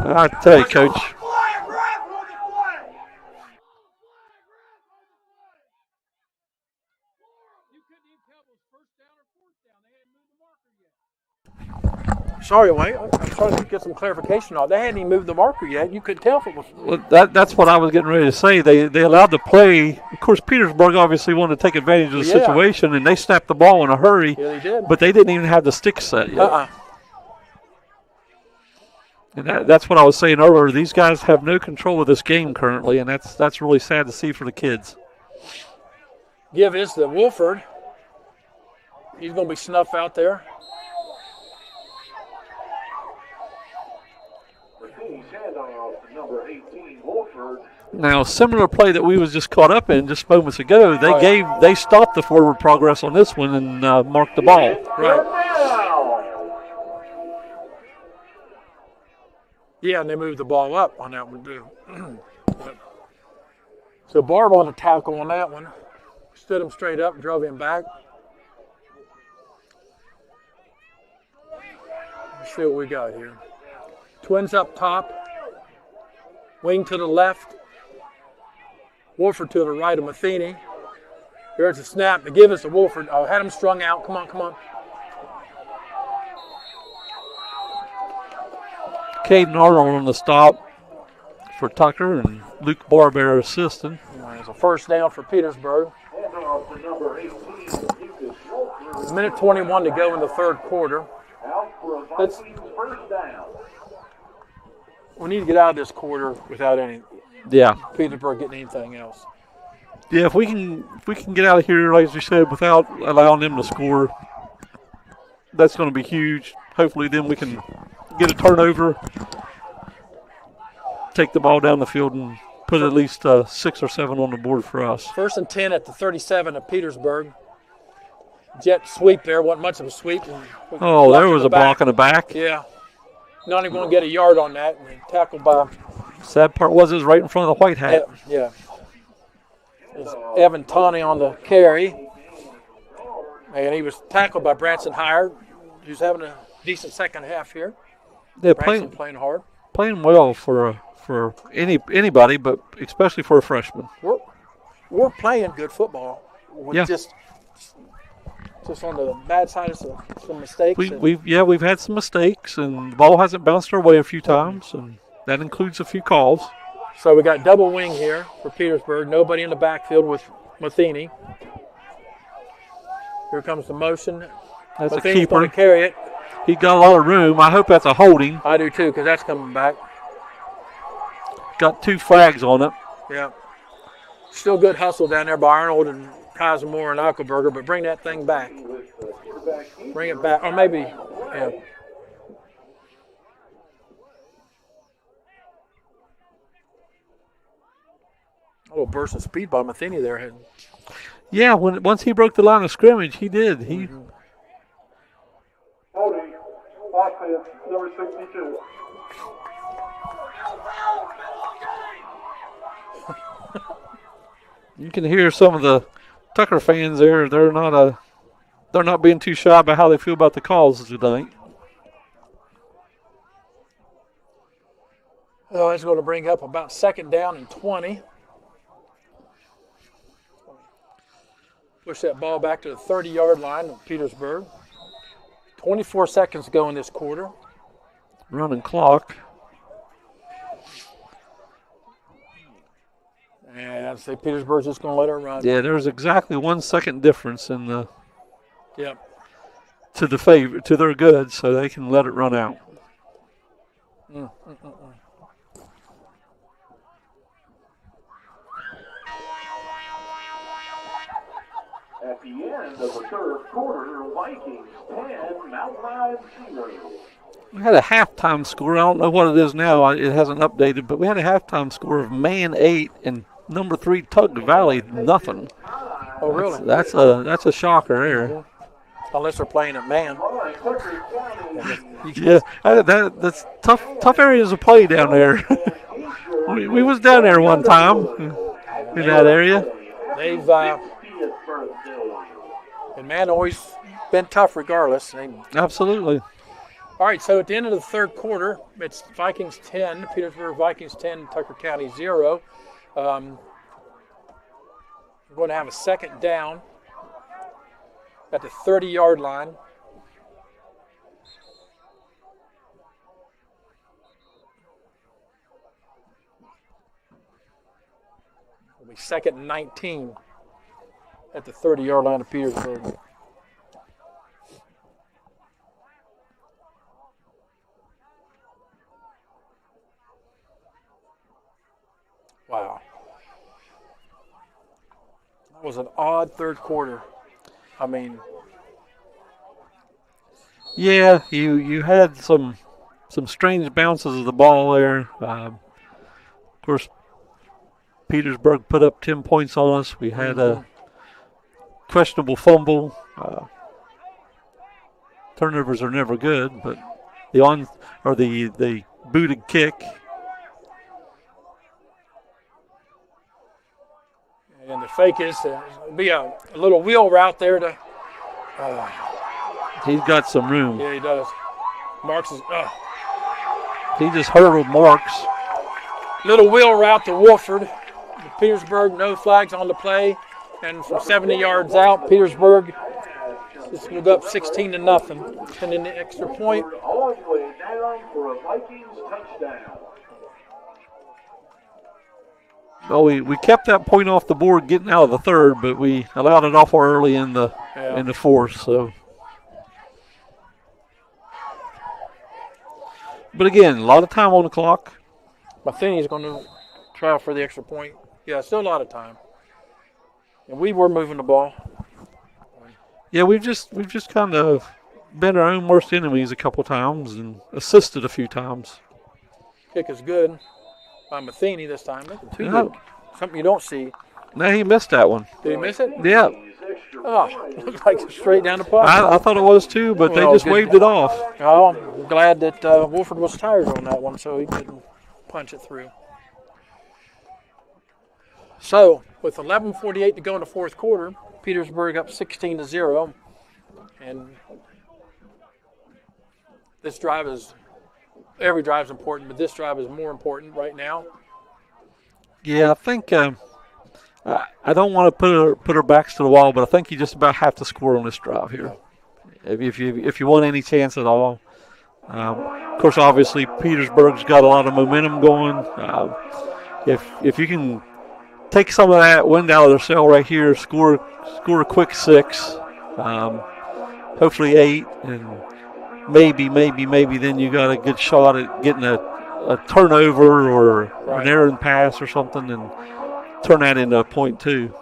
I tell you, Coach. Sorry, wait. I'm trying to get some clarification on it. They hadn't even moved the marker yet. You couldn't tell if it was. Well, that's what I was getting ready to say. They allowed the play. Of course, Petersburg obviously wanted to take advantage of the situation, and they snapped the ball in a hurry. Yeah, they did. But they didn't even have the stick set yet. And that's what I was saying earlier. These guys have no control of this game currently, and that's really sad to see for the kids. Give is the Wolford. He's going to be snuffed out there. Number 18, Wolford. Now, similar play that we was just caught up in just moments ago, they stopped the forward progress on this one and marked the ball. Right. Yeah, and they moved the ball up on that one too. So Barb on the tackle on that one. Stood him straight up and drove him back. Let's see what we got here. Twins up top. Wing to the left. Wolford to the right of Matheny. Here's a snap. The give us to Wolford. Oh, had him strung out. Come on, come on. Caden Arnold on the stop for Tucker and Luke Barber assisting. It's a 1st down for Petersburg. Minute 21 to go in the 3rd quarter. We need to get out of this quarter without any Petersburg getting anything else. Yeah, if we can get out of here, like you said, without allowing them to score, that's going to be huge. Hopefully then we can get a turnover, take the ball down the field, and put at least 6 or 7 on the board for us. 1st and 10 at the 37 of Petersburg. Jet sweep there. Wasn't much of a sweep. Oh, there was a block in the back. Yeah. Not even going to get a yard on that. And tackled by. Sad part was it was right in front of the white hat. Yeah. It's Evan Tawney on the carry. And he was tackled by Branson Hire. He was having a decent second half here. They're playing hard. Playing well for anybody, but especially for a freshman. We're playing good football. with Yeah. just on the bad side of some mistakes. We've had some mistakes, and the ball hasn't bounced our way a few times, and that includes a few calls. So we got double wing here for Petersburg. Nobody in the backfield with Matheny. Here comes the motion. That's a Matheny's going keeper. to carry it. He got a lot of room. I hope that's a holding. I do too, because that's coming back. Got 2 flags on it. Yeah. Still good hustle down there by Arnold and Kazimor and Eichelberger, but bring that thing back. Bring it back. Or maybe, yeah. A little burst of speed by Matheny there. Yeah, once he broke the line of scrimmage, he did. He Holding, offense, number 62. You can hear some of the Tucker fans there. They're not being too shy about how they feel about the calls tonight. Oh, it's going to bring up about 2nd down and 20. Push that ball back to the 30-yard line of Petersburg. 24 seconds to go in this quarter. Running clock. And I'd say Petersburg's just going to let her run. Yeah, there's exactly 1 second difference in the Yep. to their good, so they can let it run out. At the end of the third quarter, Vikings 10, Mount Lion 0. We had a halftime score. I don't know what it is now. It hasn't updated, but we had a halftime score of Man 8 and number 3 Tug Valley nothing. Oh, really? That's a shocker there. Unless they're playing at man. Yeah, that's tough areas to play down there. we was down there one time in that area. They've and man always been tough regardless. Absolutely. All right, so at the end of the third quarter, it's Vikings 10, Petersburg Vikings 10, Tucker County 0. We're going to have a 2nd down at the 30-yard line. It'll be 2nd and 19 at the 30-yard line of Petersburg. Wow. That was an odd third quarter. I mean, Yeah, you had some strange bounces of the ball there. Of course, Petersburg put up 10 points on us. We had a questionable fumble. Turnovers are never good, but the booted kick. and the fake is be a little wheel route there to. He's got some room. Yeah, he does. Marks is He just hurdled Marks. little wheel route to Wolford. Petersburg, no flags on the play, and from 70 yards out, Petersburg is going to go up 16-0, and in the extra point. All the way down for a Vikings touchdown. Well, we kept that point off the board getting out of the third, but we allowed it awful early in the fourth. So, but again, a lot of time on the clock. Matheny's going to try for the extra point. Yeah, still a lot of time. And we were moving the ball. Yeah, we've just kind of been our own worst enemies a couple times and assisted a few times. Kick is good by Matheny this time. Making two No. good. Something you don't see. No, he missed that one. Did he miss it? Yeah, Oh, looked like straight down the puck. I thought it was too, but they Well, just good. waved it off. Oh, I'm glad that Wolford was tired on that one, so he didn't punch it through. So, with 11:48 to go in the fourth quarter, Petersburg up 16-0, and this drive every drive is important, but this drive is more important right now. Yeah, I think I don't want to put her backs to the wall, but I think you just about have to score on this drive here, if you want any chance at all. Of course, obviously Petersburg's got a lot of momentum going. If you can take some of that wind out of their sail right here, score a quick 6, hopefully 8, and maybe then you got a good shot at getting a turnover or an errant pass or something, and turn that into a point too.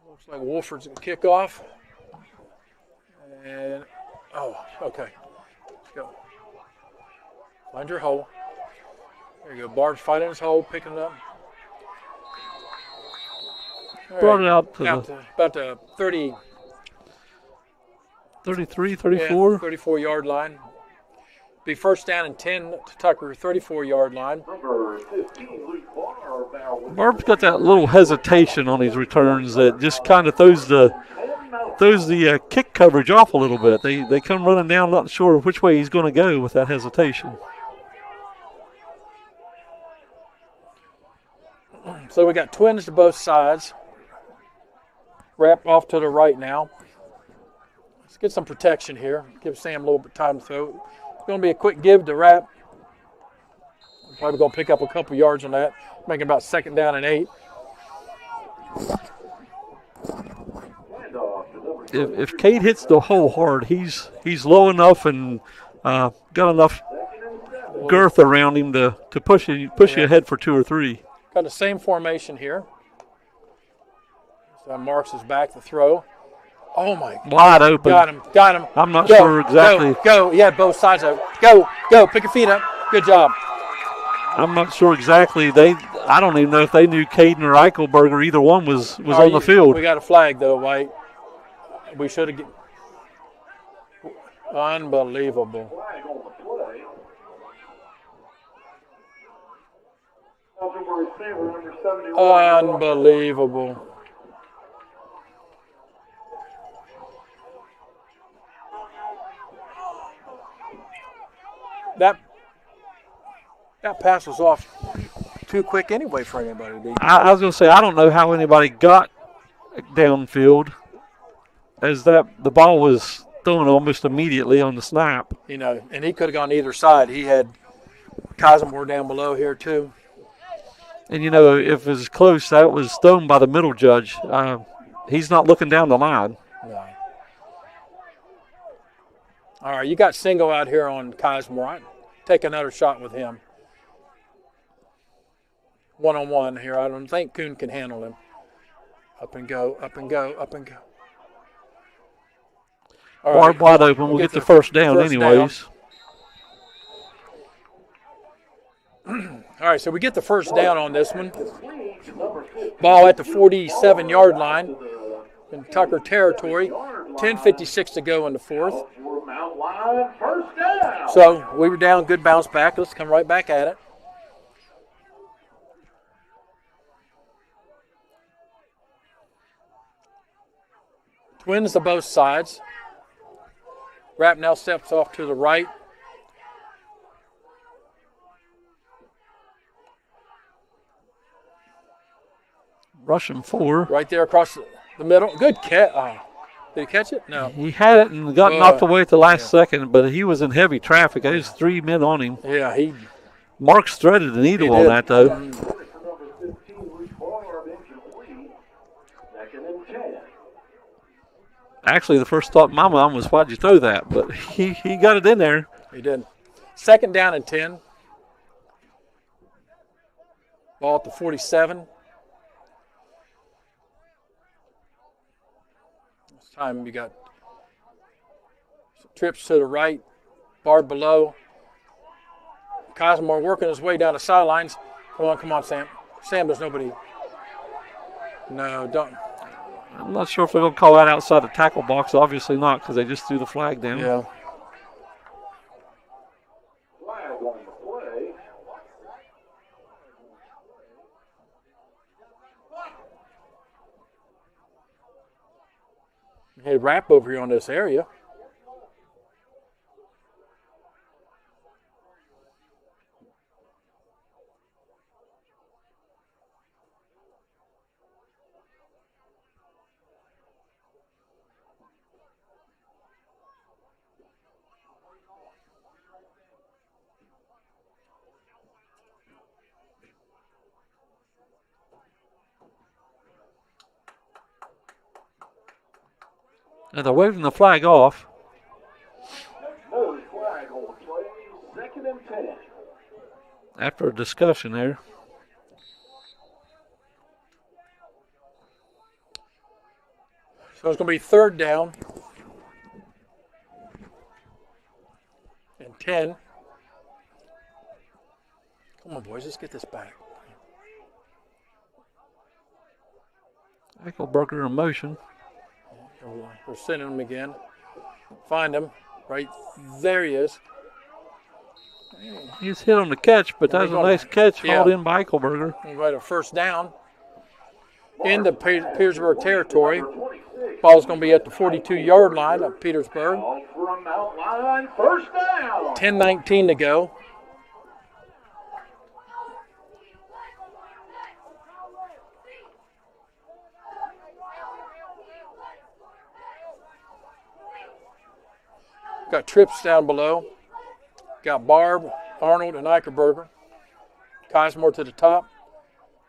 Looks like Wolford's going to kick off. And, okay. Let's go. Find your hole. There you go. Barb's finding his hole, picking it up. Brought it out to about the 30. 33, 34? Yeah, 34-yard line. Be first down and 10 to Tucker, 34-yard line. Barb's got that little hesitation on his returns that just kind of throws the kick coverage off a little bit. They come running down, not sure which way he's going to go with that hesitation. So we got twins to both sides. Wrap off to the right now. Let's get some protection here. Give Sam a little bit of time to throw. It's going to be a quick give to Wrap. Probably going to pick up a couple yards on that, making about 2nd down and 8. If Cade hits the hole hard, he's low enough and got enough girth around him to push you ahead for 2 or 3. Got the same formation here. So Marks is back to throw. Oh my! Wide open. Got him. I'm not sure exactly. Go. Yeah, both sides of it. Go. Pick your feet up. Good job. I'm not sure exactly. I don't even know if they knew Caden or Eichelberger. Either one was on the field. We got a flag though, White. We should have. Unbelievable. Unbelievable. That pass was off too quick anyway for anybody to be. I was going to say, I don't know how anybody got downfield, as the ball was thrown almost immediately on the snap. You know, and he could have gone either side. He had Cosmore down below here too. And, you know, if it was close, that was thrown by the middle judge. He's not looking down the line. No. All right, you got single out here on Cosmore. I'd take another shot with him. One-on-one here. I don't think Kuhn can handle him. Up and go. All right. Wide open. We'll get the first down anyways. All right, so we get the first down on this one. Ball at the 47-yard line in Tucker territory. 10:56 to go in the 4th. So we were down, good bounce back. Let's come right back at it. Twins to both sides. Rapp now steps off to the right. Rushing 4. Right there across the middle. Good catch. Did he catch it? No. He had it and got knocked away at the last second, but he was in heavy traffic. There's 3 men on him. Yeah, Marks threaded the needle on that, though. Actually, the first thought in my mind was, why'd you throw that? But he got it in there. He did. 2nd down and 10. Ball at the 47. This time you got trips to the right, Barb below. Cosmore working his way down the sidelines. Come on, Sam. Sam, there's nobody. No, don't. I'm not sure if they're going to call that outside the tackle box. Obviously not, because they just threw the flag down. Yeah. Flag on the play. Hey, wrap over here on this area. And they're waving the flag off. No flag on play. 2nd and 10. After a discussion there. So it's going to be 3rd down and 10. Come on, boys, let's get this back. Eichelberger in motion. We're sending him again. Find him. Right there he is. He's hit on the catch, but that's a nice catch hauled Yeah. in by Eichelberger. We've got a 1st down in the Petersburg territory. Ball's going to be at the 42-yard line of Petersburg. Ball from outline. 1st down. 10:19 to go. Got trips down below. Got Barb, Arnold, and Eichelberger. Cosmore to the top.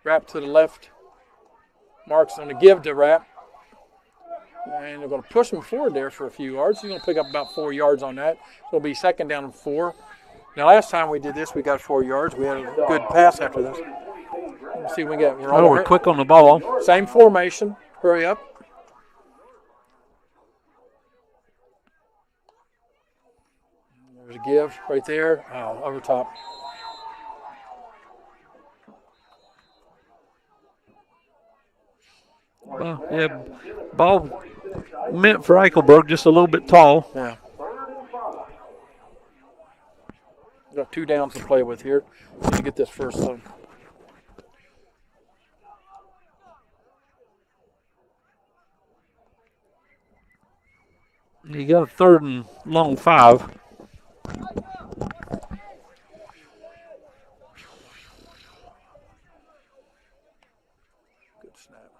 Wrap to the left. Mark's going to give to Wrap. And they're going to push him forward there for a few yards. He's going to pick up about 4 yards on that. So it'll be 2nd down and 4. Now, last time we did this, we got 4 yards. We had a good pass after this. Let's see if we get. We're quick on the ball. Same formation. Hurry up. There's a give right there. Oh, over top. Well, yeah, ball meant for Eichelberg, just a little bit tall. Yeah. Got 2 downs to play with here. Need to get this first one. You got a 3rd and long 5. Good snap.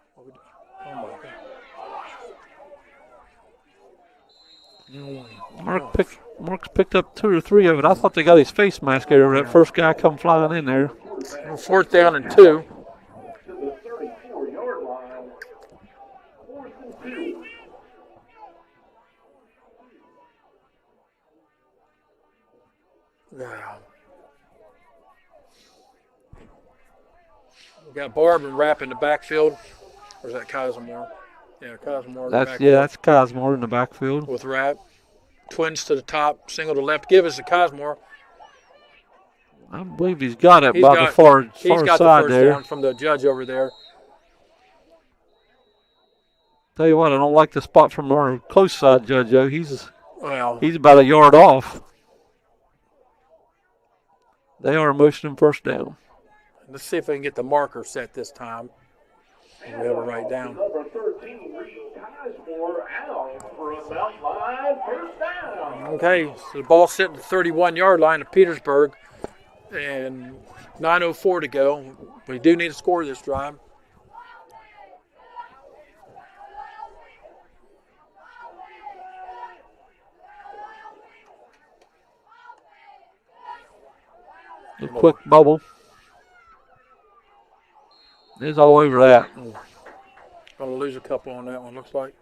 Oh my God. Mark's picked up 2 or 3 of it. I thought they got his face mask over that first guy come flying in there. 4th down and 2. To the 34-yard line. 4th and 2. Yeah. We got Barb and Wrap in the backfield. Or is that Cosmore? Yeah, Cosmore. That's Cosmore in the backfield. With Wrap. Twins to the top, single to left. Give us to Cosmore. I believe he's got it He's by got- the far He's got the side first there. down from the judge over there. Tell you what, I don't like the spot from our close side judge, though. He's Well, about a yard off. They are motioning 1st down. let's see if we can get the marker set this time. We'll be able to write down. Number 13, Reed Cosmore out from outline. 1st down. Okay, so the ball's sitting at the 31-yard line of Petersburg. And 9:04 to go. We do need to score this drive. A quick bubble. It's all over that. Going to lose a couple on that one, looks like.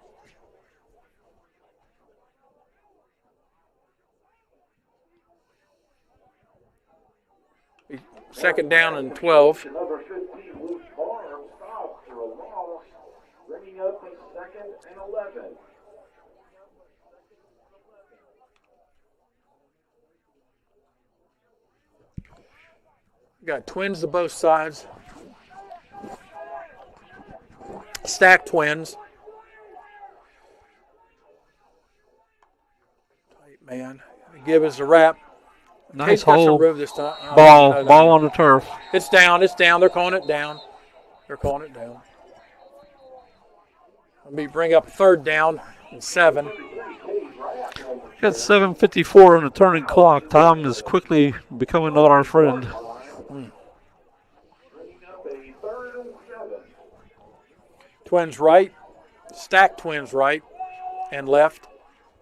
Second down and 12. Number 15, Luke Barnes stopped for a loss, bringing up a 2nd and 11. Got twins to both sides. Stacked twins. Tight man. Give us a wrap. Nice He's got some hole. room this time. Oh, Ball no. ball on the turf. It's down. It's down. They're calling it down. They're calling it down. Let me bring up 3rd down and 7. Got 7:54 on the turning clock. Time is quickly becoming not our friend. Twins right, stacked twins right and left,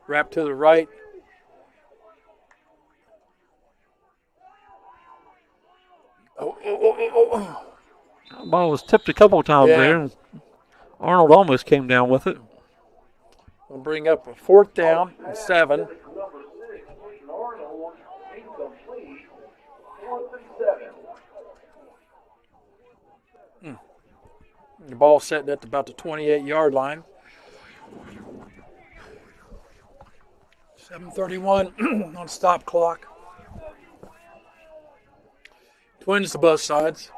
wrap to the right. Oh. Ball was tipped a couple times there. Arnold almost came down with it. We'll bring up a 4th down and 7. The ball sitting at about the 28-yard line. 7:31 on stop clock. Twins to both sides.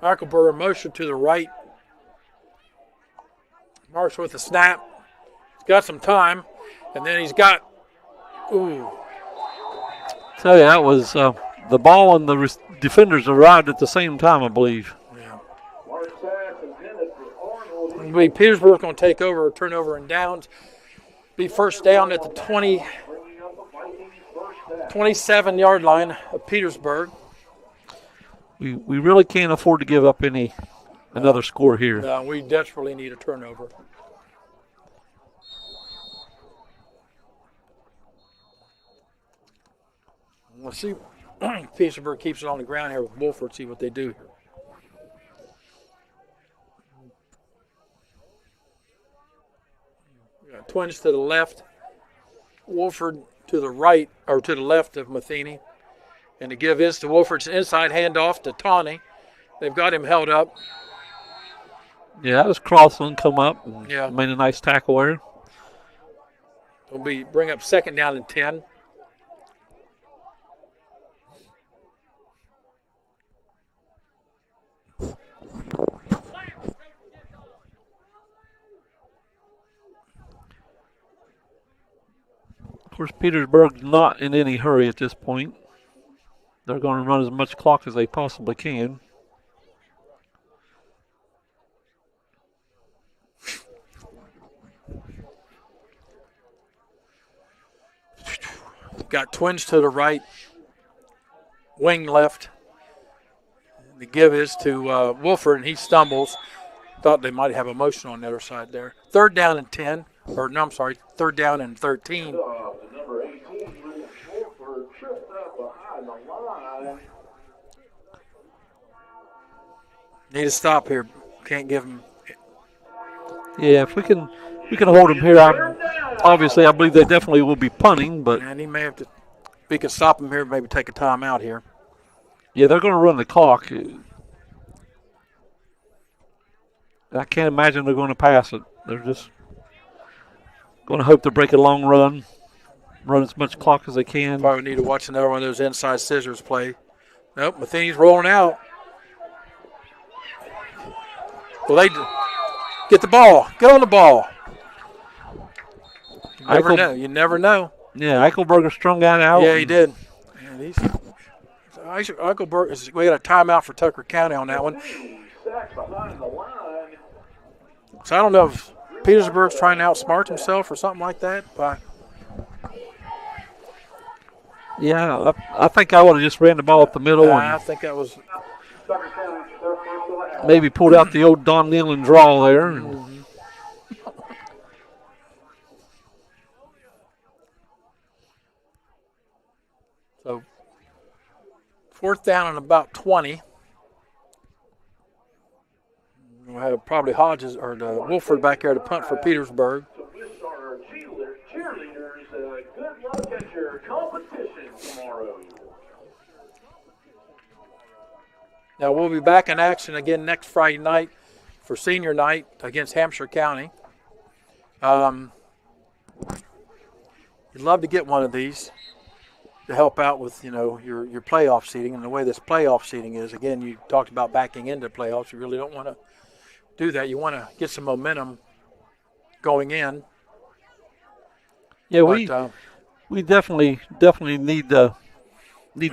Eichelberger motion to the right. Marks with a snap. He's got some time, and then he's got. Ooh. Tell you, that was the ball and the defenders arrived at the same time, I believe. Petersburg going to take over, turnover and downs. Be first down at the 27-yard line of Petersburg. We really can't afford to give up another score here. No, we desperately need a turnover. Let's see. Petersburg keeps it on the ground here with Wolford. See what they do here. Twins to the left, Wolford to the right, or to the left of Matheny. And the give is to Wolford's inside handoff to Tawney. They've got him held up. Yeah, that was Crossland come up and Yeah. made a nice tackle there. It'll bring up 2nd down and 10. Of course, Petersburg's not in any hurry at this point. They're going to run as much clock as they possibly can. Got Twins to the right, wing left. The give is to Wolford, and he stumbles. Thought they might have a motion on the other side there. 3rd down and 10. Or, no, I'm sorry, 3rd down and 13. Number 18, Wolford tripped up behind the line. Need to stop here. Can't give him. Yeah, if we can hold him here. Obviously, I believe they definitely will be punting, but And he may have to. If we could stop him here, maybe take a timeout here. yeah, they're going to run the clock. I can't imagine they're going to pass it. They're just going to hope to break a long run as much clock as they can. Probably need to watch another one of those inside scissors play. Nope, Matheny's rolling out. Well, they get the ball. Get on the ball. You never know. You never know. Yeah, Eichelberger strung that out. Yeah, he did. Man, Eichelberger, we got a timeout for Tucker County on that one. Sacked behind the line. So I don't know if Petersburg's trying to outsmart himself or something like that. But Yeah, I think I would have just ran the ball up the middle I and think that was. Tucker County, their first of the half. maybe pulled out the old Don Nealon draw there. And So 4th down and about 20. We'll have probably Hodges or the Wolford back there to punt for Petersburg. So this are cheerleaders. Good luck at your competition tomorrow. Now we'll be back in action again next Friday night for senior night against Hampshire County. You'd love to get one of these to help out with, your playoff seating. And the way this playoff seating is, again, you talked about backing into playoffs. You really don't want to do that. You want to get some momentum going in. yeah, But, we definitely need to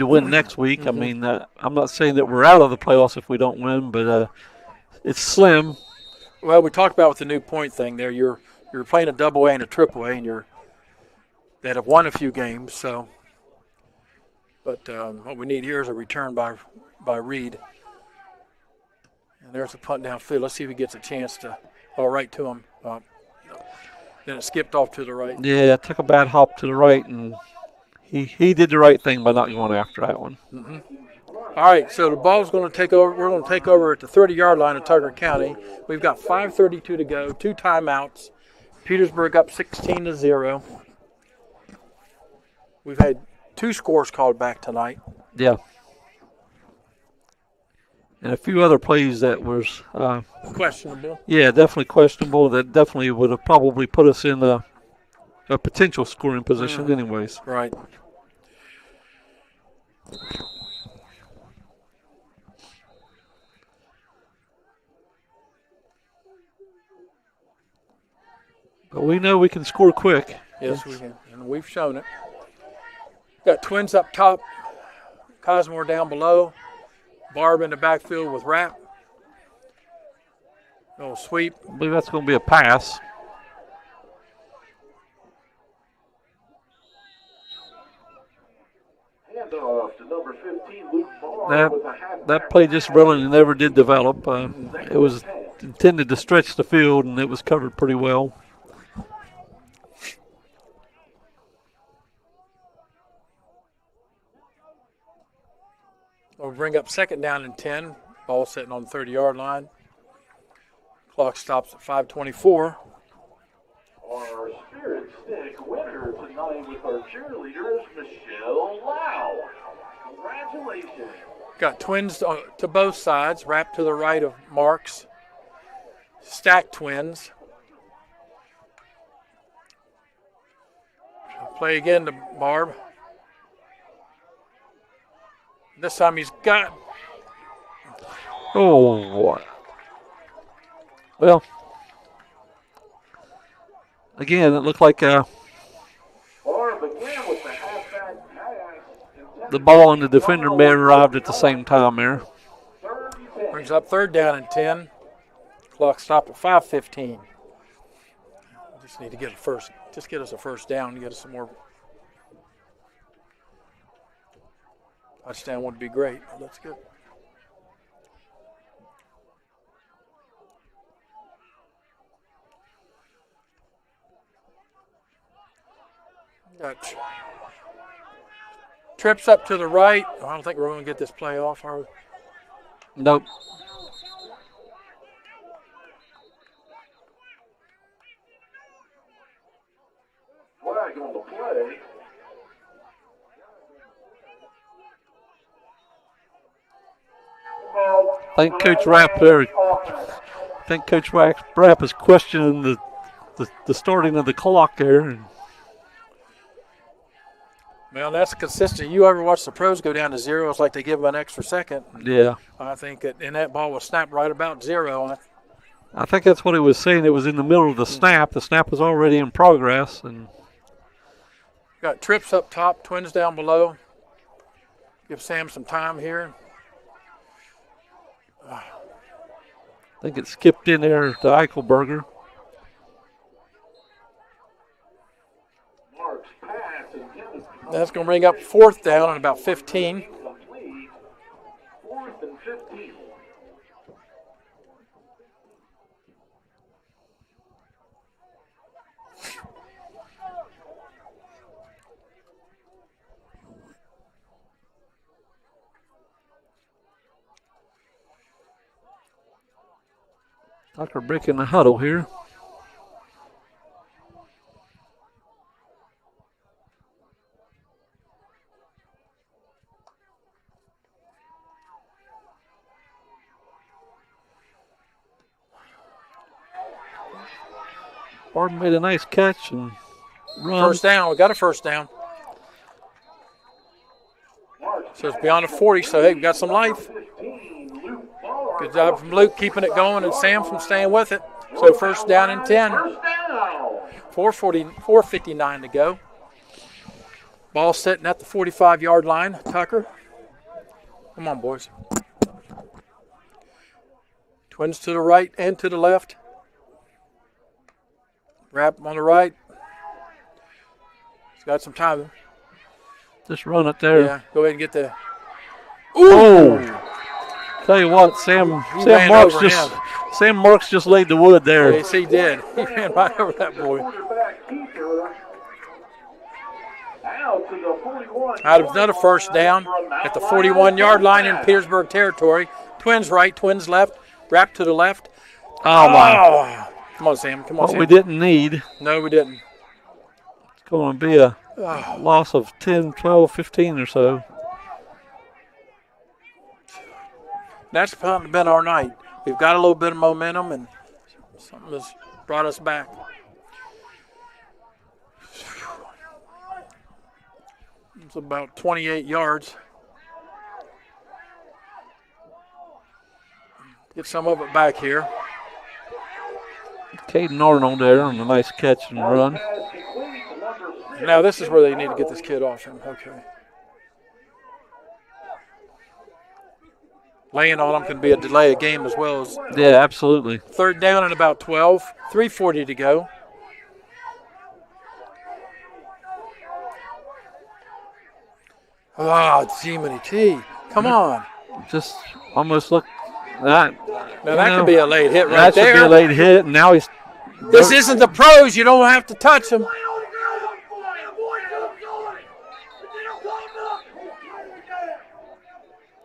win next week. I mean, I'm not saying that we're out of the playoffs if we don't win, but it's slim. well, we talked about with the new point thing there. Your you're playing a double A and a triple A, and that have won a few games. So, but what we need here is a return by Reed. And there's a punt downfield. Let's see if he gets a chance to right to him. Then it skipped off to the right. Yeah, took a bad hop to the right, and he did the right thing by not going after that one. Mm-hmm. All right, so the ball's going to take over. We're going to take over at the 30-yard line of Tucker County. We've got 5:32 to go, 2 timeouts. Petersburg up 16-0. We've had 2 scores called back tonight. Yeah. And a few other plays that was questionable. Yeah, definitely questionable. That definitely would have probably put us in a potential scoring position anyways. Right. But we know we can score quick. Yes, we can, and we've shown it. Got Twins up top, Cosmore down below, Barb in the backfield with Rapp. Little sweep. I believe that's going to be a pass. Handoff to number 15, Luke Barr with a half That play just really never did develop. It was intended to stretch the field, and it was covered pretty well. We'll bring up 2nd down and 10. Ball sitting on the 30-yard line. Clock stops at 5:24. Our Spirit Stick winner tonight with our cheerleaders, Michelle Lau. Congratulations. Got Twins to both sides. Rapp to the right of Marks. Stack Twins. Play again to Barb. This time he's got. Oh, well, again, it looked like the ball and the defender may have arrived at the same time there. Brings up 3rd down and 10. Clock stopped at 5:15. Just need to get get us a first down and get us some more. Touchdown would be great. Let's go. Got trips up to the right. I don't think we're going to get this play off, are we? Nope. Flag on the play. I think Coach Rapp there. I think Coach Rapp is questioning the starting of the clock there. Well, that's consistent. You ever watch the pros go down to 0? It's like they give them an extra second. Yeah. I think that ball was snapped right about 0. I think that's what he was saying. It was in the middle of the snap. The snap was already in progress. And got trips up top, Twins down below. Give Sam some time here. I think it skipped in there to Eichelberger. That's going to bring up 4th down and about 15. 4th and 15. Tucker breaking the huddle here. Barton made a nice catch and run. First down. We got a first down. So it's beyond the 40, so hey, we got some life. Good job from Luke keeping it going and Sam from staying with it. So first down and 10. 4:59 to go. Ball sitting at the 45-yard line. Tucker. Come on, boys. Twins to the right and to the left. Wrap on the right. He's got some time. Just run it there. Yeah, go ahead and get the. Oh! Tell you what, Sam ran Marks over just him. Sam Marks just laid the wood there. Yes, he did. He ran right over that boy. Out of another first down at the 41-yard line in Petersburg territory. Twins right, twins left. Wrap to the left. Oh my! Come on, Sam. Come on, What Sam. we didn't need. No, we didn't. It's going to be a loss of 10, 12, 15 or so. That's been our night. We've got a little bit of momentum, and something has brought us back. It's about 28 yards. Get some of it back here. Caden Arnold there on a nice catch and run. Now this is where they need to get this kid off him. Okay. Laying on him can be a delay of game as well as Yeah, absolutely. third down and about 12. 3:40 to go. Ah, Jiminy T. Come on. Just almost look that. Now that could be a late hit right That should there. be a late hit, and now he's. This isn't the pros. You don't have to touch them.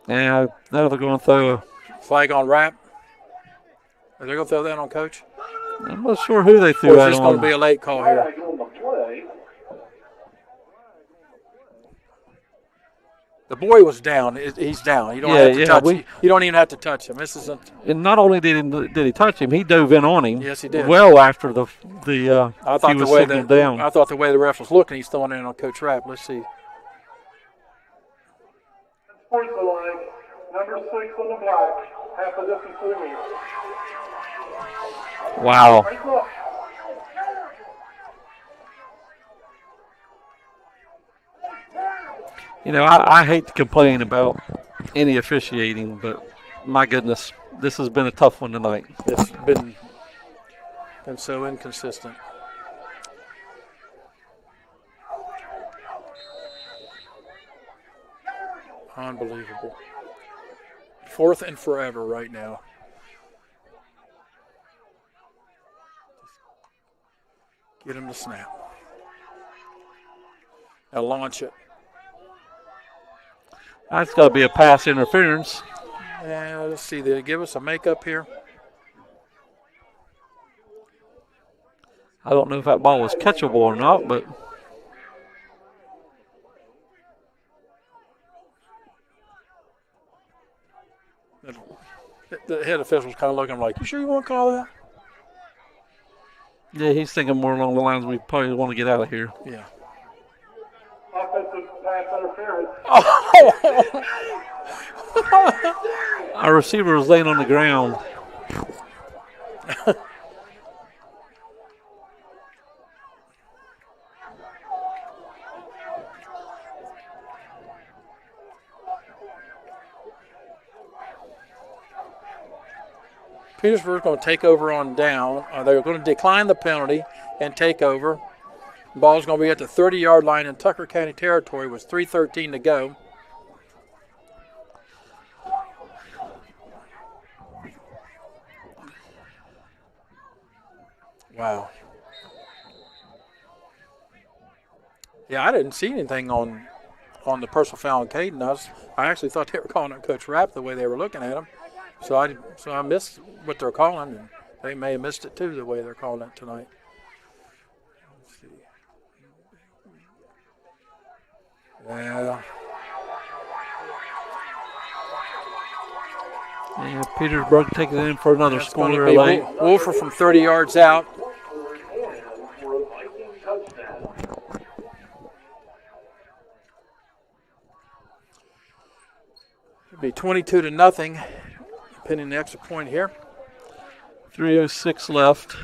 Yeah, now they're going to throw a. Flag on wrap. Are they going to throw that on Coach? I'm not sure who they Or threw is that this going to on. be a late call here? The boy was down. He's down. You don't have to touch him. You don't even have to touch him. This isn't. And not only did he touch him, he dove in on him. Yes, he did. Well after the I thought he was the way signaled down. I thought the way the ref was looking, he's throwing in on Coach Rapp. Let's see. Sports the line. Number 6 on the black. Half a distance to the meter. Wow. Right look. You know, I hate to complain about any officiating, but my goodness, this has been a tough one tonight. It's been so inconsistent. Unbelievable. 4th and forever right now. Get him to snap. Now launch it. That's got to be a pass interference. Yeah, let's see. Did they give us a makeup here? I don't know if that ball was catchable or not, but The head official's kind of looking like, you sure you want to call that? yeah, he's thinking more along the lines we probably want to get out of here. Yeah. Offensive pass interference. Our receiver was laying on the ground. Petersburg's going to take over on down. They're going to decline the penalty and take over. Ball's going to be at the 30-yard line in Tucker County territory with 3:13 to go. Wow. Yeah, I didn't see anything on the personal foul on Caden. I actually thought they were calling it Coach Rapp the way they were looking at him. So I missed what they're calling, and they may have missed it too the way they're calling it tonight. Let's see. Yeah. Yeah, Petersburg taking it in for another That's going score to be late. Wolfer from 30 yards out. It'll be 22-0, pending the extra point here. 3:06 left.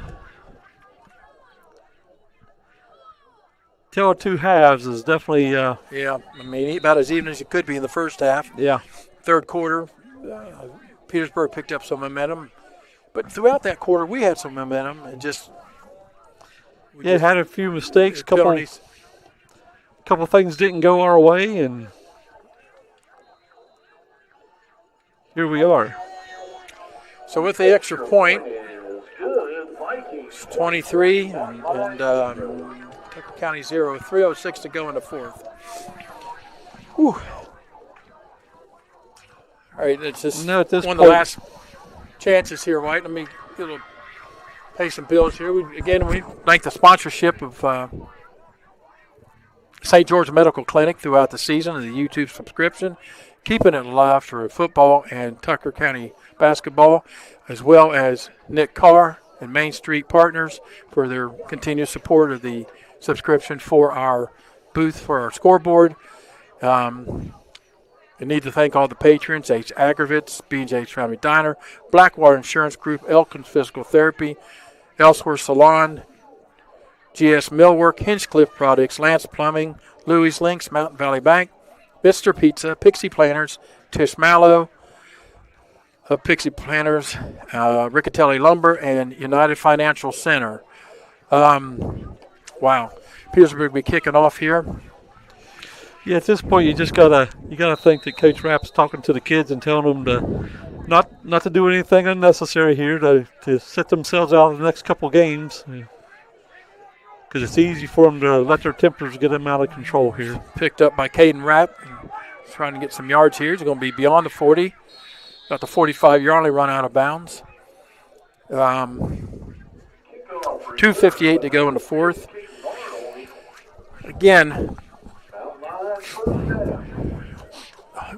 Tell two halves is definitely Yeah, I mean, about as even as it could be in the first half. yeah. Third quarter, Petersburg picked up some momentum. But throughout that quarter, we had some momentum. And just Yeah, had a few mistakes, couple penalties. things didn't go our way, and here we are. So with the extra point, Is good. Vikings it's 23, and Tucker County 0. 3:06 to go in the fourth. Whew. All right, it's just No, at this one of the point- last chances here, White. Let me get a little, pay some bills here. We thank the sponsorship of St. George Medical Clinic throughout the season and the YouTube subscription, keeping it alive for football and Tucker County basketball, as well as Nick Carr and Main Street Partners for their continued support of the subscription for our booth for our scoreboard. I need to thank all the patrons, H. Aggravates, B&J's Family Diner, Blackwater Insurance Group, Elkins Physical Therapy, Elsewhere Salon, GS Millwork, Hinchcliffe Products, Lance Plumbing, Louis Links, Mountain Valley Bank, Mr. Pizza, Pixie Planners, Tish Mallow of Pixie Planners, Riccatelli Lumber, and United Financial Center. Wow. Petersburg will be kicking off here. Yeah, at this point, you gotta think that Coach Rapp's talking to the kids and telling them to not to do anything unnecessary here, to set themselves out of the next couple games, because it's easy for them to let their tempers get them out of control here. Picked up by Caden Rapp. He's trying to get some yards here. He's going to be beyond the 40. Got the 45-yard line, run out of bounds. 2:58 to go in the fourth. Again,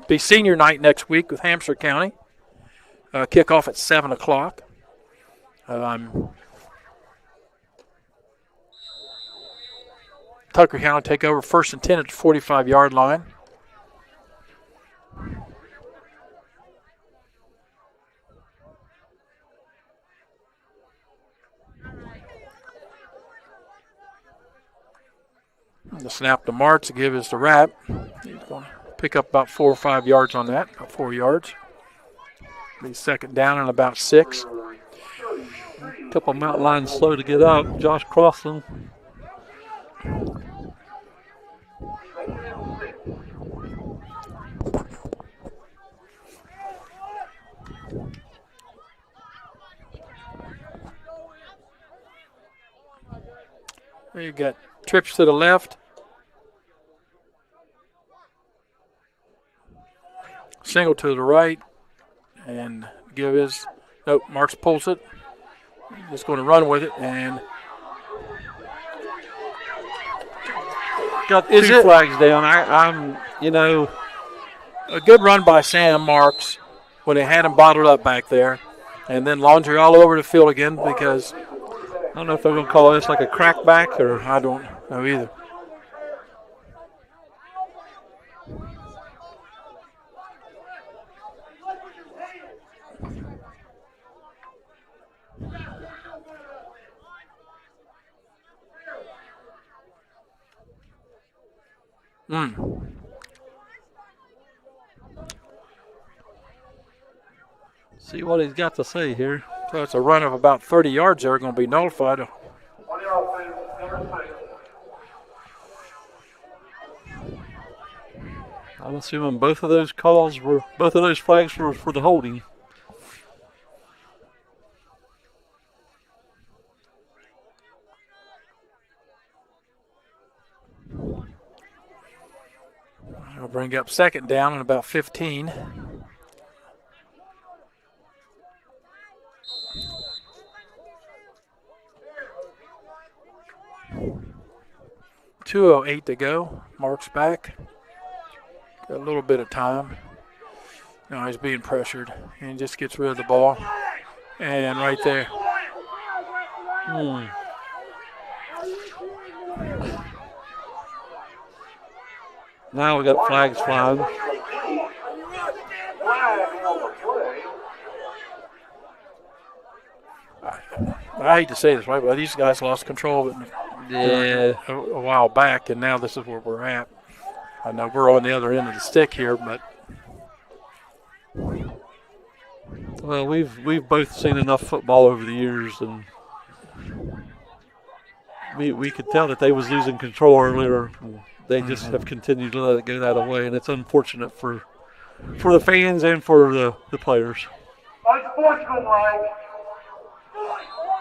be senior night next week with Hampshire County. Kickoff at 7 o'clock. Tucker County take over first and 10 at the 45-yard line. The snap to March to give us the wrap. He's going to pick up about 4 or 5 yards on that, about 4 yards. Be second down and about 6. Couple mountain lions slow to get up. Josh Crossan. You got trips to the left. Single to the right. And give his, nope, Marks pulls it. Just going to run with it. And Got Is two it- flags down. I'm a good run by Sam Marks when they had him bottled up back there. And then laundry all over the field again because I don't know if they're going to call this like a crackback or I don't know either. see what he's got to say here. So it's a run of about 30 yards there, going to be nullified. 1 yard offense, number 6. I'm assuming both of those flags were for the holding. I'll bring up second down in about 15. .208 to go. Mark's back. Got a little bit of time. Now he's being pressured and just gets rid of the ball. And right there. Now we got flags flying. Flag on the play. I hate to say this, right, but these guys lost control of it Yeah. a while back, and now this is where we're at. I know we're on the other end of the stick here, but Well, we've both seen enough football over the years, and we could tell that they was losing control earlier. They just have continued to let it go that way, and it's unfortunate for the fans and for the players. Unsportsmanlike.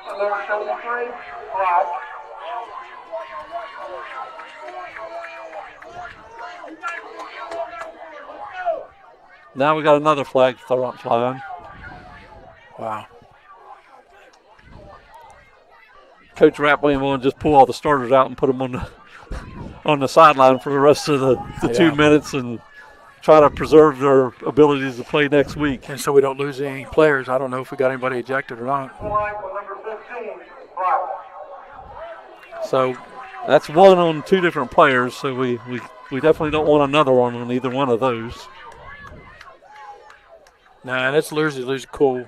Number 73, black. Now we got another flag flying. Wow. Coach Rapley will just pull all the starters out and put them on the sideline for the rest of the 2 minutes and try to preserve their abilities to play next week. And so we don't lose any players. I don't know if we got anybody ejected or not. Number 15, black. So that's one on 2 different players, so we definitely don't want another one on either one of those. Nah, and it's lose cool.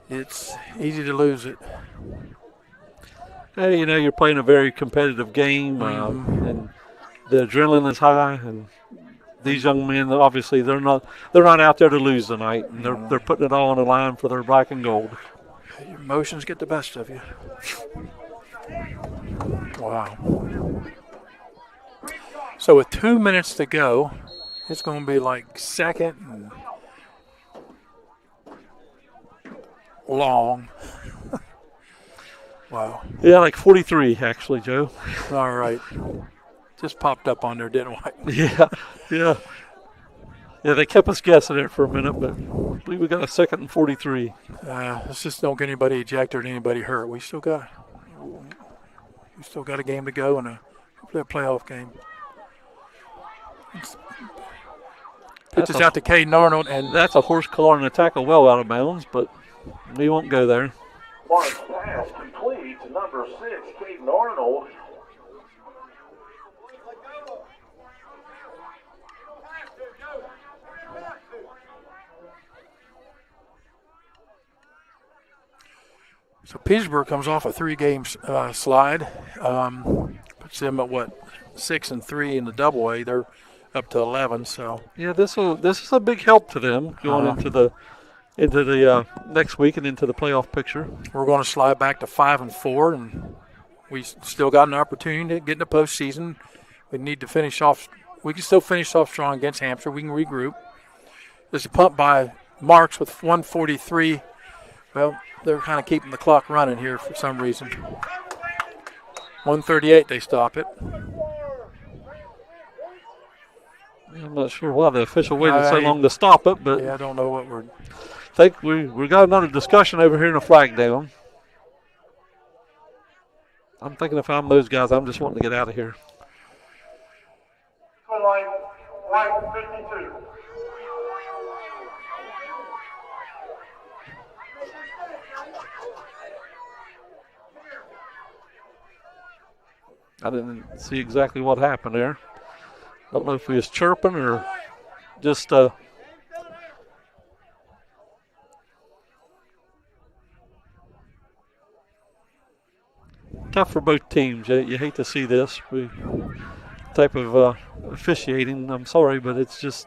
It's easy to lose it. Hey, you're playing a very competitive game, and the adrenaline is high, and these young men, obviously, they're not out there to lose tonight, and they're putting it all on the line for their black and gold. Your emotions get the best of you. Wow. So with 2 minutes to go, it's going to be like second and long. Wow. Yeah, like 43, actually, Joe. All right. Just popped up on there, didn't we? Yeah. Yeah, they kept us guessing it for a minute, but I believe we got a second and 43. Let's just don't get anybody ejected or anybody hurt. We still got a game to go and hopefully a playoff game. Pitches out to Caden Arnold, and that's a horse collar and a tackle well out of bounds, but we won't go there. Mark's pass complete to number 6, Caden Arnold. so Petersburg comes off a 3-game slide. Puts them at 6-3 in the double A. They're up to 11. So yeah, this is a big help to them going into the next week and into the playoff picture. We're going to slide back to 5-4, and we still got an opportunity to get in the postseason. We need to finish off. We can still finish off strong against Hampshire. We can regroup. There's a punt by Marks with 1:43. Well, they're kind of keeping the clock running here for some reason. 1:38, they stop it. I'm not sure why the official waited so long to stop it, but yeah, I don't know what we're. I think we got another discussion over here in the flag down. I'm thinking if I'm those guys, I'm just wanting to get out of here. Line, right 52. I didn't see exactly what happened there. I don't know if he was chirping or just tough for both teams. You hate to see this type of officiating. I'm sorry, but it sets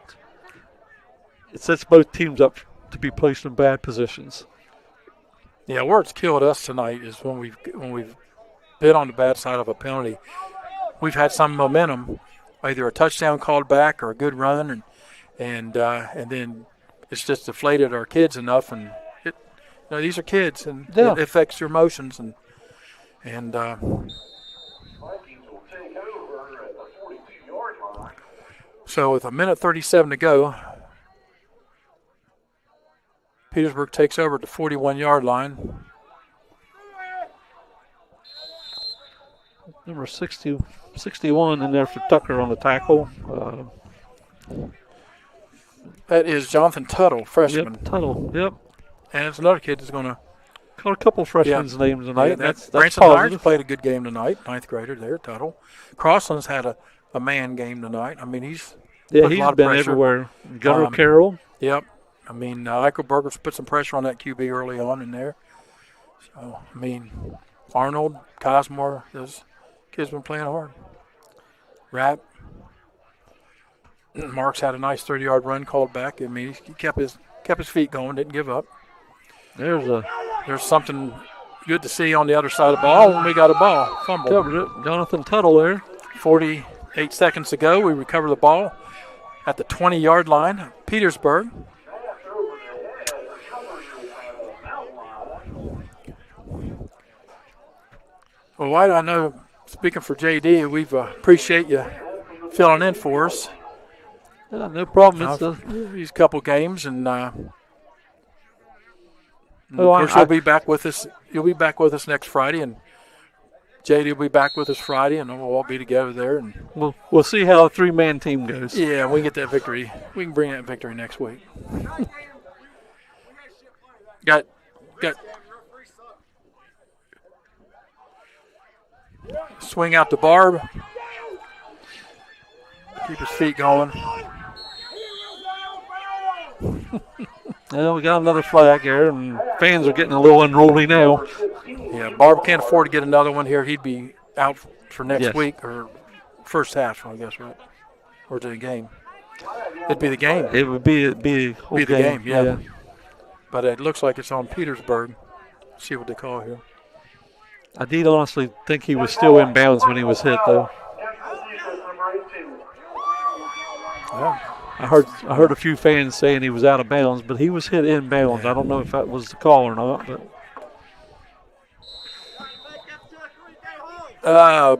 both teams up to be placed in bad positions. Yeah, where it's killed us tonight is when we've been on the bad side of a penalty. We've had some momentum, either a touchdown called back or a good run, and then it's just deflated our kids enough. And these are kids, and it affects your emotions. And Vikings will take over at the 42-yard line. So with 1:37 to go, Petersburg takes over at the 41-yard line. Number 61 in there for Tucker on the tackle. That is Jonathan Tuttle, freshman. Yep, Tuttle. Yep. And it's another kid that's going to. Caught a couple freshmen's names tonight. Yeah, that's Branson positive. Myers played a good game tonight. 9th grader there, Tuttle. Crossland's had a man game tonight. I mean, he's put a lot of been pressure everywhere. Gunnar Carroll. Yep. I mean, Eichelberger's put some pressure on that QB early on in there. So, I mean, Arnold, Cosmore, those kids been playing hard. Rapp. Marks had a nice 30-yard run called back. I mean, he kept his feet going, didn't give up. There's something good to see on the other side of the ball when we got a ball. Fumble. Covered it. Jonathan Tuttle there. 48 seconds to go. We recover the ball at the 20-yard line. Petersburg. Well, White, I know, speaking for JD, we appreciate you filling in for us. Yeah, no problem. These couple games, and of Oh, course you'll be back with us. You'll be back with us next Friday, and JD will be back with us Friday, and we'll all be together there. And we'll see how a three-man team goes. yeah, we can get that victory. We can bring that victory next week. got. Swing out to Barb. Keep his feet going. Well, we got another flag here, and fans are getting a little unruly now. Yeah, Barb can't afford to get another one here. He'd be out for next week or first half, I guess, right? Or the game. It'd be the game. It would be the game, yeah. But it looks like it's on Petersburg. See what they call here. I did honestly think he was still in bounds when he was hit, though. Yeah. I heard a few fans saying he was out of bounds, but he was hit in bounds. I don't know if that was the call or not, but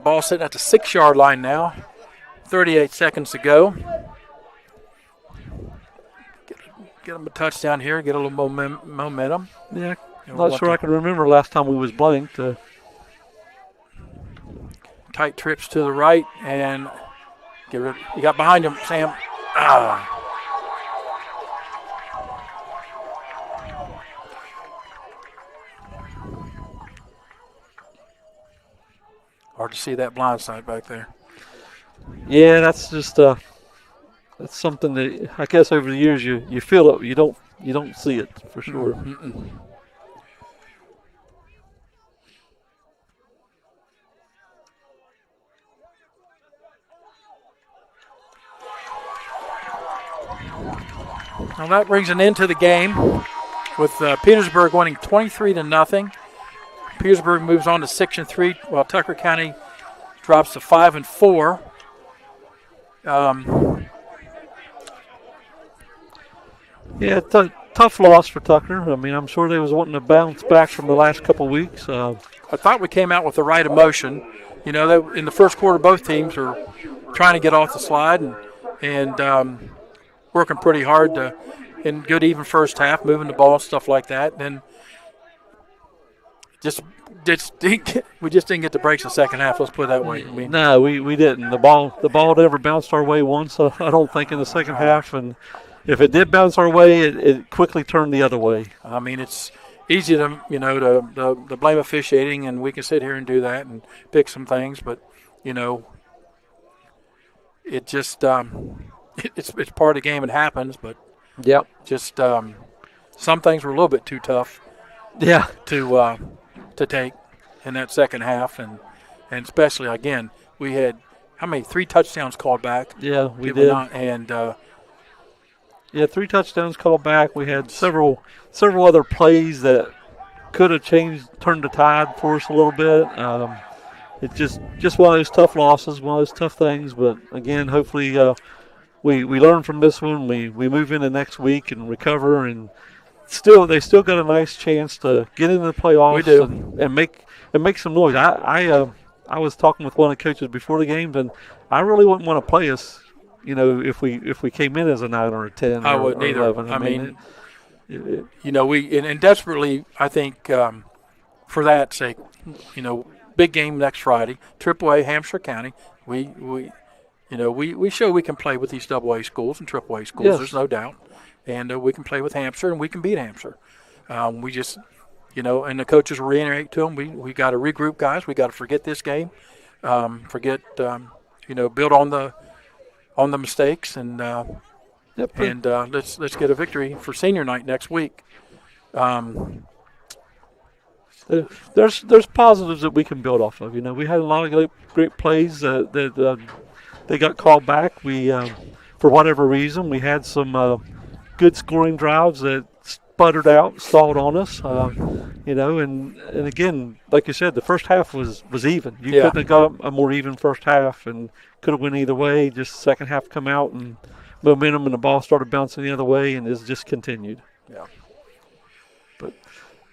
ball sitting at the 6-yard line now. 38 seconds to go. Get him a touchdown here. Get a little momentum. Yeah, not sure I can remember last time we was blanked. Tight trips to the right and you got behind him, Sam. Hard to see that blind side back there. Yeah, that's just that's something that I guess over the years you feel it, you don't see it for sure. Mm-mm. Well, that brings an end to the game with Petersburg winning 23-0. Petersburg moves on to 6-3, while Tucker County drops to 5-4. Yeah, tough loss for Tucker. I mean, I'm sure they was wanting to bounce back from the last couple of weeks. I thought we came out with the right emotion. You know, in the first quarter, both teams are trying to get off the slide and working pretty hard in good even first half, moving the ball and stuff like that. Then we just didn't get the breaks in the second half. Let's put it that way. No, we didn't. The ball never bounced our way once. I don't think in the second half, and if it did bounce our way, it quickly turned the other way. I mean, it's easy to blame officiating, and we can sit here and do that and pick some things, but it just it's part of the game. It happens, but just some things were a little bit too tough. Yeah. To take in that second half, and especially again, we had 3 touchdowns called back. Yeah, we did. And 3 touchdowns called back. We had several other plays that could have turned the tide for us a little bit. It's just one of those tough losses, one of those tough things. But again, hopefully we learn from this one. We move into next week and recover, and they still got a nice chance to get into the playoffs. We do. and make some noise. I was talking with one of the coaches before the games, and I really wouldn't want to play us. If we came in as a 9 or a 10, I wouldn't either. 11. I mean, we desperately, I think, for that sake, big game next Friday, AAA Hampshire County. We show we can play with these AA schools and AAA schools. Yes. There's no doubt, and we can play with Hampshire and we can beat Hampshire. We just, and the coaches will reiterate to them, we got to regroup, guys. We got to forget this game, build on the mistakes, and let's get a victory for senior night next week. There's positives that we can build off of. We had a lot of great plays that they got called back. We for whatever reason we had some good scoring drives that sputtered out, stalled on us. And again, like you said, the first half was even. You Yeah. couldn't have got a more even first half, and could have went either way. Just second half come out and momentum, and the ball started bouncing the other way, and it's just continued. Yeah. But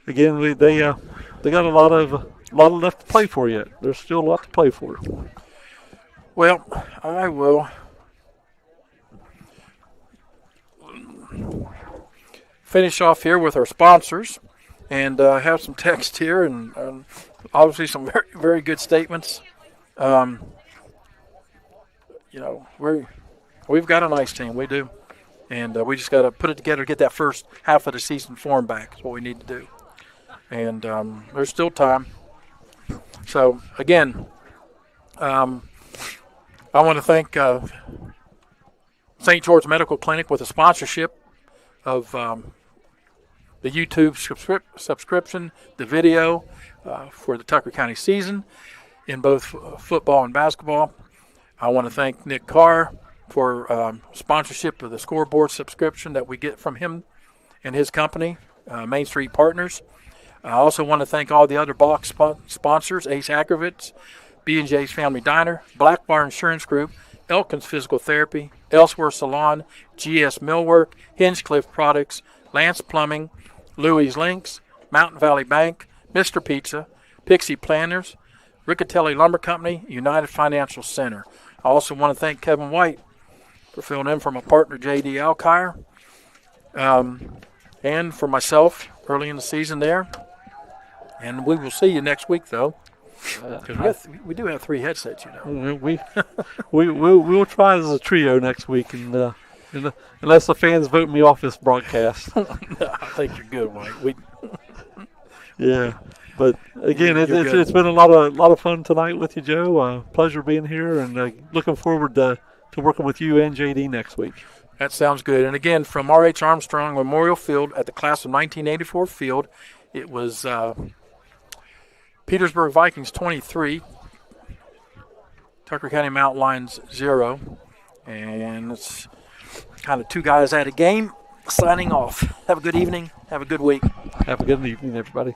again, they got a lot of left to play for yet. There's still a lot to play for. Well, I will finish off here with our sponsors, and have some text here, and obviously some very, very good statements. We've got a nice team, we do, and we just got to put it together, get that first half of the season form back. Is what we need to do, and there's still time. So again, I want to thank St. George Medical Clinic with a sponsorship of the YouTube subscription, the video for the Tucker County season in both football and basketball. I want to thank Nick Carr for sponsorship of the scoreboard subscription that we get from him and his company, Main Street Partners. I also want to thank all the other box sponsors, Ace Aggravates, B&J's Family Diner, Black Bar Insurance Group, Elkins Physical Therapy, Elsewhere Salon, GS Millwork, Hinchcliffe Products, Lance Plumbing, Louis Links, Mountain Valley Bank, Mr. Pizza, Pixie Planners, Riccatelli Lumber Company, United Financial Center. I also want to thank Kevin White for filling in for my partner, J.D. Alkire, and for myself early in the season there. And we will see you next week, though, because we do have 3 headsets, you know. We'll try as a trio next week, and unless the fans vote me off this broadcast. I think you're good, Mike. Yeah, but again, You're it's been a lot of fun tonight with you, Joe. Pleasure being here, and looking forward to working with you and JD next week. That sounds good. And again, from R.H. Armstrong Memorial Field at the class of 1984 field, it was Petersburg Vikings 23, Tucker County Mountain Lions 0. And it's kind of 2 guys at a game signing off. Have a good evening. Have a good week. Have a good evening, everybody.